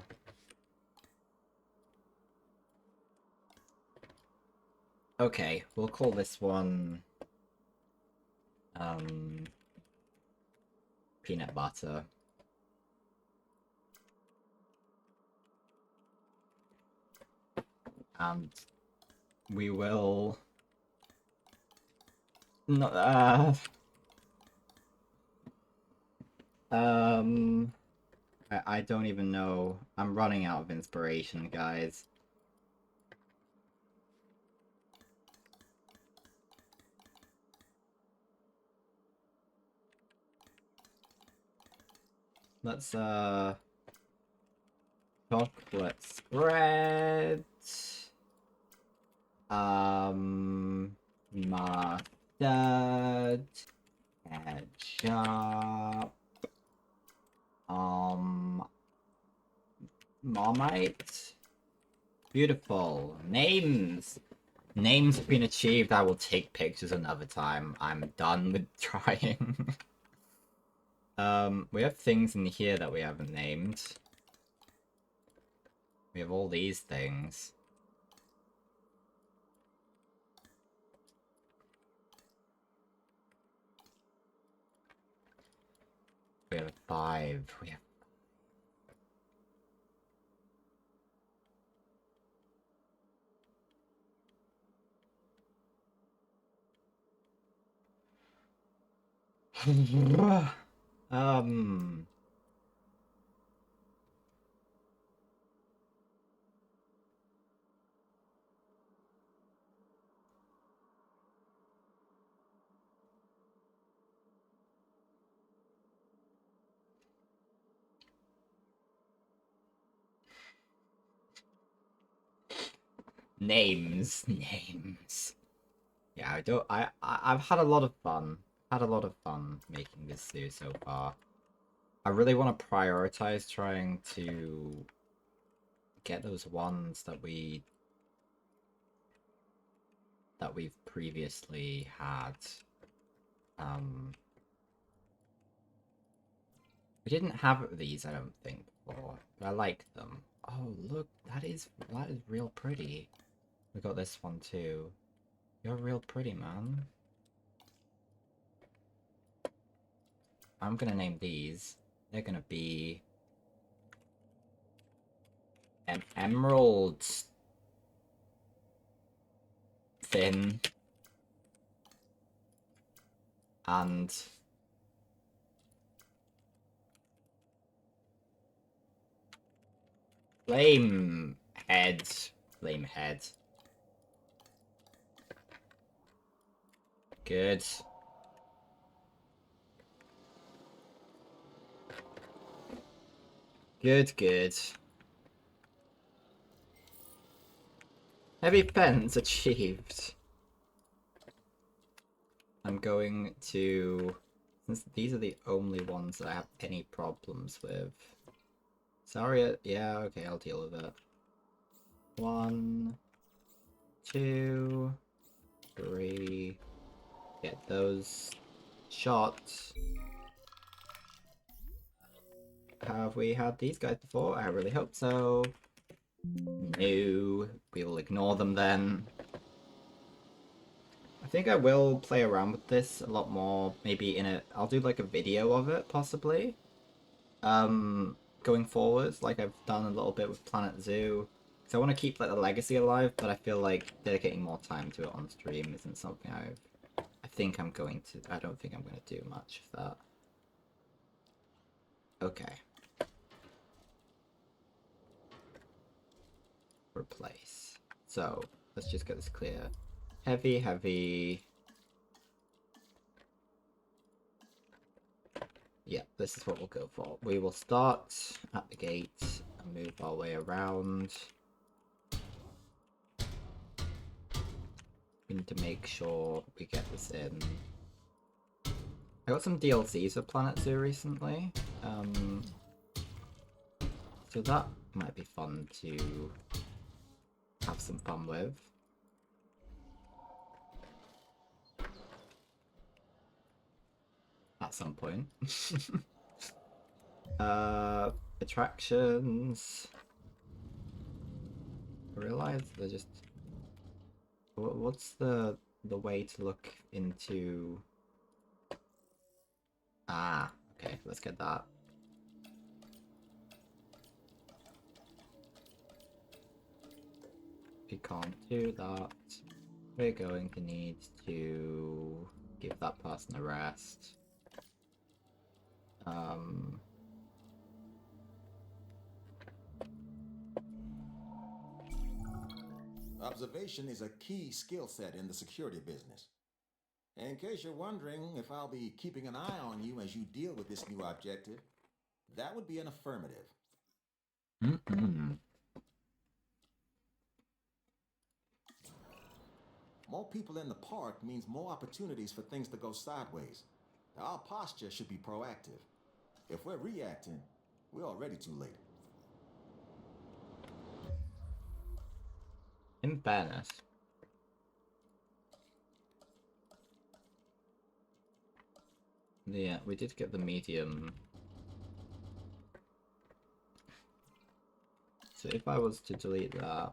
Okay, we'll call this one... Peanut butter. And we will... No, I don't even know. I'm running out of inspiration, guys. Let's, chocolate spread. Mustard. Ketchup. Marmite. Beautiful. Names. Names have been achieved. I will take pictures another time. I'm done with trying. We have things in here that we haven't named. We have all these things. We have 5. We have... Names. Yeah, I've had a lot of fun. Had a lot of fun making this zoo so far. I really want to prioritize trying to get those ones that we've previously had. We didn't have these, I don't think, before. But I like them. Oh, look, that is real pretty. We got this one too. You're real pretty, man. I'm gonna name these. They're gonna be an emerald fin and flame head. Good. Good. Heavy fence achieved. I'm going to... Since these are the only ones that I have any problems with. Sorry, yeah, okay, I'll deal with it. 1, 2, 3. Get those shots. Have we had these guys before? I really hope so. No, we will ignore them then. I think I will play around with this a lot more. Maybe in a... I'll do like a video of it, possibly. Going forwards, like I've done a little bit with Planet Zoo. So I want to keep like the legacy alive, but I feel like dedicating more time to it on stream isn't something I think I'm going to... I don't think I'm going to do much of that. Okay. Replace. So, let's just get this clear. Heavy. Yeah, this is what we'll go for. We will start at the gate and move our way around. We need to make sure we get this in. I got some DLCs for Planet Zoo recently. So that might be fun to have some fun with. at some point. Attractions. I realize they're just. What's the way to look into? Ah, okay, let's get that. We can't do that. We're going to need to give that person a rest. Observation is a key skill set in the security business. In case you're wondering if I'll be keeping an eye on you as you deal with this new objective, that would be an affirmative. More people in the park means more opportunities for things to go sideways. Our posture should be proactive. If we're reacting, we're already too late. In fairness. Yeah, we did get the medium. So if I was to delete that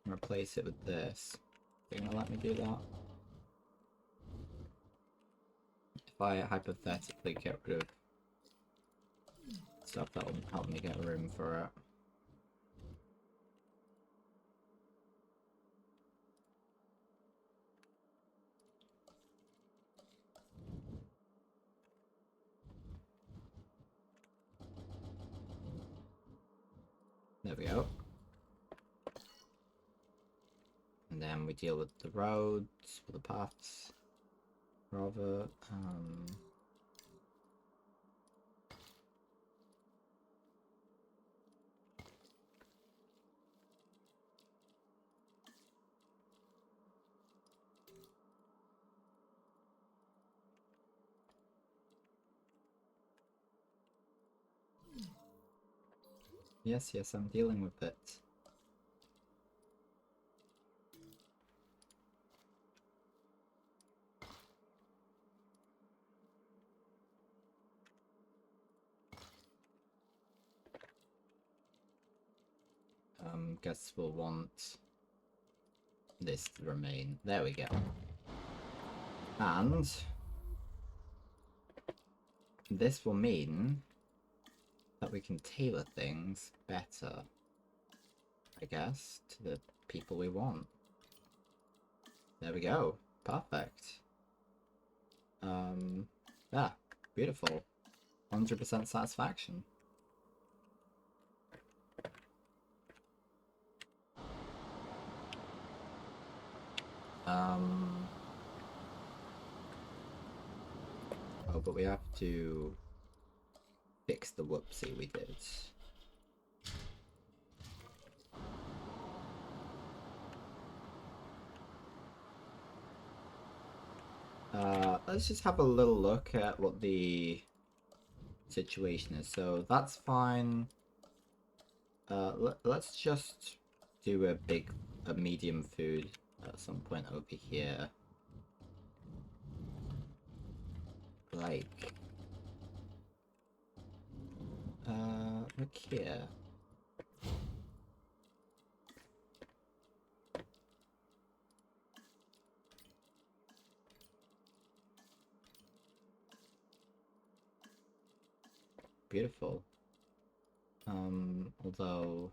and replace it with this, are you gonna let me do that? If I hypothetically get rid of stuff, that will help me get room for it. There we go. And then we deal with the roads, with the paths. Rather, yes, I'm dealing with it. Guess we'll want this to remain. There we go. And this will mean that we can tailor things better, I guess, to the people we want. There we go. Perfect. Yeah, beautiful. 100% satisfaction. Oh, but we have to fix the whoopsie we did. Let's just have a little look at what the situation is. So that's fine. Let's just do a medium food at some point over here. Like, look here. Beautiful. Although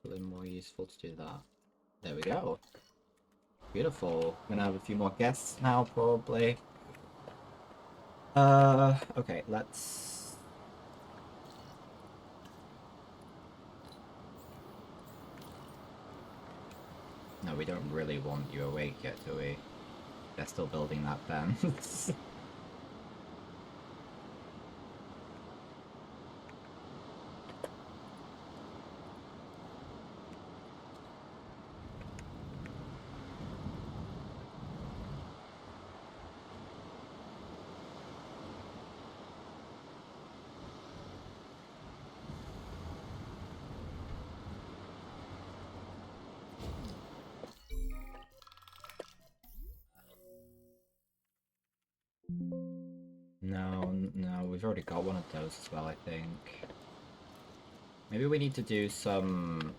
probably more useful to do that. There we go. Beautiful. I'm gonna have a few more guests now, probably. Okay, let's... No, we don't really want you awake yet, do we? They're still building that fence. No, we've already got one of those as well, I think. Maybe we need to do some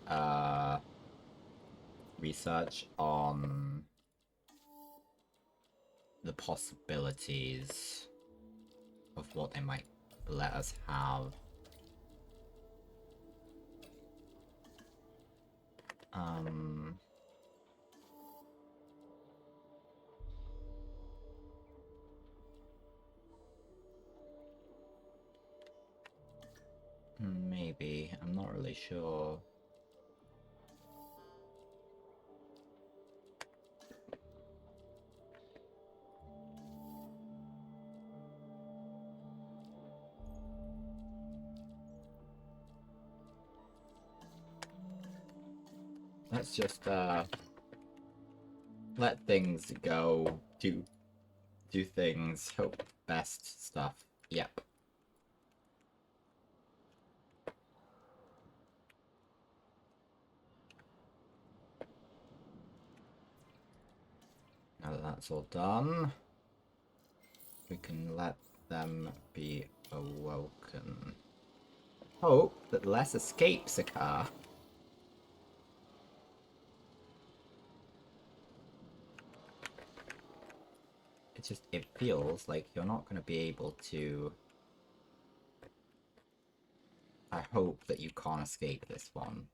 research on the possibilities of what they might let us have. Maybe. I'm not really sure. Let's just let things go, do things, hope best stuff. Yep. Now that that's all done, we can let them be awoken. Hope that less escapes occur. It feels like you're not going to be able to... I hope that you can't escape this one.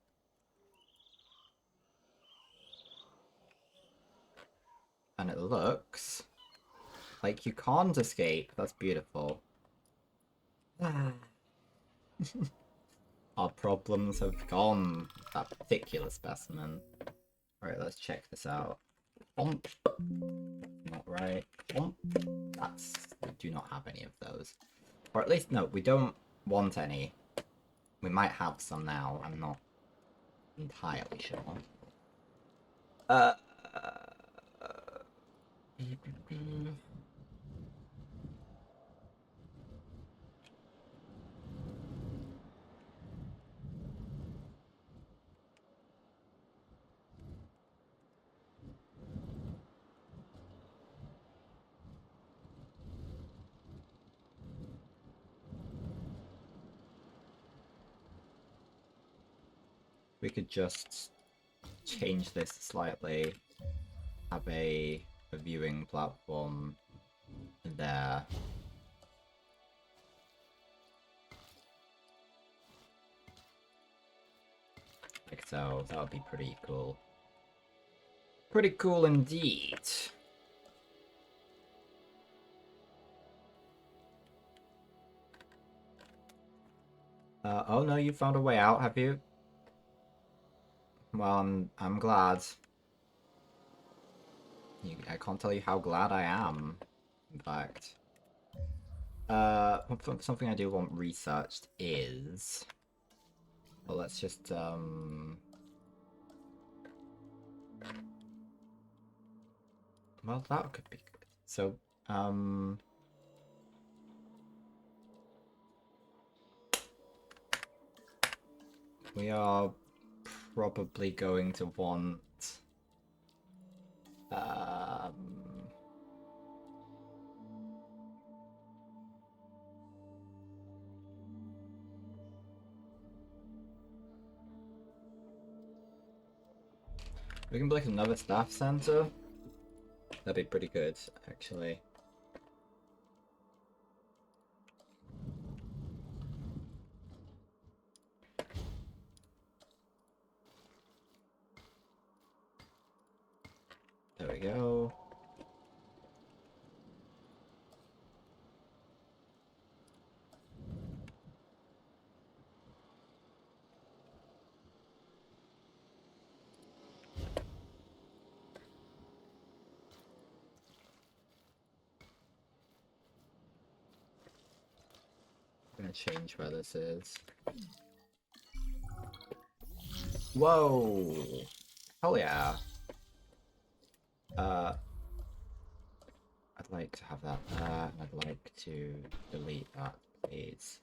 And it looks like you can't escape. That's beautiful. Our problems have gone. That particular specimen. Alright, let's check this out. Not right. That's... we do not have any of those. Or at least, no, we don't want any. We might have some now, I'm not entirely sure. We could just change this slightly, have a viewing platform there. Like so, that would be pretty cool. Pretty cool indeed. Oh no, you found a way out, have you? Well, I'm glad. I can't tell you how glad I am, in fact. Something I do want researched is... well, let's just, well, that could be good. So, we are probably going to want... we can build like another staff center. That'd be pretty good, actually. There we go. I'm gonna change where this is. Whoa! Hell yeah! I'd like to have that there, and I'd like to delete that, please.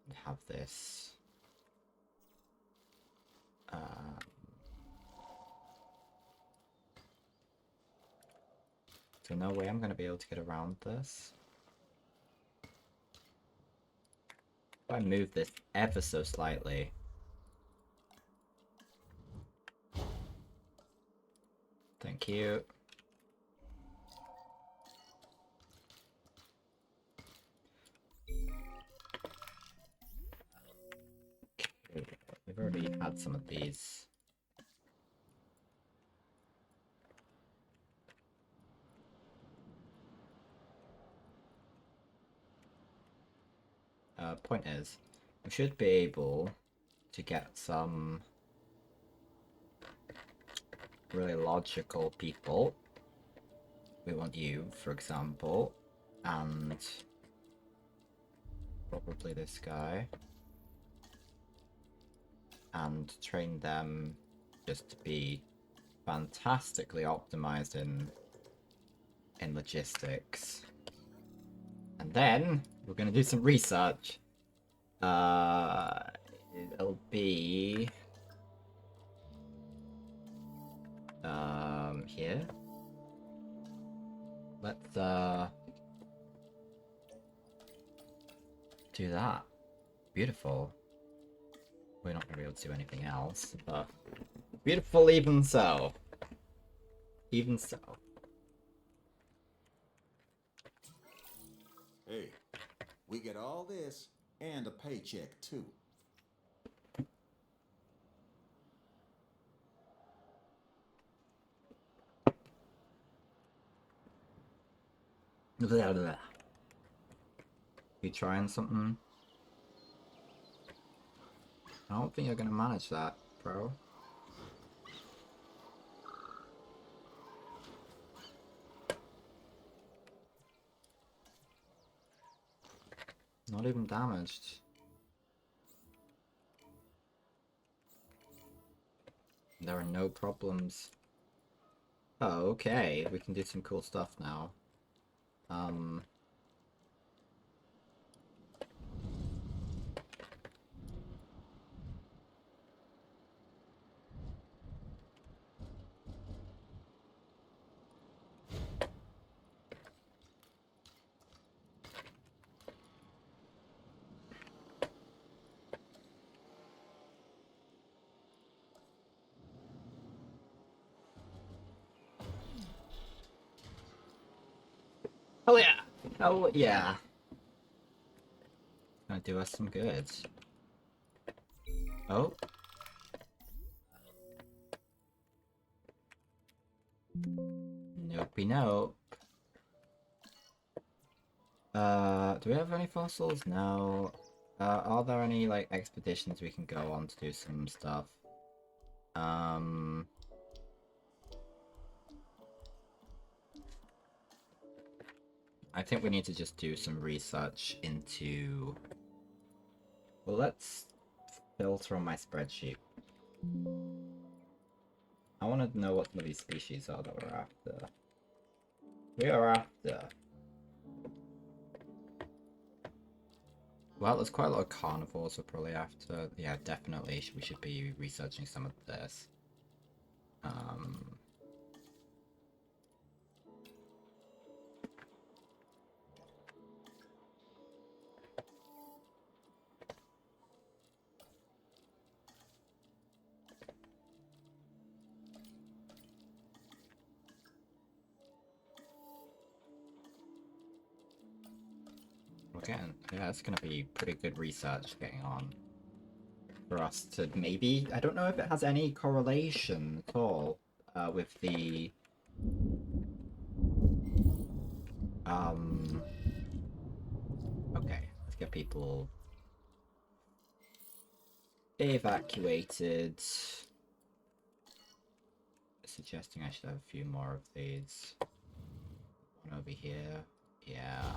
And have this. So no way I'm gonna be able to get around this. If I move this ever so slightly. Thank you. Okay, we've already had some of these. Point is, we should be able to get some really logical people. We want you, for example, and probably this guy, and train them just to be fantastically optimized in logistics. And then we're gonna do some research. It'll be here. Let's do that. Beautiful. We're not gonna be able to do anything else, but beautiful even so. Even so. Hey, we get all this and a paycheck too. Blah, blah. You trying something? I don't think you're gonna manage that, bro. Not even damaged. There are no problems. Oh, okay. We can do some cool stuff now. Hell yeah! Hell yeah! Gonna do us some good. Oh. Nopey nope. Do we have any fossils? No. Are there any, like, expeditions we can go on to do some stuff? I think we need to just do some research into... Well, let's filter on my spreadsheet. I want to know what some of these species are that we're after. We are after... Well, there's quite a lot of carnivores we're probably after. Yeah, definitely we should be researching some of this. Again, yeah, it's gonna be pretty good research getting on for us to maybe, I don't know if it has any correlation at all with the okay, let's get people evacuated. Suggesting I should have a few more of these. One over here, yeah.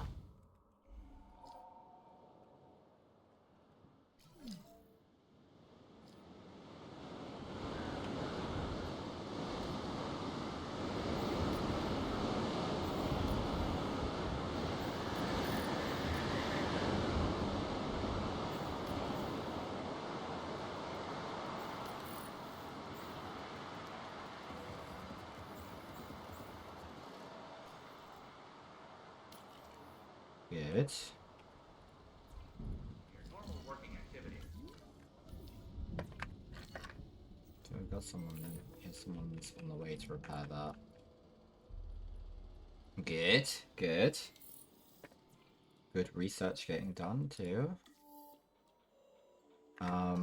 Good. Your normal got someone. Here's someone's on the way to repair that. Good, good. Good research getting done too. I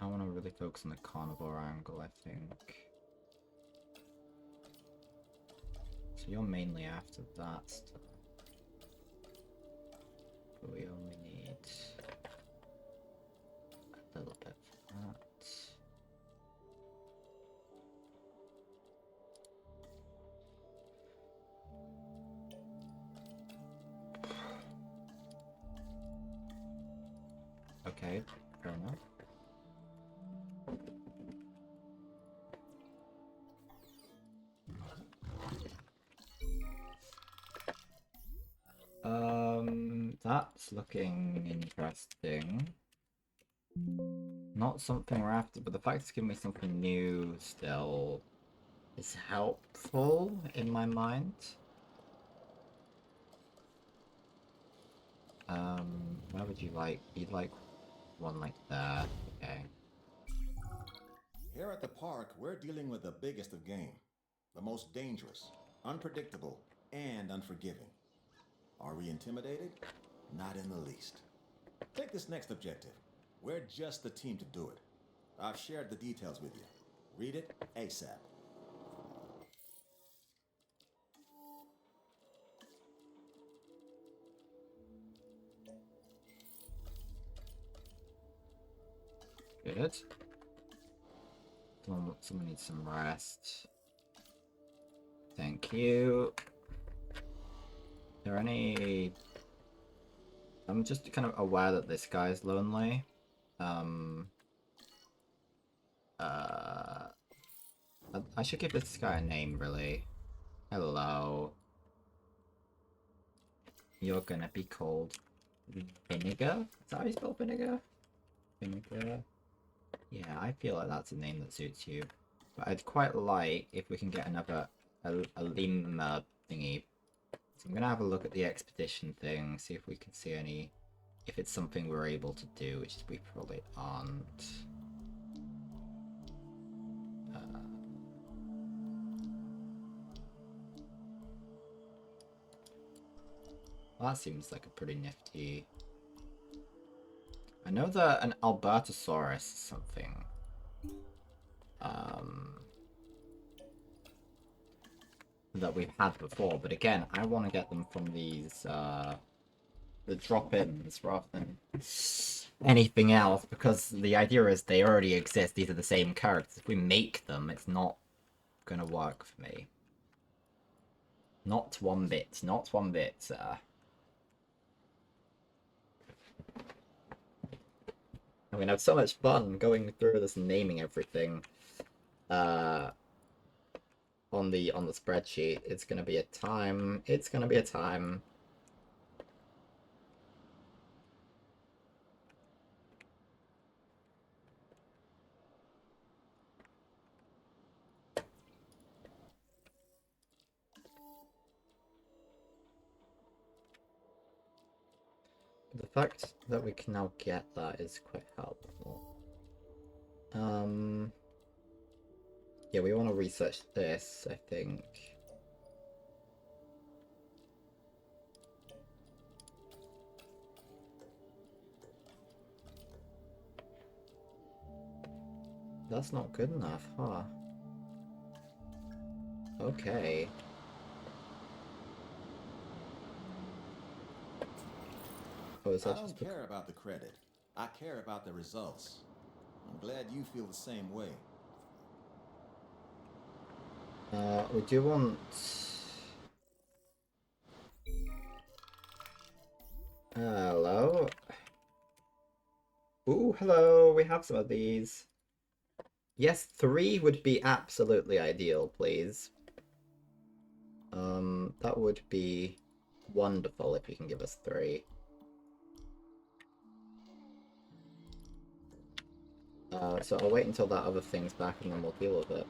want to really focus on the carnivore angle, I think. So you're mainly after that stuff. But we only need a little bit for that. Okay, fair enough. That's looking interesting. Not something we're after, but the fact it's giving me something new still is helpful in my mind. Where would you like? You'd like one like that, okay. Here at the park, we're dealing with the biggest of game. The most dangerous, unpredictable, and unforgiving. Are we intimidated? Not in the least. Take this next objective. We're just the team to do it. I've shared the details with you. Read it ASAP. Good. Someone needs some rest. Thank you. Are there any... I'm just kind of aware that this guy's lonely. I should give this guy a name, really. Hello. You're gonna be called Vinegar? Is that how you spell vinegar? Vinegar? Yeah, I feel like that's a name that suits you. But I'd quite like if we can get another a lemur thingy. So I'm gonna have a look at the expedition thing, see if we can see any... if it's something we're able to do, which we probably aren't. Well, that seems like a pretty nifty... I know that an Albertosaurus is something. That we've had before, but again, I want to get them from these, the drop-ins rather than anything else, because the idea is they already exist, these are the same characters. If we make them, it's not gonna work for me. Not one bit, not one bit, sir. I'm gonna have so much fun going through this and naming everything on the spreadsheet. It's gonna be a time. It's gonna be a time. The fact that we can now get that is quite helpful. Yeah, we want to research this, I think. That's not good enough, huh? Okay. Oh, is that I just don't care about the credit. I care about the results. I'm glad you feel the same way. We do want... Hello? Ooh, hello, we have some of these. Yes, 3 would be absolutely ideal, please. That would be wonderful if you can give us 3. So I'll wait until that other thing's back and then we'll deal with it.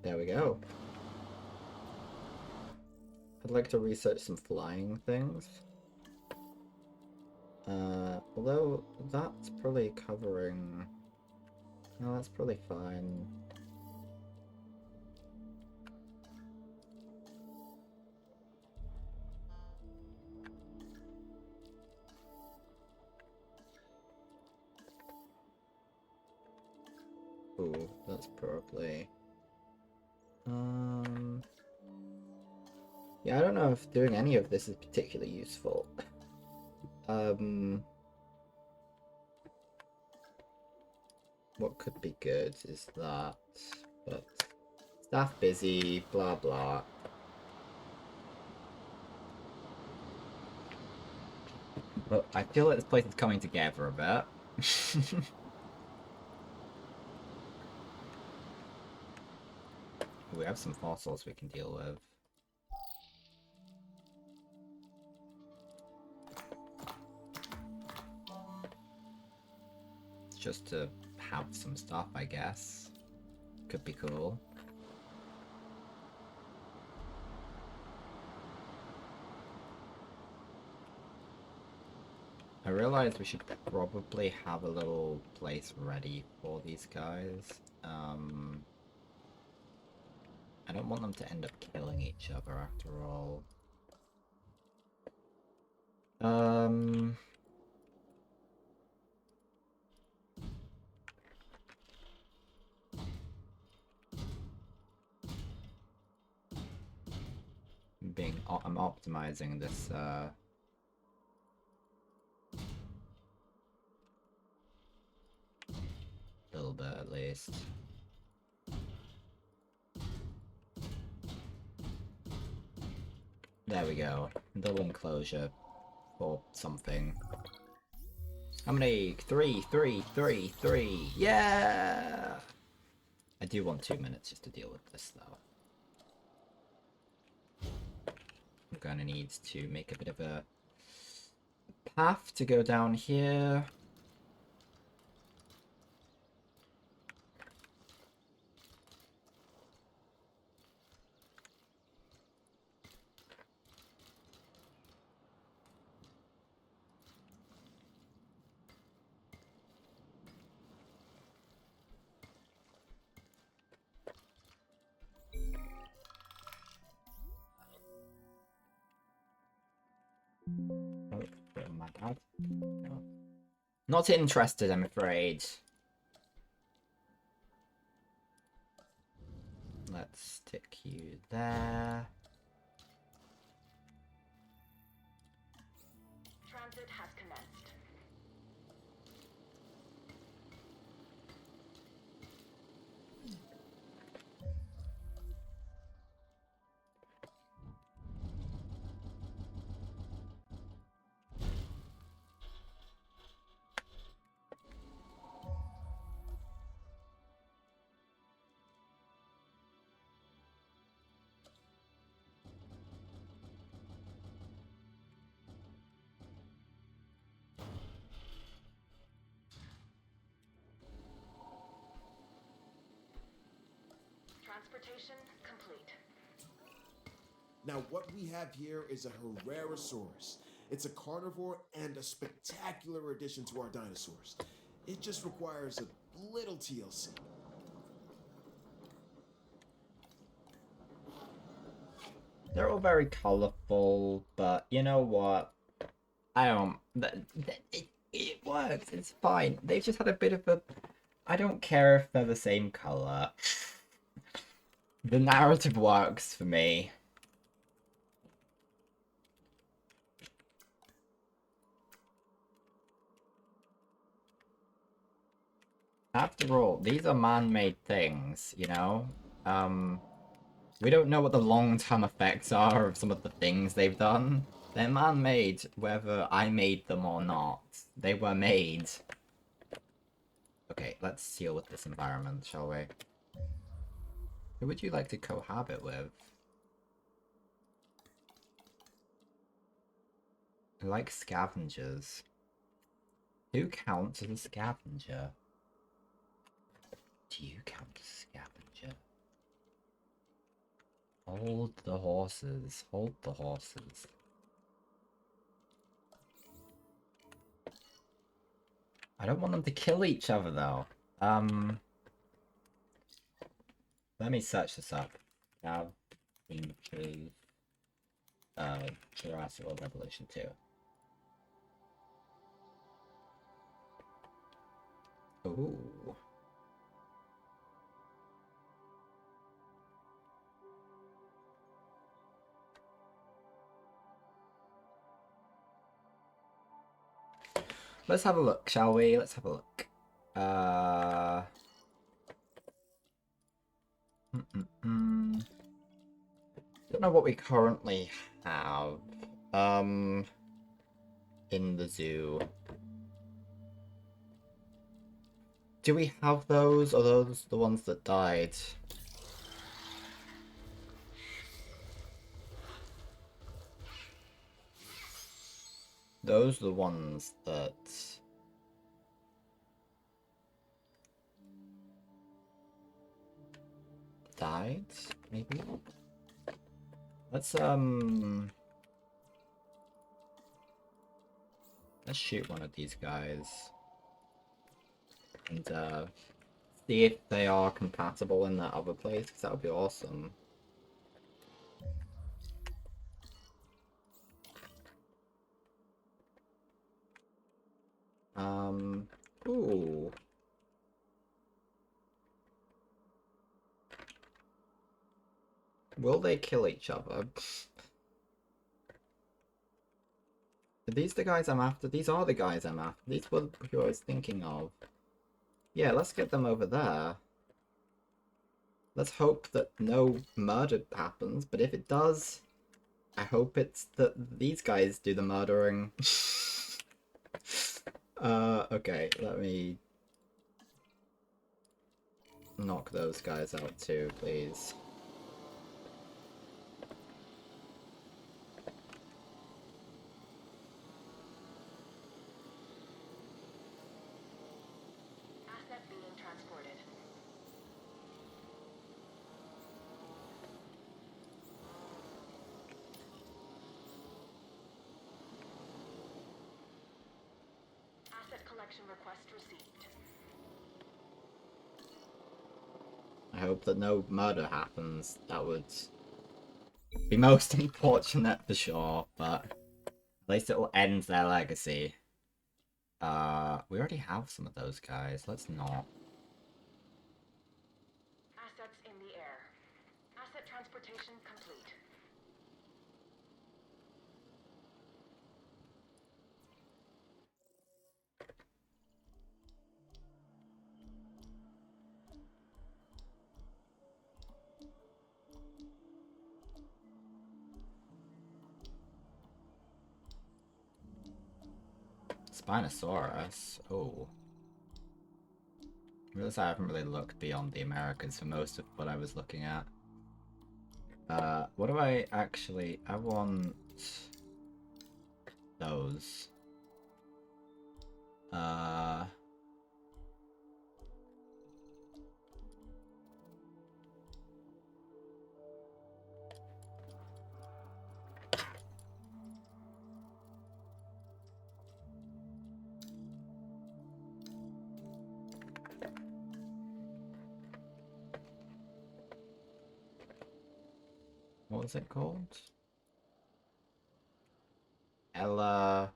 There we go. I'd like to research some flying things. Although that's probably covering... No, that's probably fine. Ooh, that's probably... Yeah, I don't know if doing any of this is particularly useful. What could be good is that, but staff busy, blah blah. But I feel like this place is coming together a bit. We have some fossils we can deal with. Just to have some stuff, I guess. Could be cool. I realized we should probably have a little place ready for these guys. I don't want them to end up killing each other after all. I'm optimizing this, little bit at least. There we go. Little enclosure for something. How many? Three. Yeah! I do want 2 minutes just to deal with this though. I'm gonna need to make a bit of a path to go down here. Oh, my bad. No. Not interested, I'm afraid. Let's stick you there. Transit has commenced. Transportation complete. Now, what we have here is a Herrerasaurus. It's a carnivore and a spectacular addition to our dinosaurs. It just requires a little TLC. They're all very colorful, but you know what? I don't... It works, it's fine. They've just had a bit of a... I don't care if they're the same color. The narrative works for me. After all, these are man-made things, you know? We don't know what the long-term effects are of some of the things they've done. They're man-made, whether I made them or not. They were made. Okay, let's deal with this environment, shall we? Who would you like to cohabit with? I like scavengers. Who counts as a scavenger? Do you count as a scavenger? Hold the horses. Hold the horses. I don't want them to kill each other though. Let me search this up. Now, features, Jurassic World Revolution 2. Ooh. Let's have a look, shall we? Let's have a look. Don't know what we currently have. In the zoo. Do we have those? Or are those the ones that died? Those are the ones that died, maybe? Let's shoot one of these guys. And see if they are compatible in that other place, because that would be awesome. Ooh. Will they kill each other? Are these the guys I'm after? These are the guys I'm after. These were who I was thinking of. Yeah, let's get them over there. Let's hope that no murder happens, but if it does, I hope it's that these guys do the murdering. Okay, let me knock those guys out too, please. Asset being transported. Asset collection request received. I hope that no murder happens. That would be most unfortunate for sure, but at least it will end their legacy. We already have some of those guys. Let's not. Assets in the air. Asset transportation complete. Spinosaurus. Oh. I realize I haven't really looked beyond the Americas for most of what I was looking at. What do I actually... I want... those. What was it called? Elismo.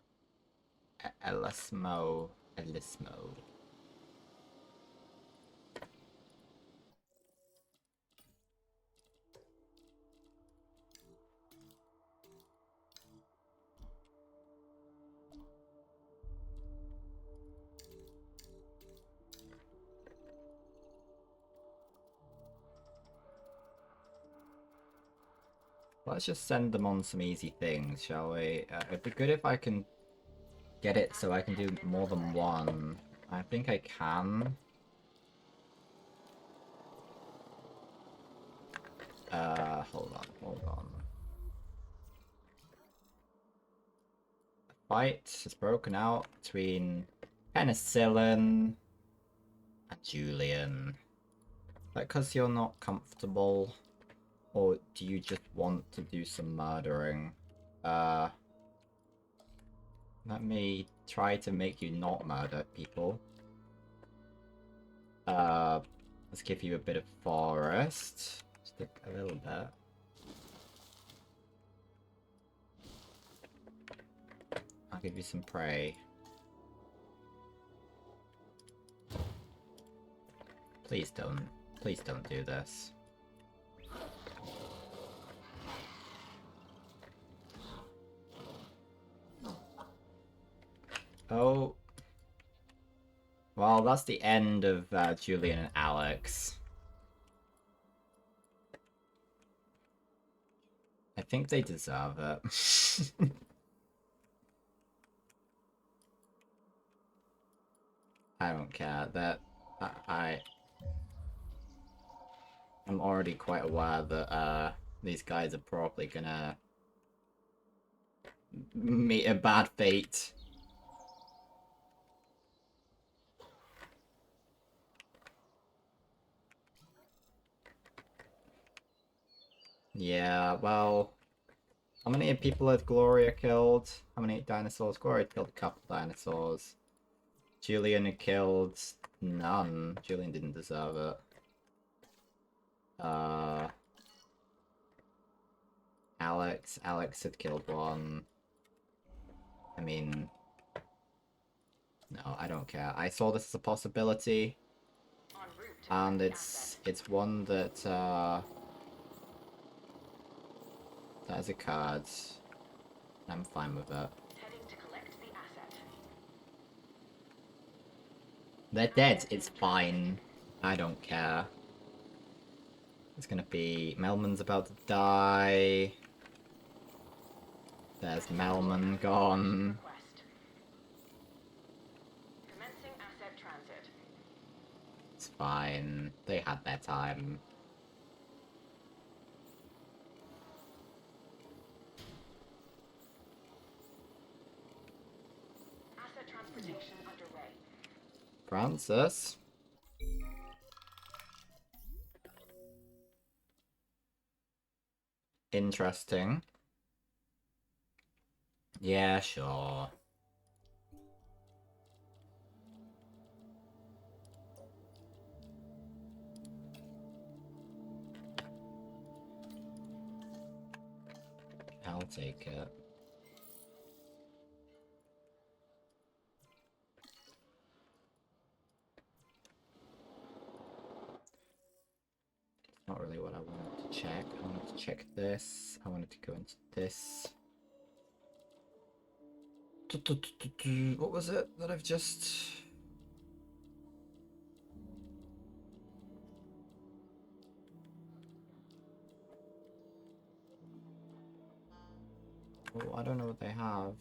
Let's just send them on some easy things, shall we? It'd be good if I can get it so I can do more than one. I think I can. Hold on. The fight has broken out between Penicillin and Julian. Like, 'cause you're not comfortable? Or do you just want to do some murdering? Let me try to make you not murder people. Let's give you a bit of forest. Just a little bit. I'll give you some prey. Please don't do this. Oh. Well, that's the end of Julian and Alex. I think they deserve it. I don't care. I'm already quite aware that these guys are probably gonna meet a bad fate. Yeah, well, how many people had Gloria killed? How many dinosaurs? Gloria killed a couple dinosaurs. Julian had killed none. Julian didn't deserve it. Alex had killed one. I mean, no, I don't care. I saw this as a possibility, and it's one that has occurred. I'm fine with it. Heading to collect the asset. They're dead. It's fine. I don't care. It's gonna be Melman's about to die. There's Melman gone. Commencing asset transit. It's fine. They had their time. Asset transportation underway. Francis? Interesting. Yeah, sure. I'll take it. Not really what I wanted to check. I wanted to check this. I wanted to go into this. What was it that I've just... Oh, I don't know what they have.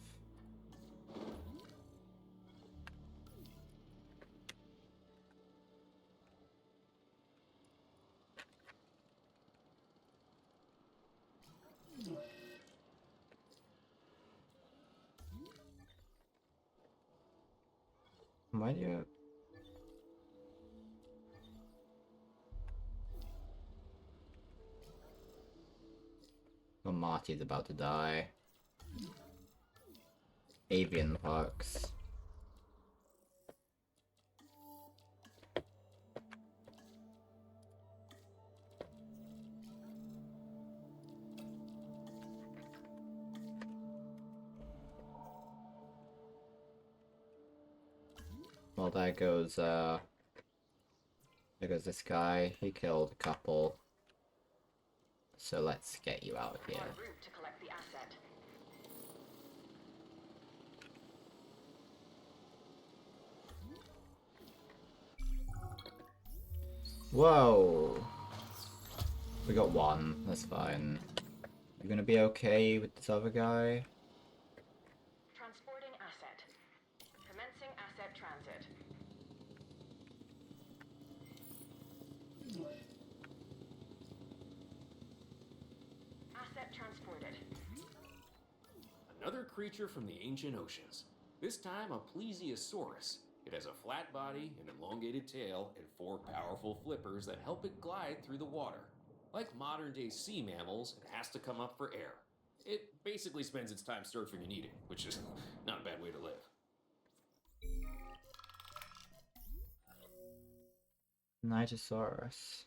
Why do you... Oh, Marty's about to die. Avian Fox. Well, there goes this guy. He killed a couple. So let's get you out of here. En route to collect the asset. Whoa! We got one. That's fine. You gonna be okay with this other guy? Transporting asset. Commencing asset transit. Asset transported. Another creature from the ancient oceans. This time a plesiosaurus. It has a flat body, an elongated tail, and 4 powerful flippers that help it glide through the water. Like modern day sea mammals, it has to come up for air. It basically spends its time surfing and eating, which is not a bad way to live. Nitrosaurus.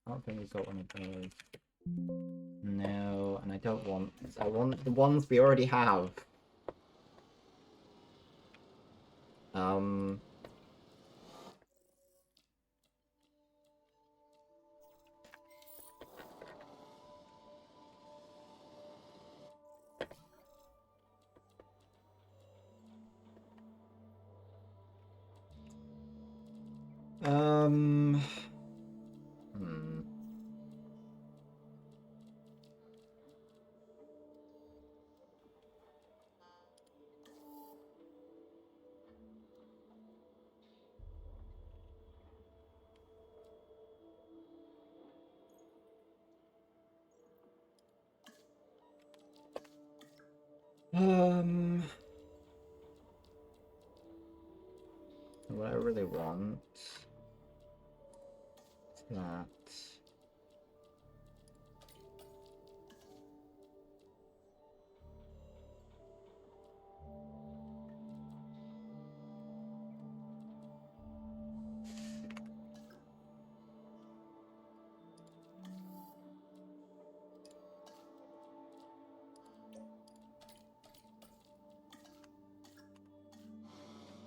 I don't think we've got one of those. No, and I don't want. I want the ones we already have. Um. Um. Hmm. What I really want is that.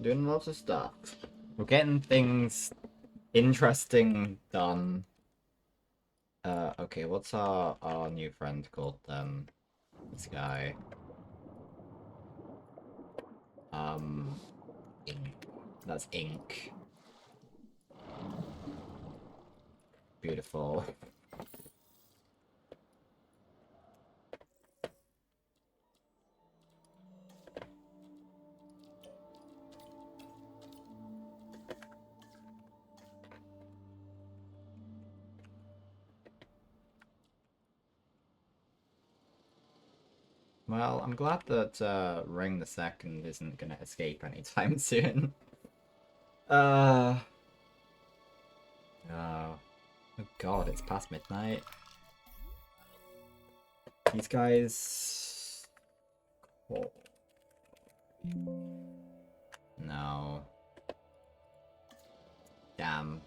Doing lots of stuff. We're getting things interesting done. Okay, what's our new friend called then? This guy. Ink. That's ink. Beautiful. Well, I'm glad that Ring the Second isn't gonna escape anytime soon. Oh. Oh god, it's past midnight. These guys... Oh. No. Damn.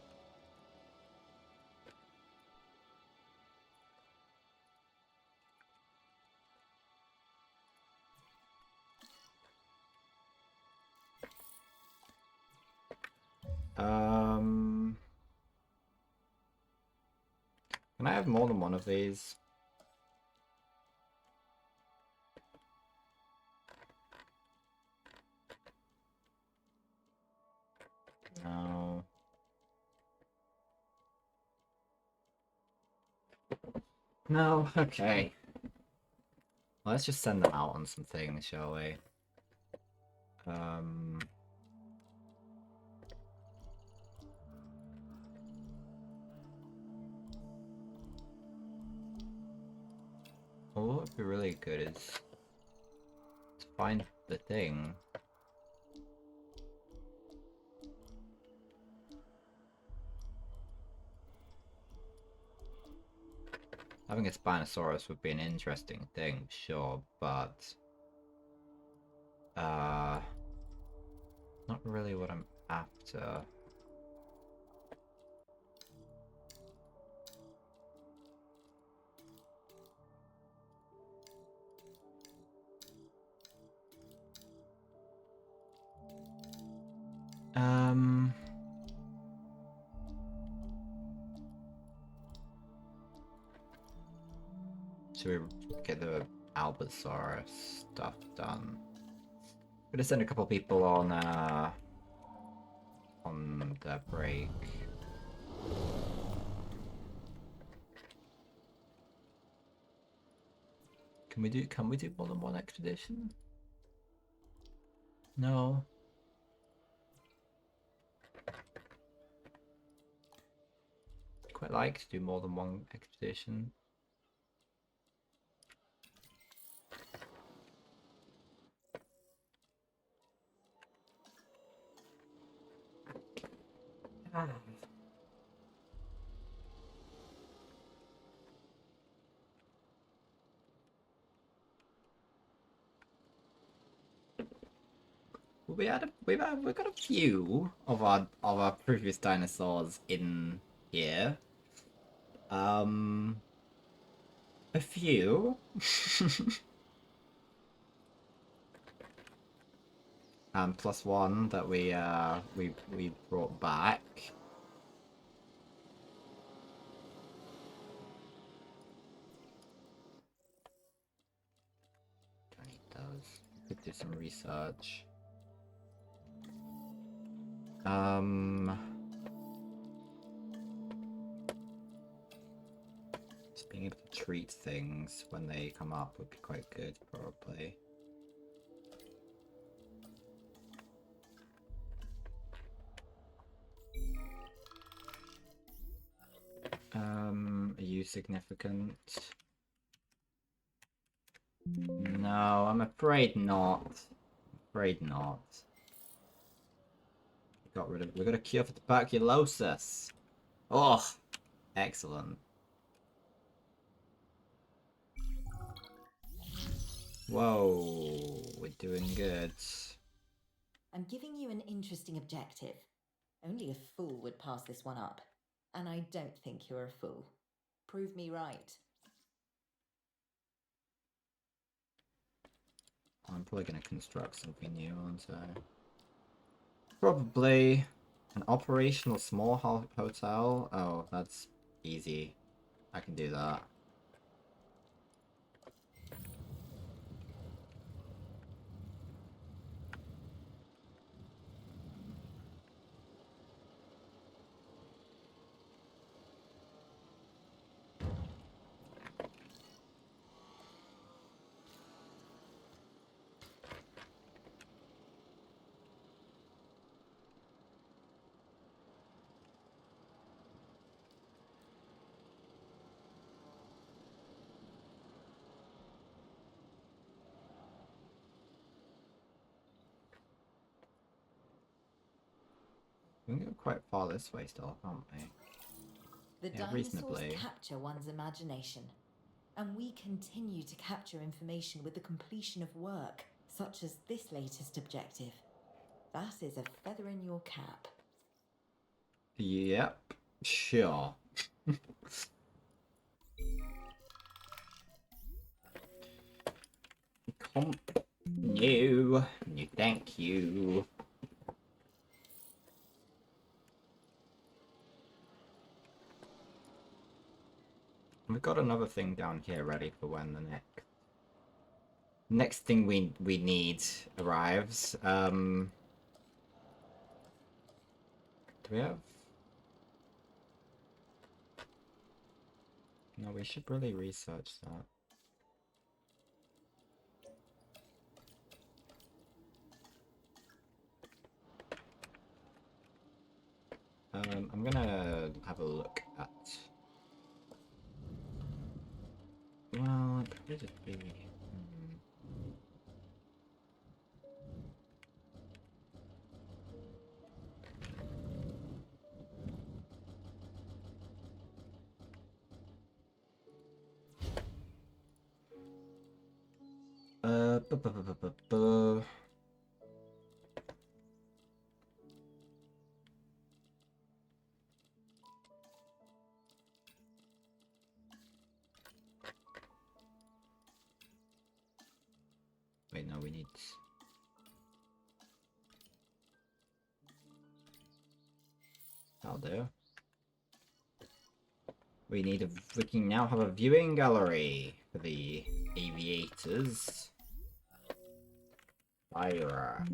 Can I have more than one of these? No. No, okay. Well, let's just send them out on some things, shall we? Well, what would be really good is to find the thing. Having a Spinosaurus would be an interesting thing, sure, but not really what I'm after. Should we get the Albersaurus stuff done? I'm gonna send a couple people on their break. Can we do more than one expedition? No. Quite like to do more than one expedition. we've got a few of our previous dinosaurs in here. A few. Plus one that we brought back. Don't need those. Could do some research. Just being able to treat things when they come up would be quite good, probably. Are you significant? No, I'm afraid not. Afraid not. We got a cure for tuberculosis. Oh, excellent. Whoa, we're doing good. I'm giving you an interesting objective. Only a fool would pass this one up. And I don't think you're a fool. Prove me right. I'm probably going to construct something new, aren't I? Probably an operational small hotel. Oh, that's easy. I can do that. We can go quite far this way still, can't we? The Yeah, dinosaurs reasonably. capture one's imagination. And we continue to capture information with the completion of work, such as this latest objective. That is a feather in your cap. Yep, sure. No, thank you. We've got another thing down here ready for when the next thing we need arrives. Do we have? No, we should really research that. I'm gonna have a look at. Well, it could just be. Bu- bu- bu- bu- bu- bu. Wait, no, we need. That'll do. We need a. We can now have a viewing gallery for the aviators. Fire.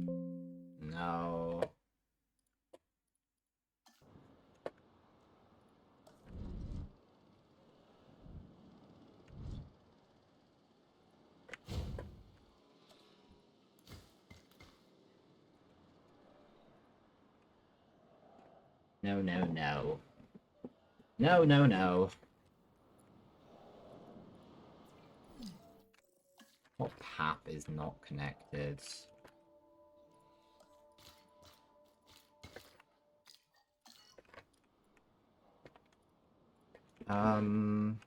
No. No, no, no. No, no, no. What path is not connected? Um...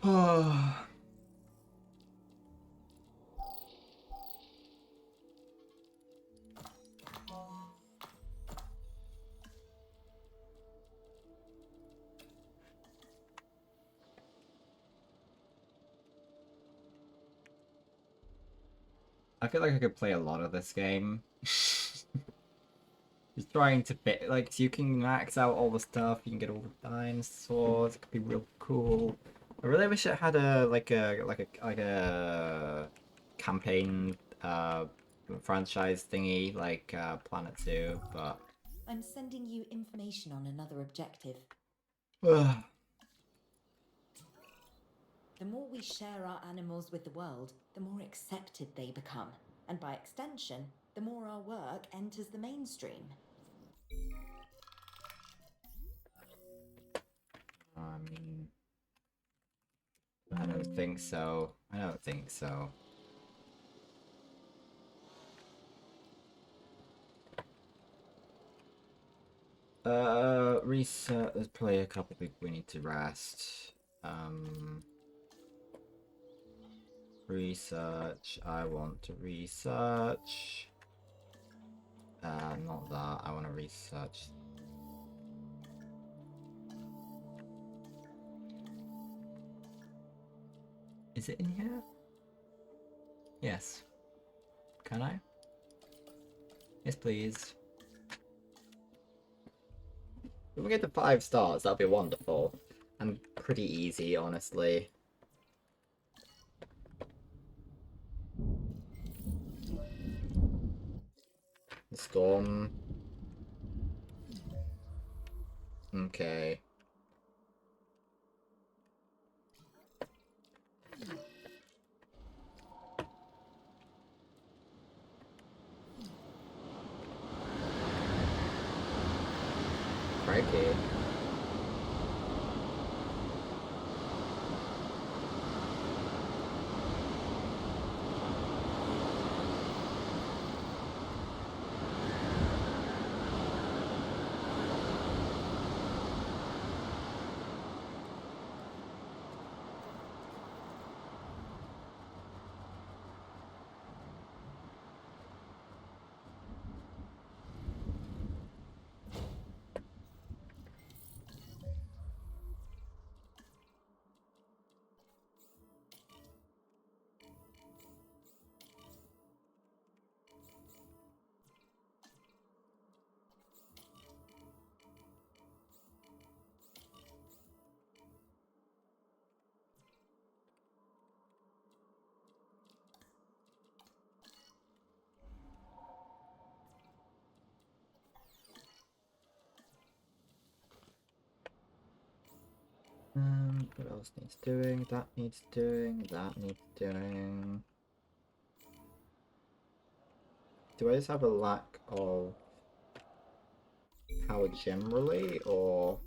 Oh. I feel like I could play a lot of this game. Just trying to fit, like, so you can max out all the stuff, you can get all the dinosaurs, it could be real cool. I really wish it had a, like a campaign, franchise thingy, like, Planet Zoo, but... I'm sending you information on another objective. Ugh. The more we share our animals with the world, the more accepted they become. And by extension, the more our work enters the mainstream. I mean... I don't think so. I don't think so. Research. There's probably a couple people we need to rest. Research. I want to research. Not that. I want to research. Is it in here? Yes. Can I? Yes, please. If we get to 5 stars, that'd be wonderful. And pretty easy, honestly. The storm. Okay. Crikey. What else needs doing? That needs doing. That needs doing. Do I just have a lack of power generally, or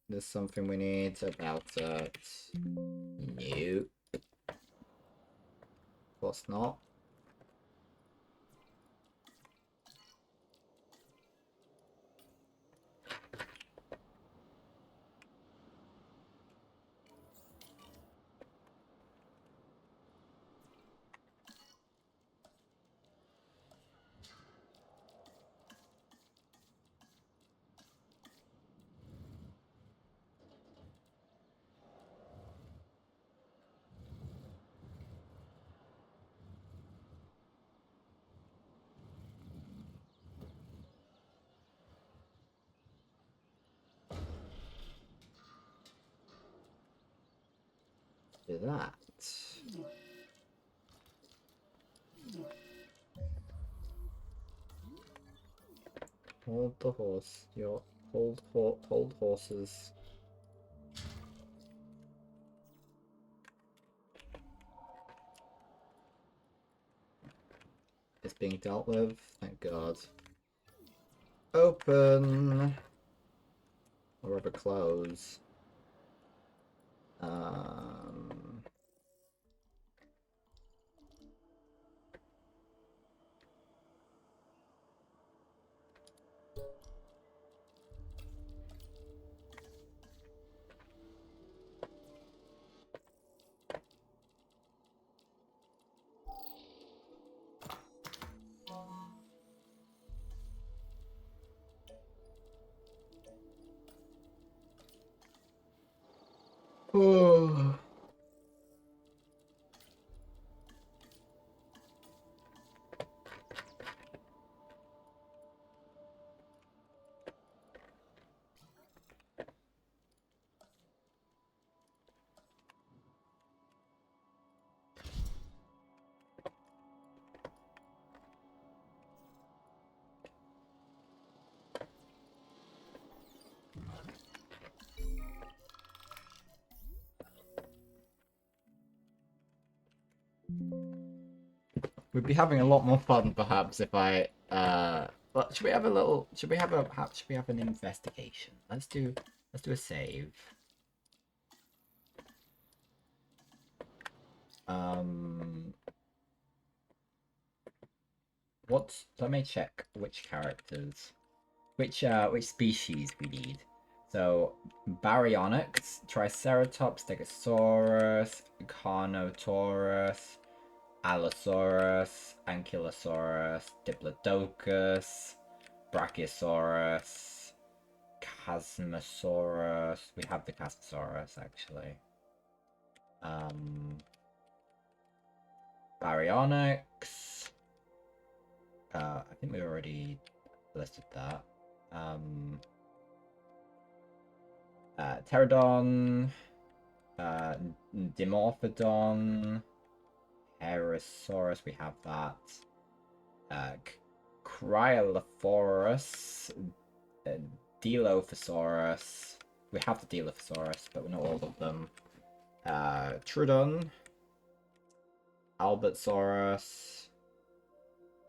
there's something we need about it? Nope. Of course not. Do that. Hold the horse. Hold horses. It's being dealt with. Thank God. Open. Or rather close. We'd be having a lot more fun perhaps if I well, should we have an investigation? Let's do a save. Let me check which characters, which species we need. So Baryonyx, Triceratops, Stegosaurus, Carnotaurus, Allosaurus, Ankylosaurus, Diplodocus, Brachiosaurus, Chasmosaurus. We have the Chasmosaurus actually. Baryonyx. I think we already listed that. Pterodon, Dimorphodon, Herosaurus, we have that. Cryolophosaurus, Dilophosaurus. We have the Dilophosaurus, but not all of them. Trudon, Albertsaurus,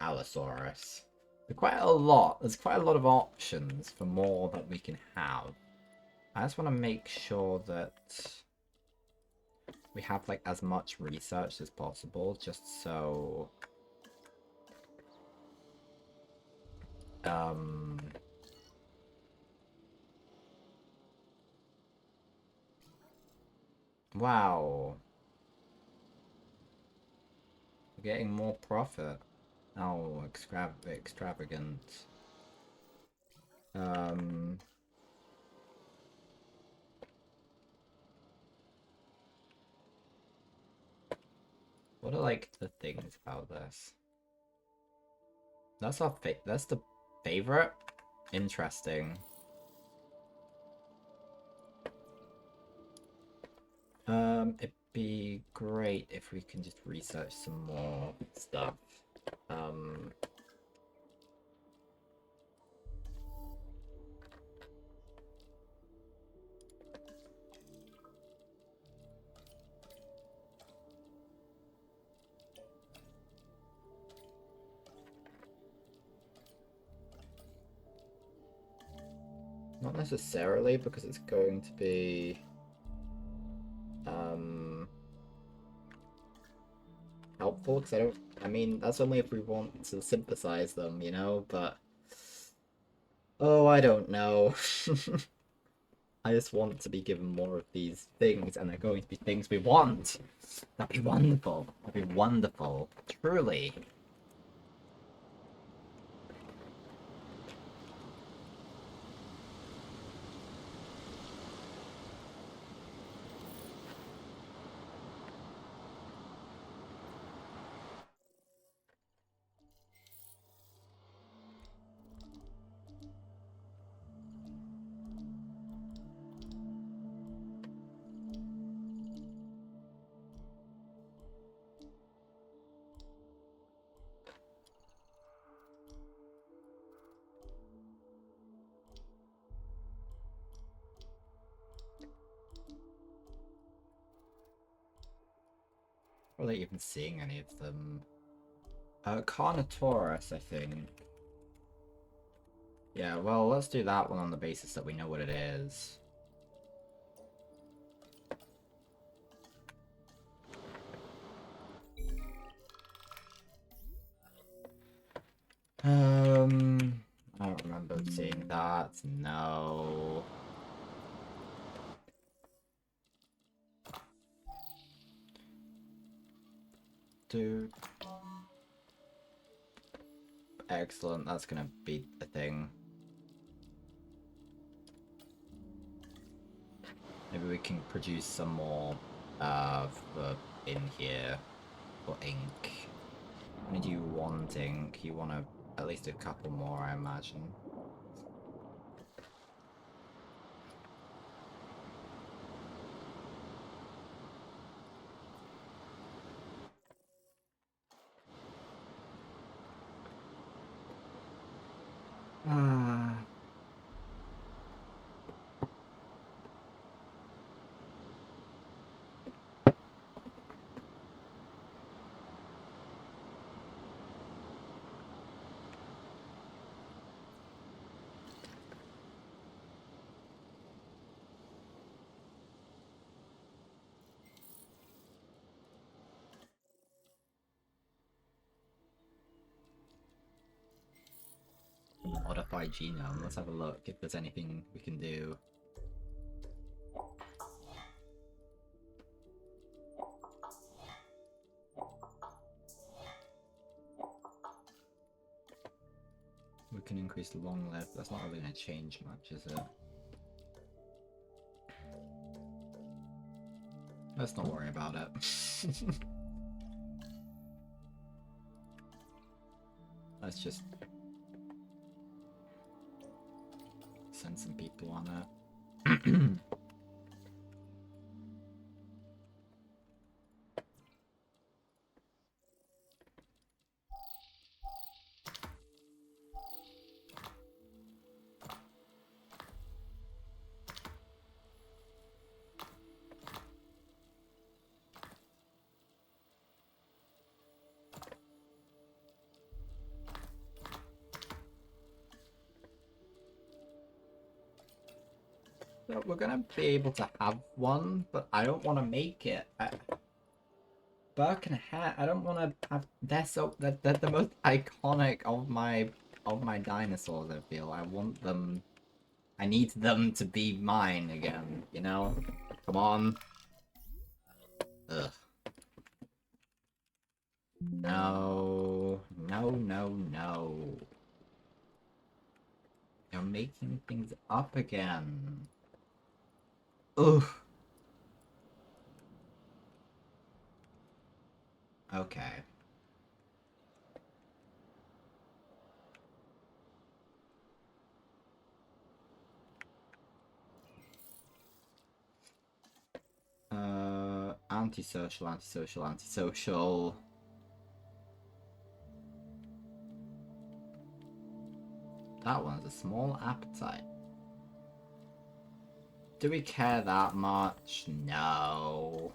Allosaurus. There's quite a lot. There's quite a lot of options for more that we can have. I just want to make sure that we have like as much research as possible, just so wow. We're getting more profit. Oh, extravagant. What are like the things about this? That's that's the favorite? Interesting. It'd be great if we can just research some more stuff. Not necessarily, because it's going to be helpful, because I mean, that's only if we want to synthesize them, you know, but oh, I don't know. I just want to be given more of these things, and they're going to be things we want. That'd be wonderful. That'd be wonderful. Truly. Or like even seeing any of them. Carnotaurus, I think. Yeah, well, let's do that one on the basis that we know what it is. I don't remember seeing that. No. Dude. Excellent, that's gonna be a thing. Maybe we can produce some more for in here for ink. How many do you want ink? You want at least a couple more, I imagine. Modify genome. Let's have a look if there's anything we can do. We can increase the long life. That's not really going to change much, is it? Let's not worry about it. Let's just send some people on it. So we're gonna be able to have one, but I don't want to make it. Burke and Hare, I don't want to have. They're the most iconic of my dinosaurs. I feel I want them. I need them to be mine again. You know? Come on. Ugh. No. No. No. No. You're making things up again. Ugh. Okay. Antisocial, antisocial, antisocial. That one's a small appetite. Do we care that much? No.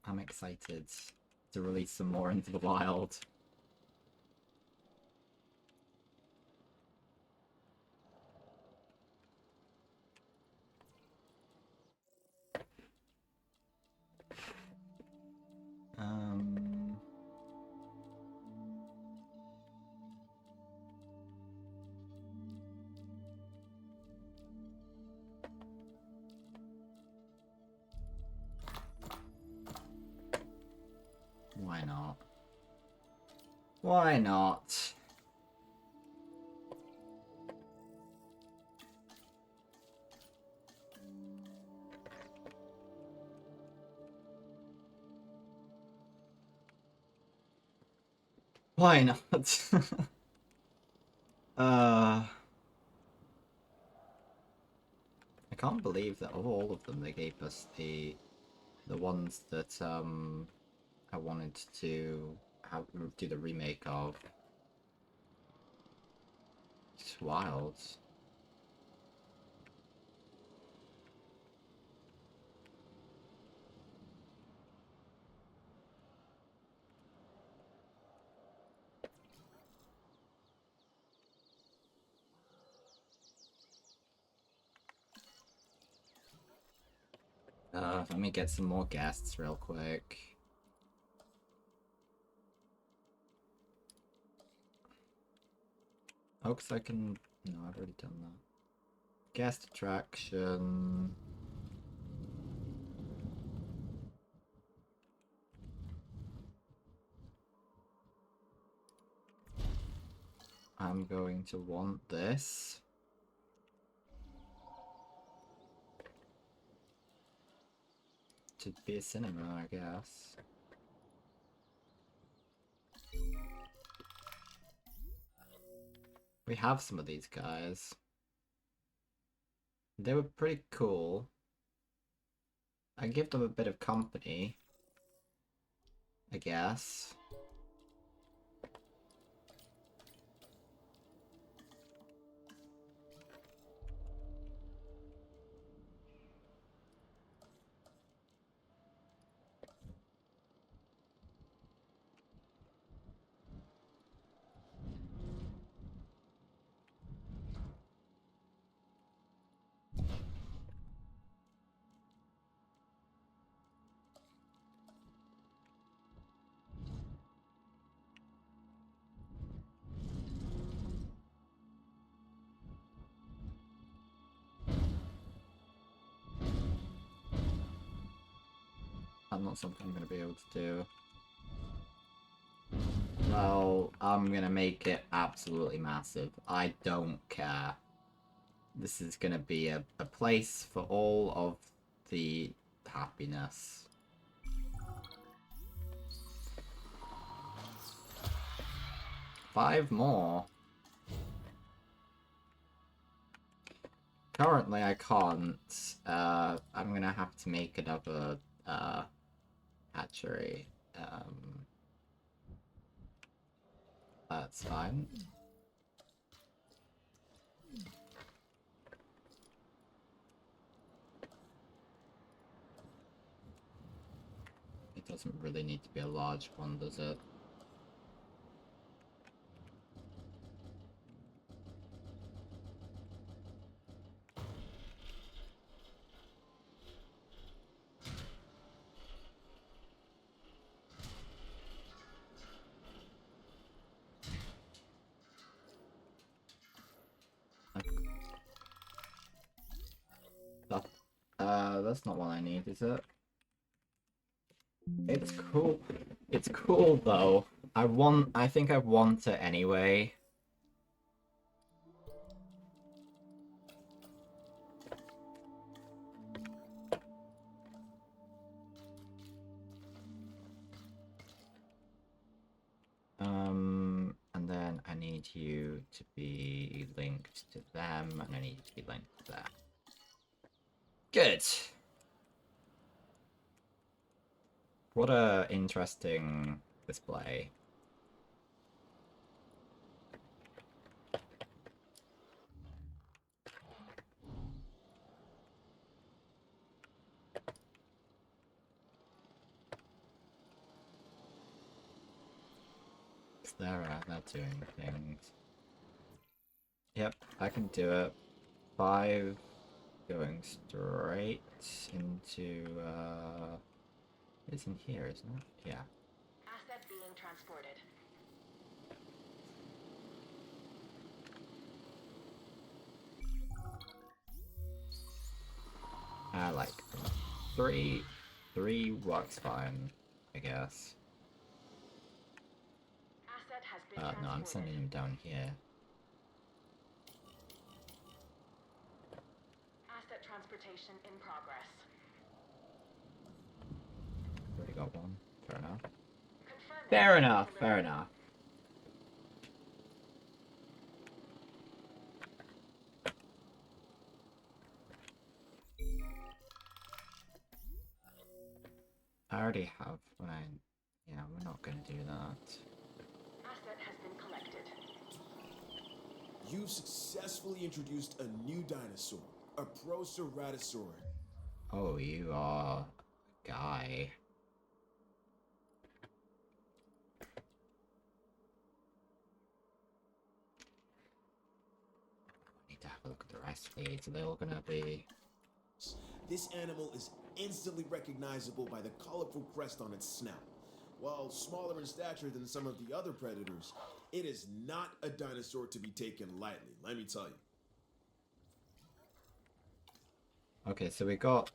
I'm excited to release some more into the wild. Why not? Why not? Why not? I can't believe that of all of them they gave us the ones that I wanted to do the remake of. It's wild. Let me get some more guests real quick. Oh, because I can... No, I've already done that. Guest attraction... I'm going to want this. To be a cinema, I guess. We have some of these guys. They were pretty cool. I give them a bit of company, I guess. not something I'm gonna be able to do. Well, I'm gonna make it absolutely massive. I don't care. This is gonna be a place for all of the happiness. Five more. Currently, I can't. I'm gonna have to make another hatchery. That's fine. It doesn't really need to be a large one, does it? That's not what I need, is it? It's cool. It's cool though. I think I want it anyway. And then I need you to be linked to them, and I need you to be linked to that. Good. What a interesting display. They're doing things. Yep, I can do it. 5 going straight into it's in here, isn't it? Yeah. Asset being transported. I like 3 works fine, I guess. Asset has been No, I'm transported. sending him down here. Asset transportation in progress. Already got one. Fair enough. Confirming Fair enough, delivery. fair enough. I already have when I... Yeah, we're not gonna do that. Asset has been collected. You've successfully introduced a new dinosaur, a Proceratosaur. Oh, you are a guy. I need to have a look at the rest of these. Are they all gonna be... This animal is instantly recognizable by the colorful crest on its snout. While smaller in stature than some of the other predators, it is not a dinosaur to be taken lightly, let me tell you. Okay, so we got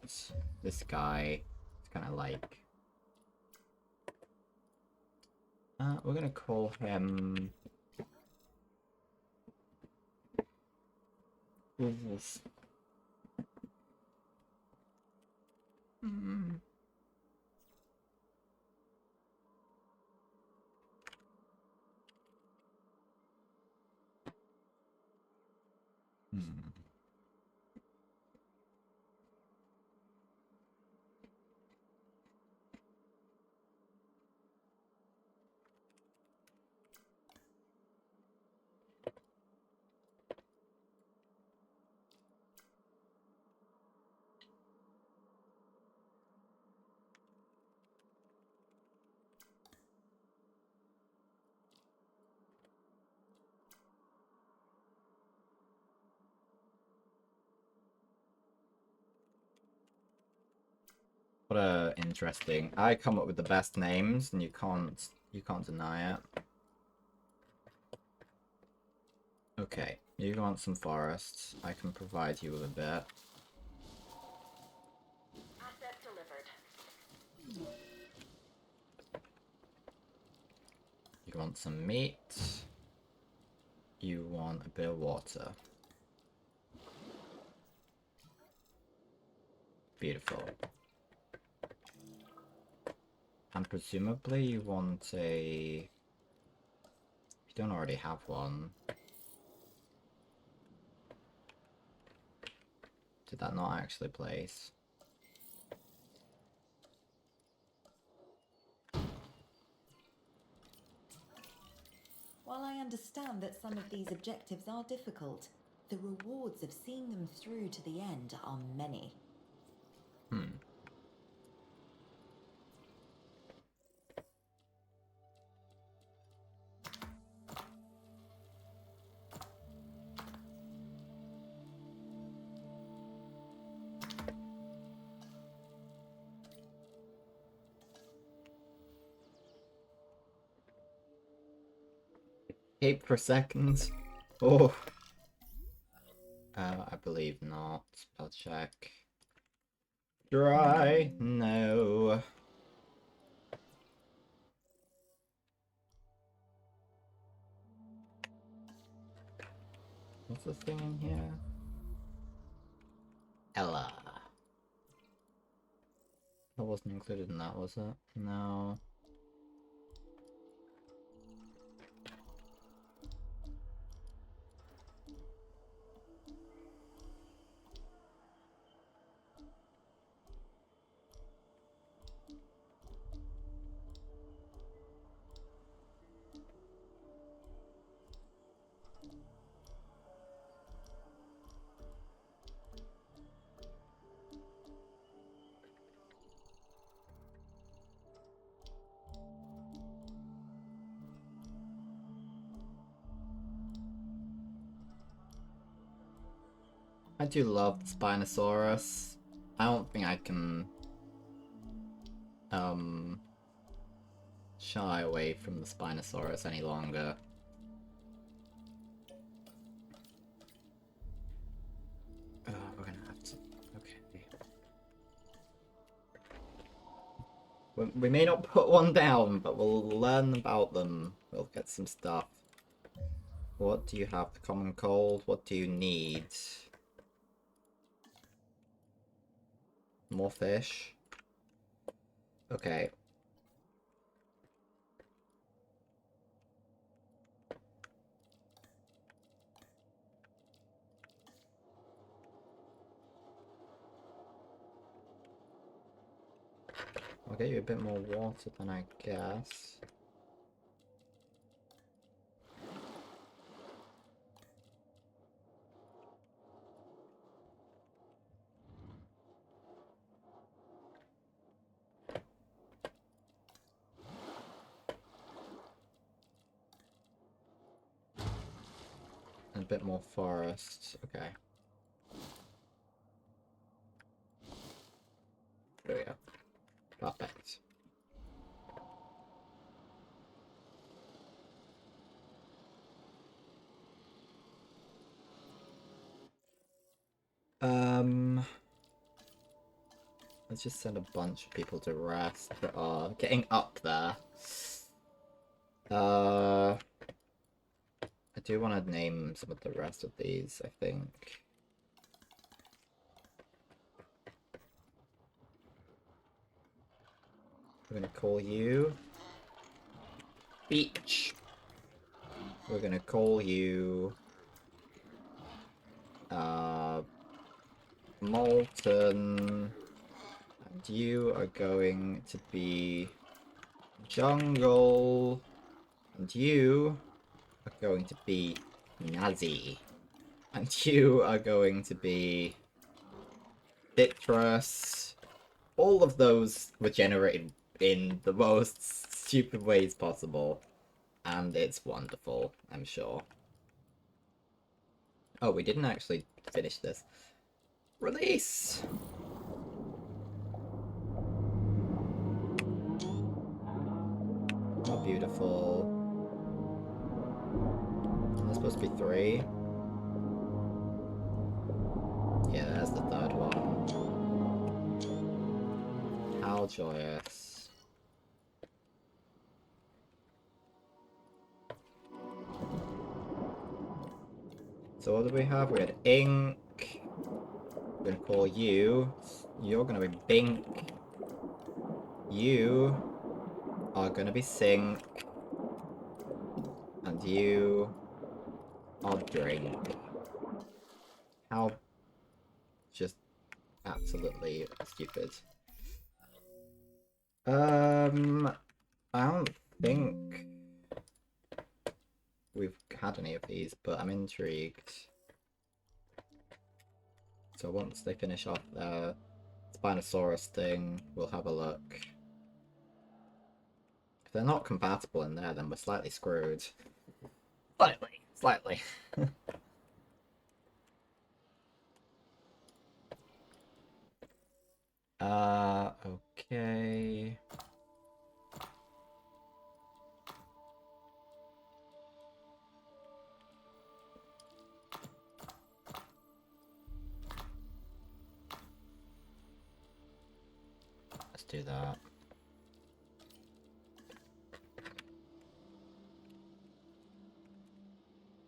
this guy. It's kind of like... we're gonna call him... Hmm. What a interesting... I come up with the best names, and you can't deny it. Okay, you want some forests. I can provide you with a bit. Asset delivered. You want some meat. You want a bit of water. Beautiful. And presumably you want a... You don't already have one. Did that not actually place? While I understand that some of these objectives are difficult, the rewards of seeing them through to the end are many. Escape for seconds. Oh. I believe not. Spell check. Dry? No. What's this thing in here? Ella. That wasn't included in that, was it? No. I do love the Spinosaurus. I don't think I can shy away from the Spinosaurus any longer. Oh, we're gonna have to... Okay. We may not put one down, but we'll learn about them. We'll get some stuff. What do you have? The common cold? What do you need? More fish? Okay. I'll get you a bit more water then, I guess. And a bit more forest. Okay. There we go. Perfect. Let's just send a bunch of people to rest that are getting up there. I do want to name some of the rest of these, I think. We're gonna call you Beach. We're gonna call you Molten. And you are going to be Jungle. And you are going to be Nazi. And you are going to be Citrus. All of those were generated in the most stupid ways possible. And it's wonderful, I'm sure. Oh, we didn't actually finish this. Release! Oh, beautiful. There's supposed to be 3. Yeah, there's the 3rd one. How How joyous. So what do we have? We had ink. We're gonna call you. You're gonna be Bink. You are gonna be Sink. And you are Drink. How just absolutely stupid. I don't think we've had any of these, but I'm intrigued. So once they finish off their Spinosaurus thing, we'll have a look. If they're not compatible in there, then we're slightly screwed. Slightly. Okay. Let's do that.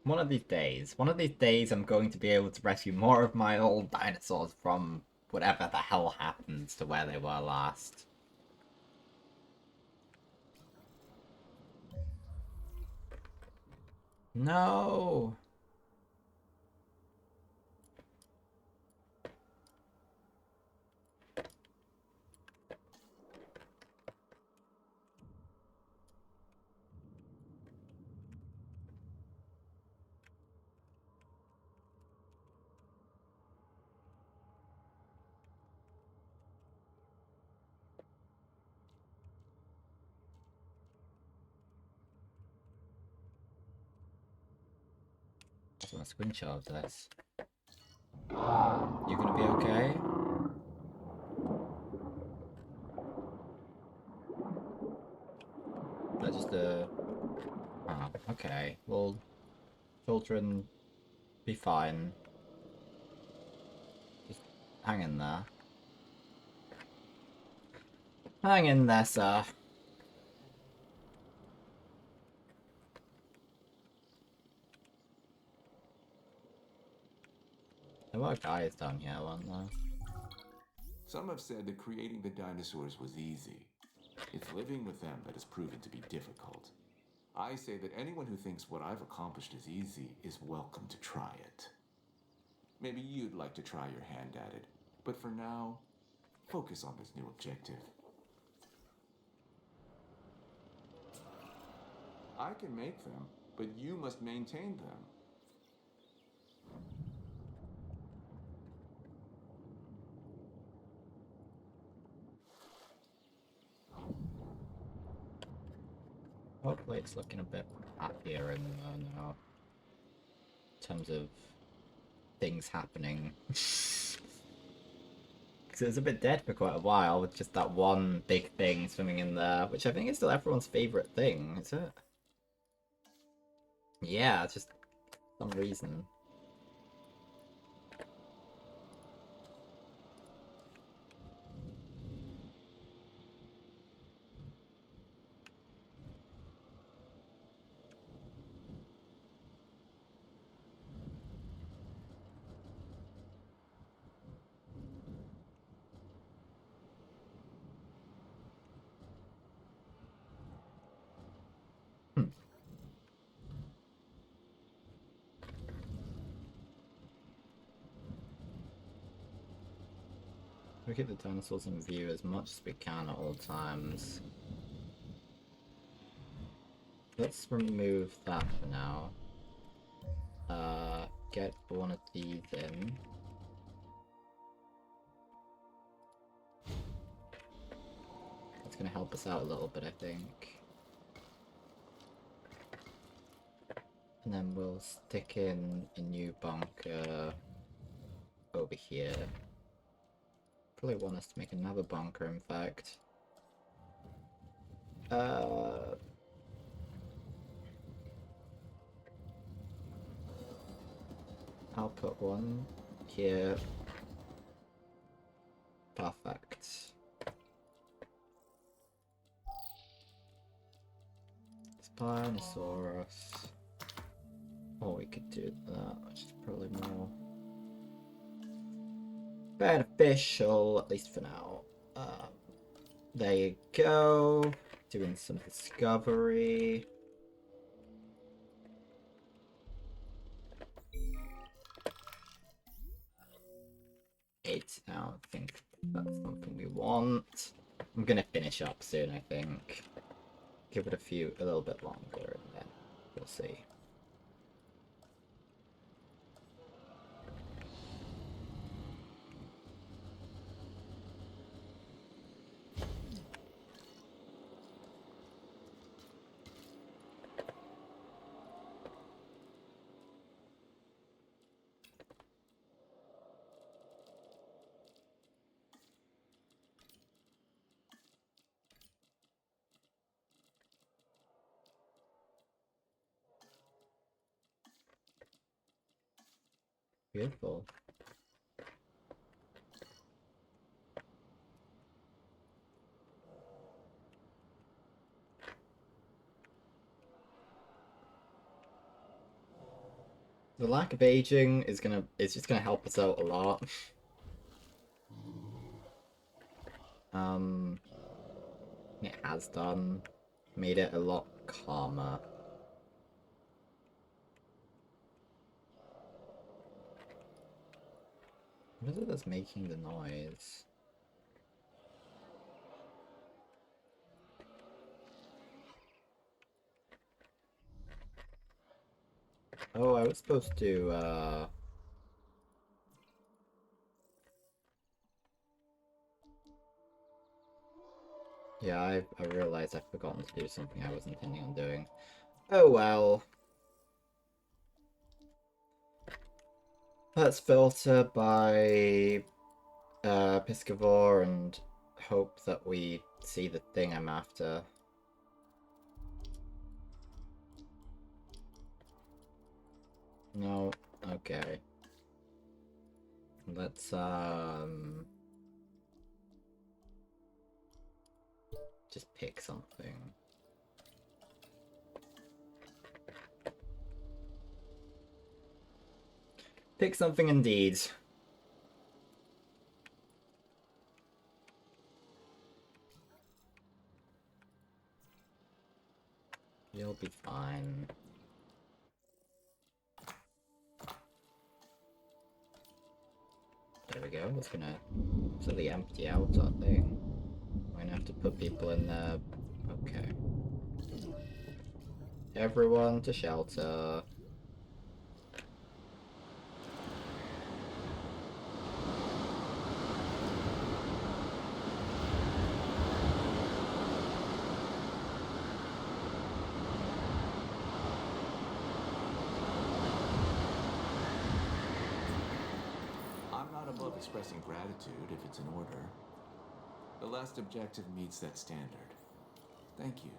One of these days I'm going to be able to rescue more of my old dinosaurs from whatever the hell happens to where they were last. No! I want a screenshot of this. You gonna be okay? That just oh, okay. Well, children, be fine. Just hang in there. Hang in there, sir. There were guys down here, weren't there? Some have said that creating the dinosaurs was easy. It's living with them that has proven to be difficult. I say that anyone who thinks what I've accomplished is easy is welcome to try it. Maybe you'd like to try your hand at it, but for now, focus on this new objective. I can make them, but you must maintain them. Hopefully it's looking a bit happier in there now. In terms of things happening. Because it was a bit dead for quite a while with just that one big thing swimming in there, which I think is still everyone's favourite thing, is it? Yeah, just some reason. We keep the dinosaurs in view as much as we can at all times. Let's remove that for now. Get one of these in. That's gonna help us out a little bit, I think. And then we'll stick in a new bunker over here. Probably want us to make another bunker, in fact. I'll put one here. Perfect. Dinosaurus. Or we could do that, which is probably more beneficial, at least for now. There you go. Doing some discovery. Eight now, I think that's something we want. I'm gonna finish up soon, I think. Give it a little bit longer, and then we'll see. Beautiful. The lack of aging is just gonna help us out a lot. It has done. Made it a lot calmer. What is it that's making the noise? Oh, I was supposed to, yeah, I realized I've forgotten to do something I was intending on doing. Oh well. Let's filter by Piscivore and hope that we see the thing I'm after. No, okay. Let's just pick something. Pick something indeed. You'll be fine. There we go. It's gonna slightly empty out our thing. We're gonna have to put people in there. Okay. Everyone to shelter. I'm not above expressing gratitude if it's in order. The last objective meets that standard. Thank you.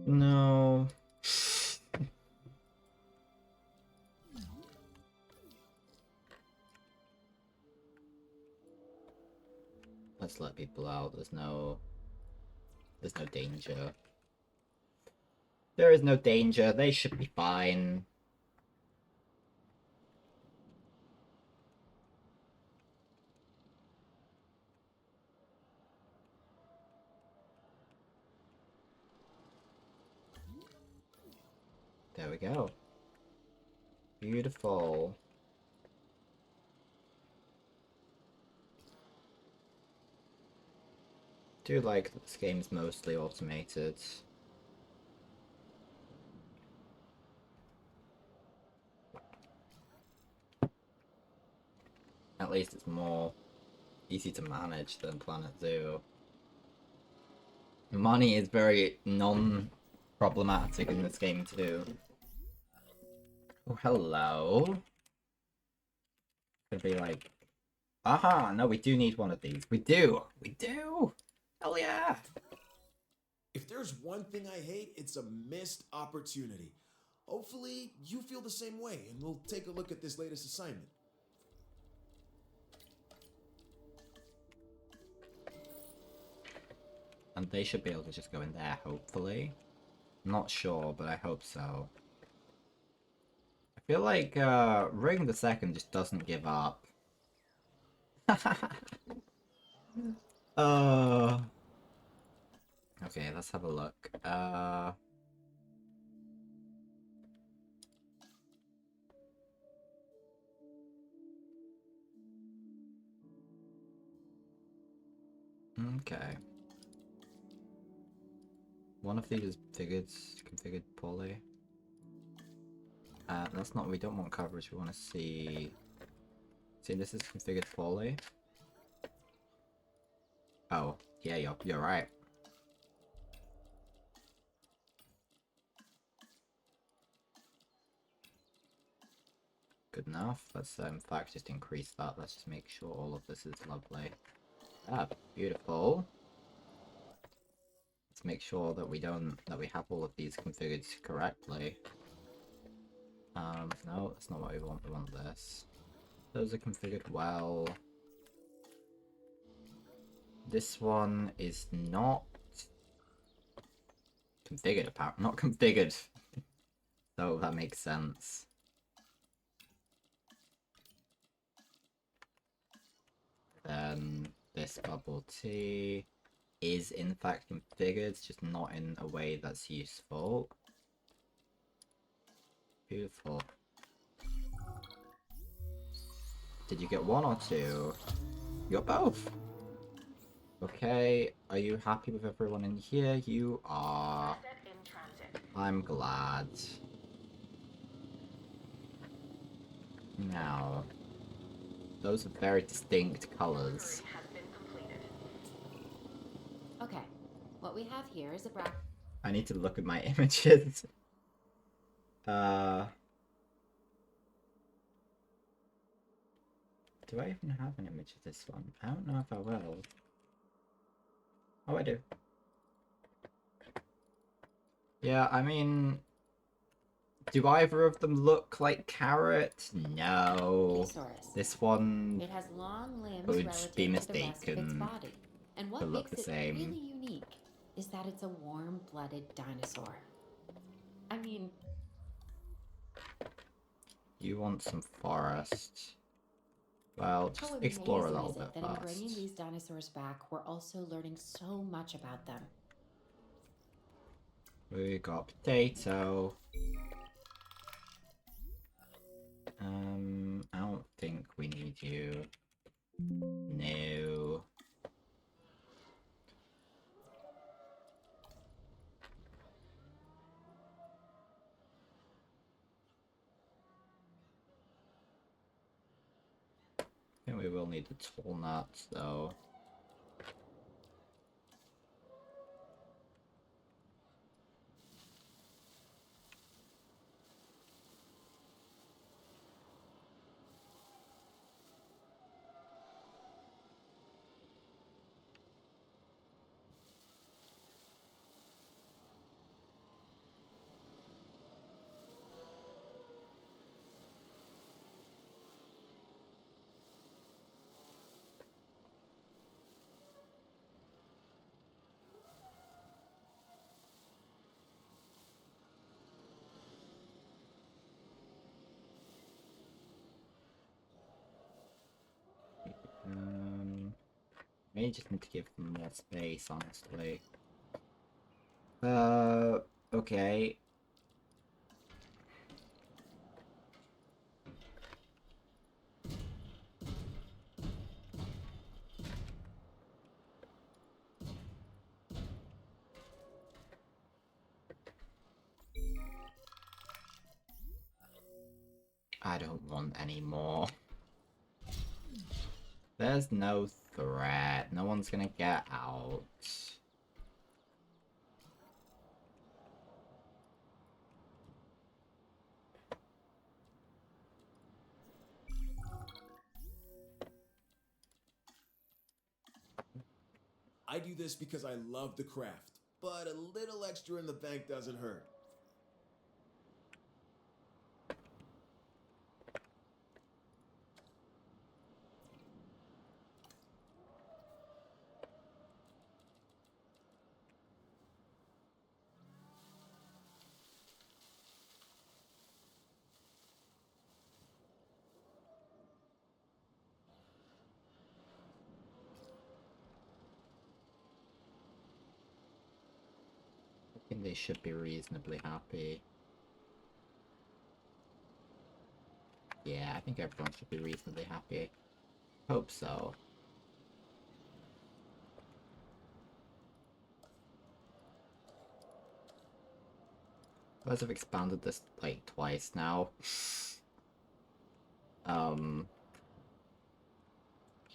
No. Let's let people out. There's no danger. There is no danger. They should be fine. There we go. Beautiful. Do like that this game's mostly automated. At least it's more easy to manage than Planet Zoo. Money is very non-problematic in this game too. Oh, hello. Could be like, aha, no, we do need one of these. We do! We do! Hell yeah! If there's one thing I hate, it's a missed opportunity. Hopefully, you feel the same way, and we'll take a look at this latest assignment. And they should be able to just go in there, hopefully. Not sure, but I hope so. I feel like Ring the Second just doesn't give up. Okay, let's have a look. Okay. One of these is configured poorly. That's not, we don't want coverage, we want to see... See, this is configured poorly. Oh, yeah, you're right. Good enough. Let's, in fact, just increase that. Let's just make sure all of this is lovely. Ah, beautiful. Let's make sure that we have all of these configured correctly. No, that's not what we want. We want this. Those are configured well. This one is not configured, apparently. Not configured. So that makes sense. Then this bubble tea is in fact configured, just not in a way that's useful. Beautiful. Did you get one or two? You got both! Okay, are you happy with everyone in here? You are. I'm glad. Now, those are very distinct colors. Okay, what we have here is a I need to look at my images. Do I even have an image of this one? I don't know if I will. Oh, I do. Yeah, I mean... Do either of them look like carrot? No. This one It has long limbs could relative be to the rest of its mistaken body. And what to look makes the it same. really unique is that it's a warm-blooded dinosaur. I mean... You want some forest. Well, just How explore a amazing little is it bit that in bringing first. these dinosaurs back, we're also learning so much about them. We got potato. I don't think we need you. No. I think we will need the tall nuts though. May just need to give them more space, honestly. Okay. I don't want any more. There's no threat. No one's gonna get out. I do this because I love the craft, but a little extra in the bank doesn't hurt. I think they should be reasonably happy. Yeah, I think everyone should be reasonably happy. Hope so. You guys have expanded this like twice now.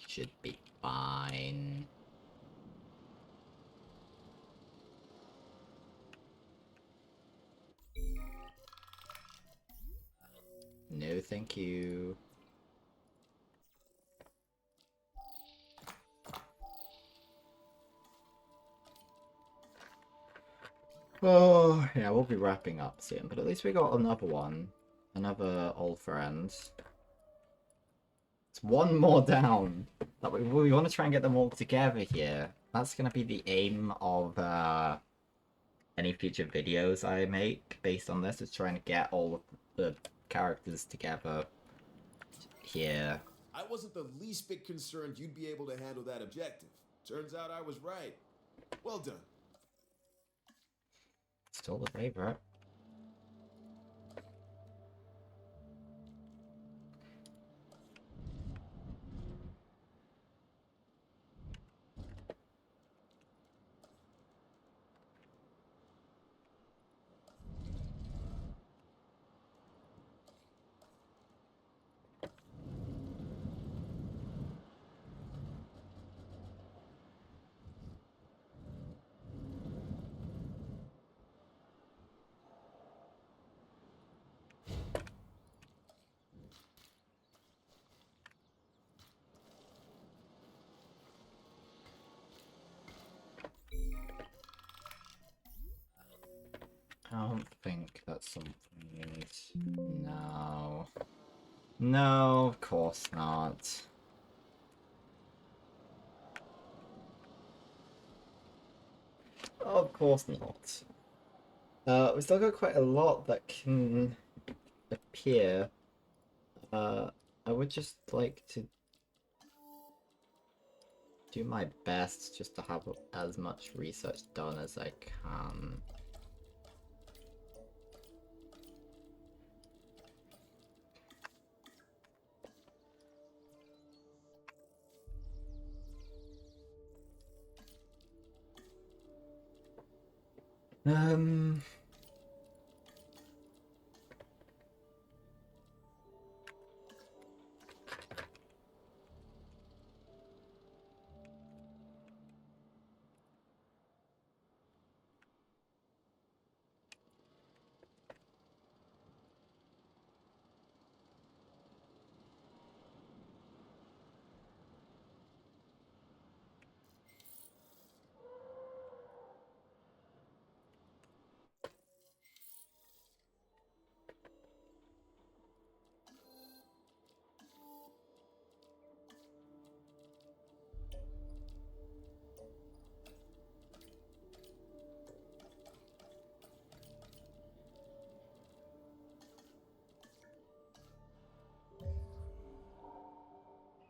Should be fine. No, thank you. Oh, yeah, we'll be wrapping up soon, but at least we got another one. Another old friend. It's one more down. We want to try and get them all together here. That's going to be the aim of any future videos I make based on this, is trying to get all of the characters together here. I wasn't the least bit concerned you'd be able to handle that objective. Turns out I was right. Well done. Still the favorite. I don't think that's something we need. No. No, of course not. Of course not. We still got quite a lot that can appear. I would just like to do my best just to have as much research done as I can. Um...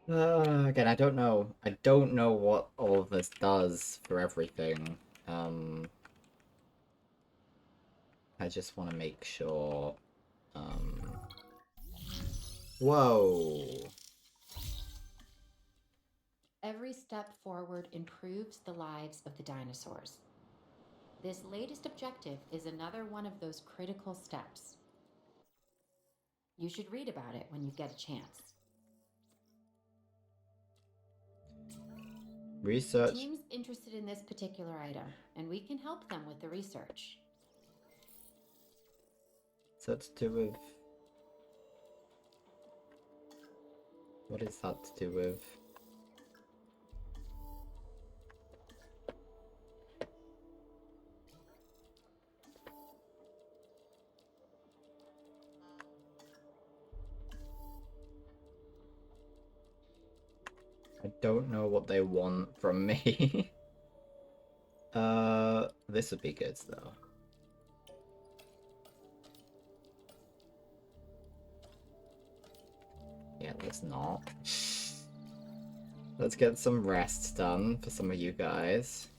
Again, I don't know. I don't know what all of this does for everything. I just want to make sure. Whoa. Every step forward improves the lives of the dinosaurs. This latest objective is another one of those critical steps. You should read about it when you get a chance. Research. Team's interested in this particular item, and we can help them with the research. So it's to do with... What is that to do with? I don't know what they want from me. This would be good though. Yeah, let's not. Let's get some rest done for some of you guys.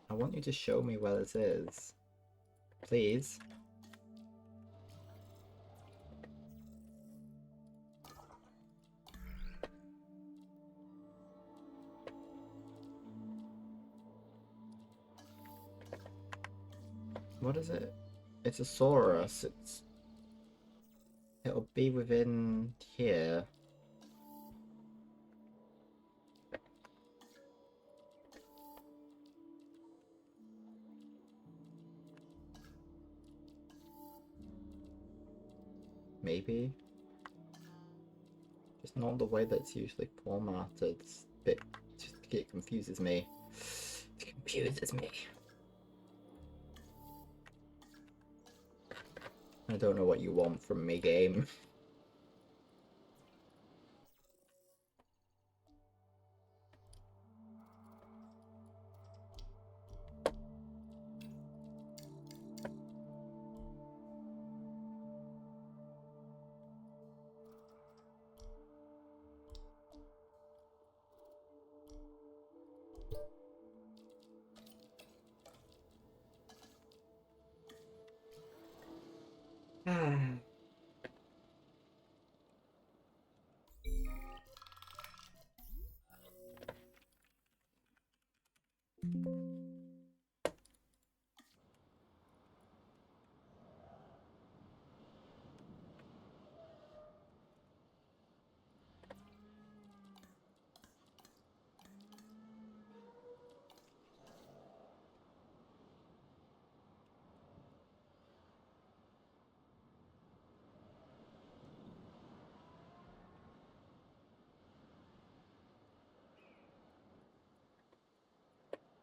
I want you to show me where this is. Please. What is it? It's a Saurus. It'll be within here. Maybe. Just not the way that's usually formatted. It's a bit, it confuses me. It confuses me. I don't know what you want from me, game.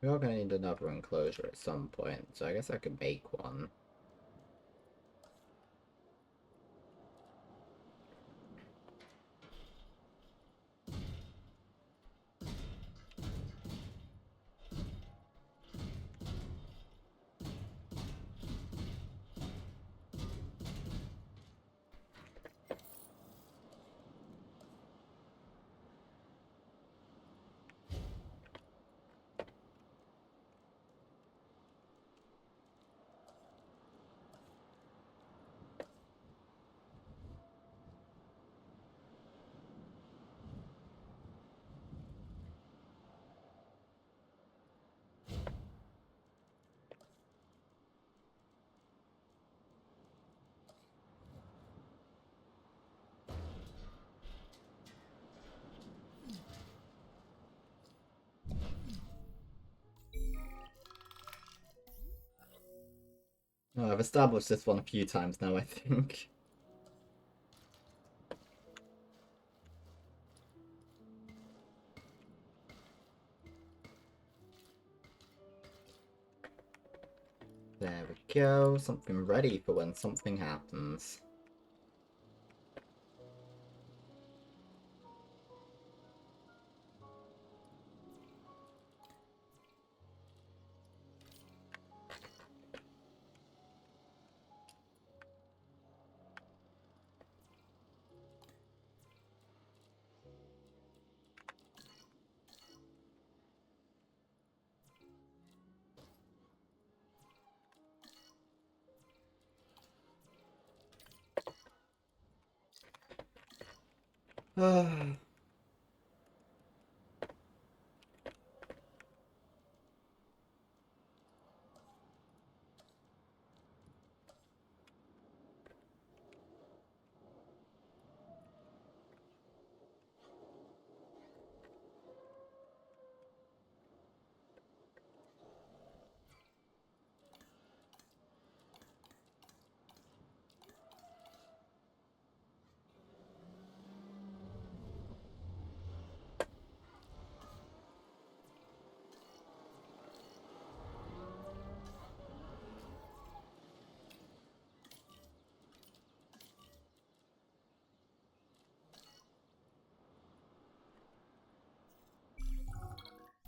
We are going to need another enclosure at some point, so I guess I could make one. Oh, I've established this one a few times now, I think. There we go, something ready for when something happens.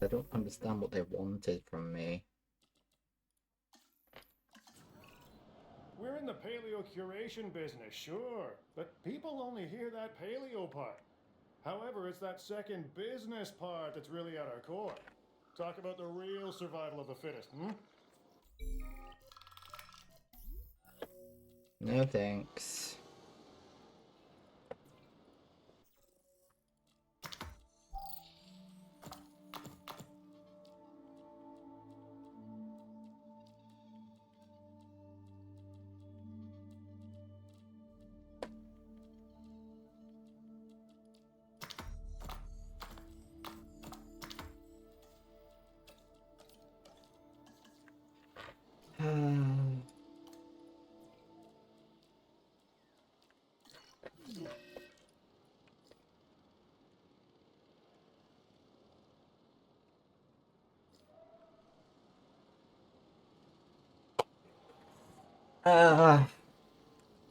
I don't understand what they wanted from me. We're in the paleo curation business, sure, but people only hear that paleo part. However, it's that second business part that's really at our core. Talk about the real survival of the fittest, hmm? No thanks.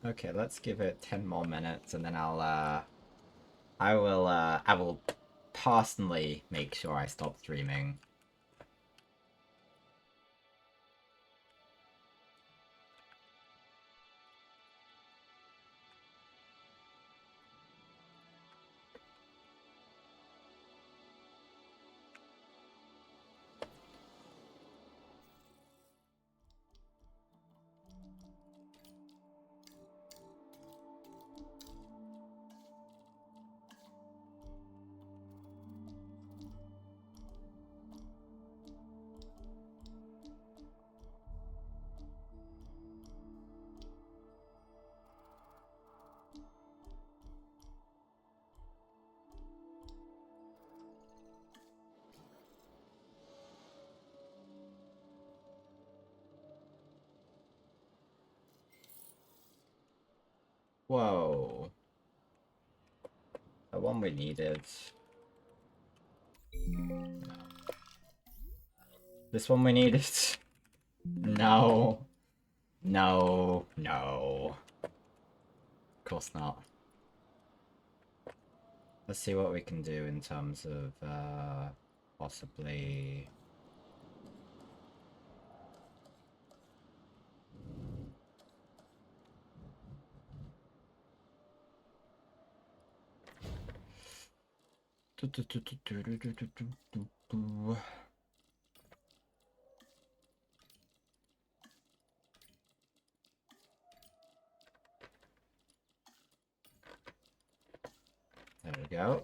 Okay, let's give it 10 more minutes and then I will personally make sure I stop streaming. Whoa. The one we needed. No. This one we needed. No. No. No. Of course not. Let's see what we can do in terms of possibly... There we go.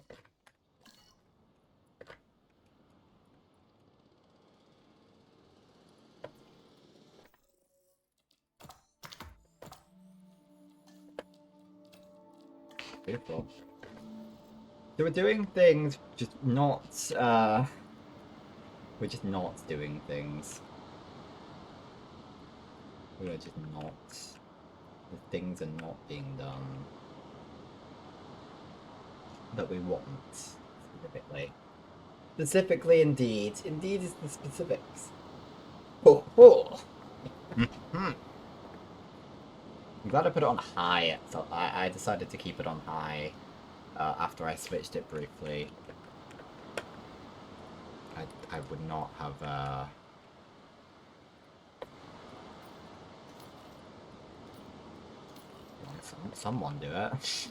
Beautiful. So we're doing things, just not, we're just not doing things. We are just not. The things are not being done that we want, specifically. Specifically, indeed. Indeed is the specifics. Oh, oh. I'm glad I put it on high. So I decided to keep it on high after I switched it briefly. I would not have... Someone do it.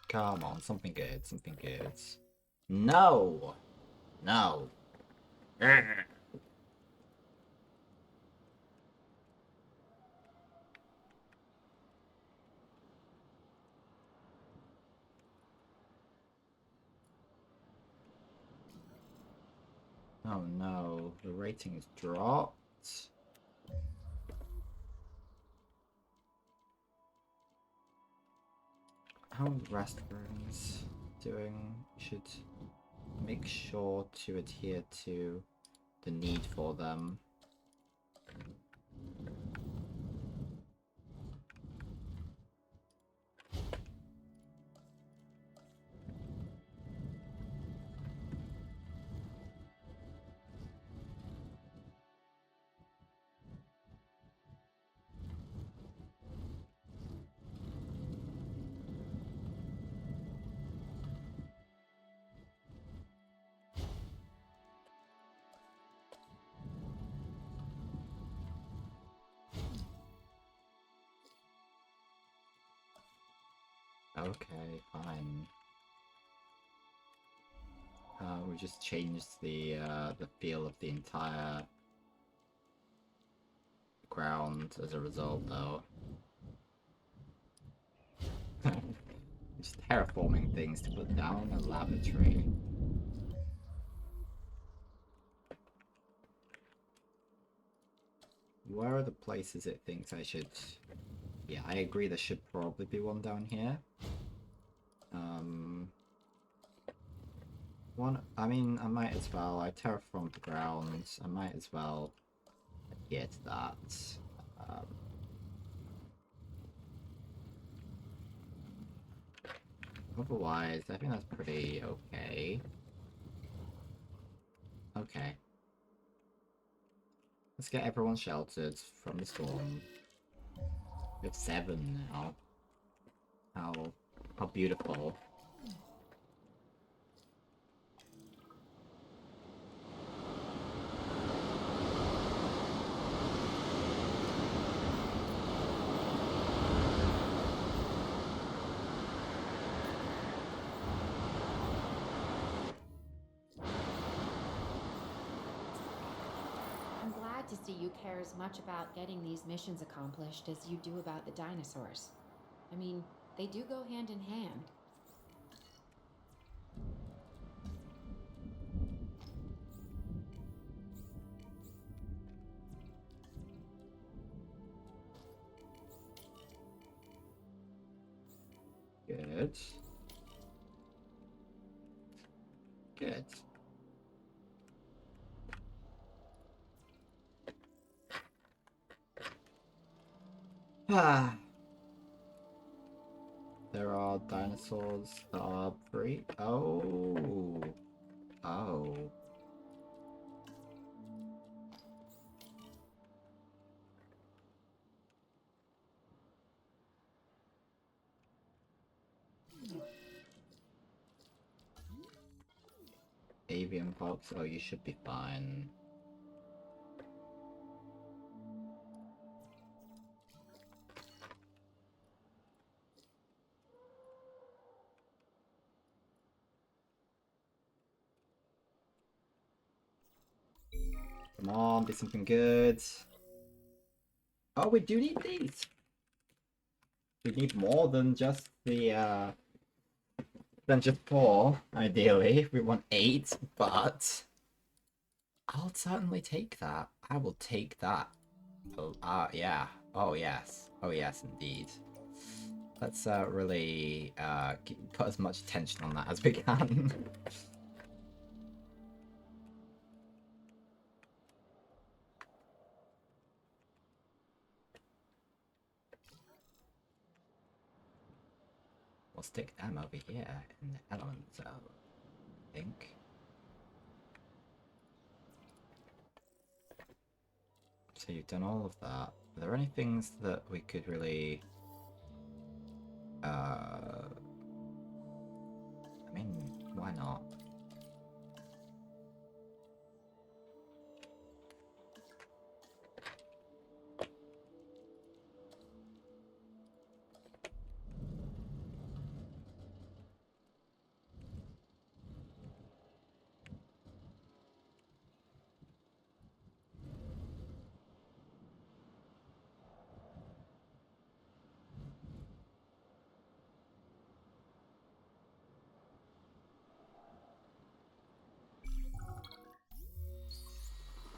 Come on, something good, something good. No! No. Oh no, the rating has dropped. How are restrooms doing? Should make sure to adhere to the need for them. Okay, fine. We just changed the feel of the entire ground as a result, though. Just terraforming things to put down a laboratory. Where are the places it thinks I should... Yeah, I agree there should probably be one down here. One, I mean, I might as well. I terraformed the ground. I might as well get that. Otherwise, I think that's pretty okay. Okay. Let's get everyone sheltered from the storm. We have 7 now. How beautiful. I'm glad to see you care as much about getting these missions accomplished as you do about the dinosaurs. I mean, they do go hand in hand. Good. Good. Ah. There are dinosaurs that are free. Oh. Oh. Avian pox. Oh, you should be fine. Come on, be something good. Oh, we do need these. We need more than just the, than just 4, ideally. We want 8, but... I'll certainly take that. I will take that. Oh, yeah. Oh, yes. Oh, yes, indeed. Let's, really, put as much tension on that as we can. We'll stick them over here in the element zone, I think. So you've done all of that. Are there any things that we could really... I mean, why not?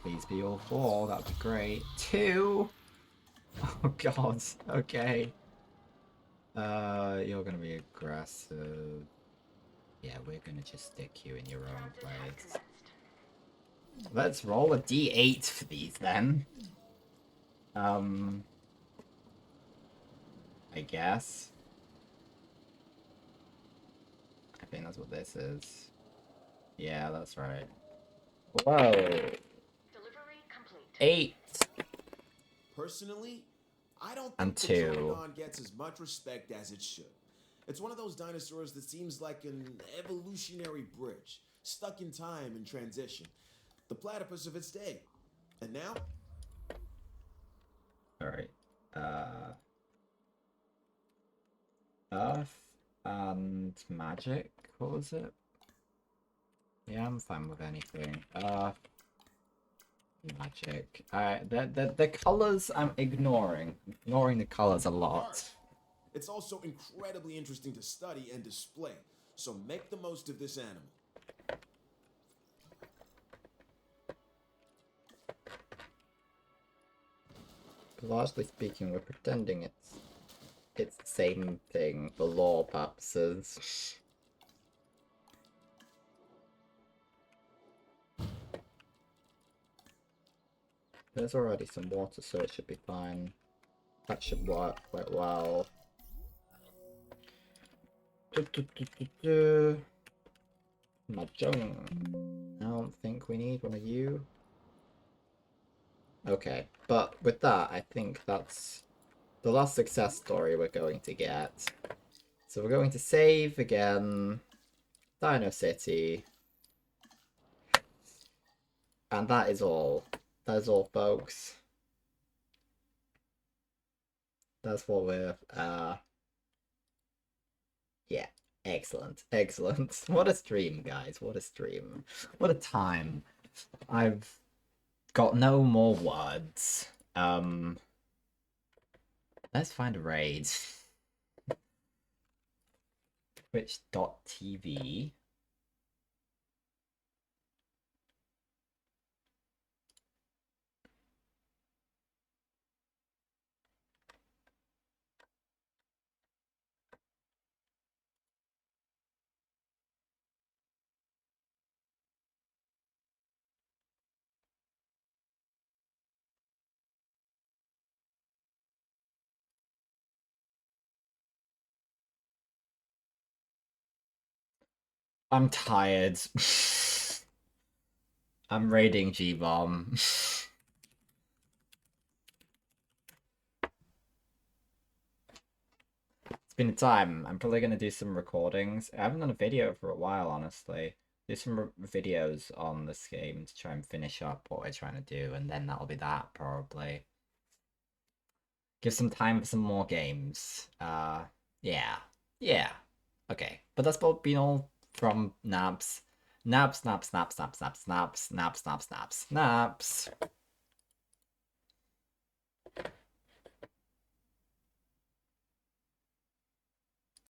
Please be all 4, that'd be great. 2! Oh god, okay. You're gonna be aggressive. Yeah, we're gonna just stick you in your own place. Let's roll a d8 for these then. I guess. I think that's what this is. Yeah, that's right. Whoa. Delivery complete. 8. Personally, I don't And think the 2. Troodon gets as much respect as it should. It's one of those dinosaurs that seems like an evolutionary bridge, stuck in time and transition. The platypus of its day. And now? Alright. Earth, and magic. What was it? Yeah, I'm fine with anything. Magic. The colors I'm ignoring. Ignoring the colors a lot. Art. It's also incredibly interesting to study and display, so make the most of this animal. Largely speaking, we're pretending it's the same thing for lore purposes. There's already some water, so it should be fine. That should work quite well. Mahjong. I don't think we need one of you. Okay, but with that, I think that's the last success story we're going to get. So we're going to save again. Dino City. And that is all. That is all, folks. That's what we're, yeah. Excellent. Excellent. What a stream, guys. What a stream. What a time. I've got no more words. Let's find a raid. Twitch.tv. I'm tired. I'm raiding G-Bomb. It's been a time. I'm probably going to do some recordings. I haven't done a video for a while, honestly. Do some videos on this game to try and finish up what we're trying to do, and then that'll be that, probably. Give some time for some more games. Yeah. Yeah. Okay. But that's been all from Naps. Naps, naps, naps, naps, naps, naps, naps, naps, naps, naps.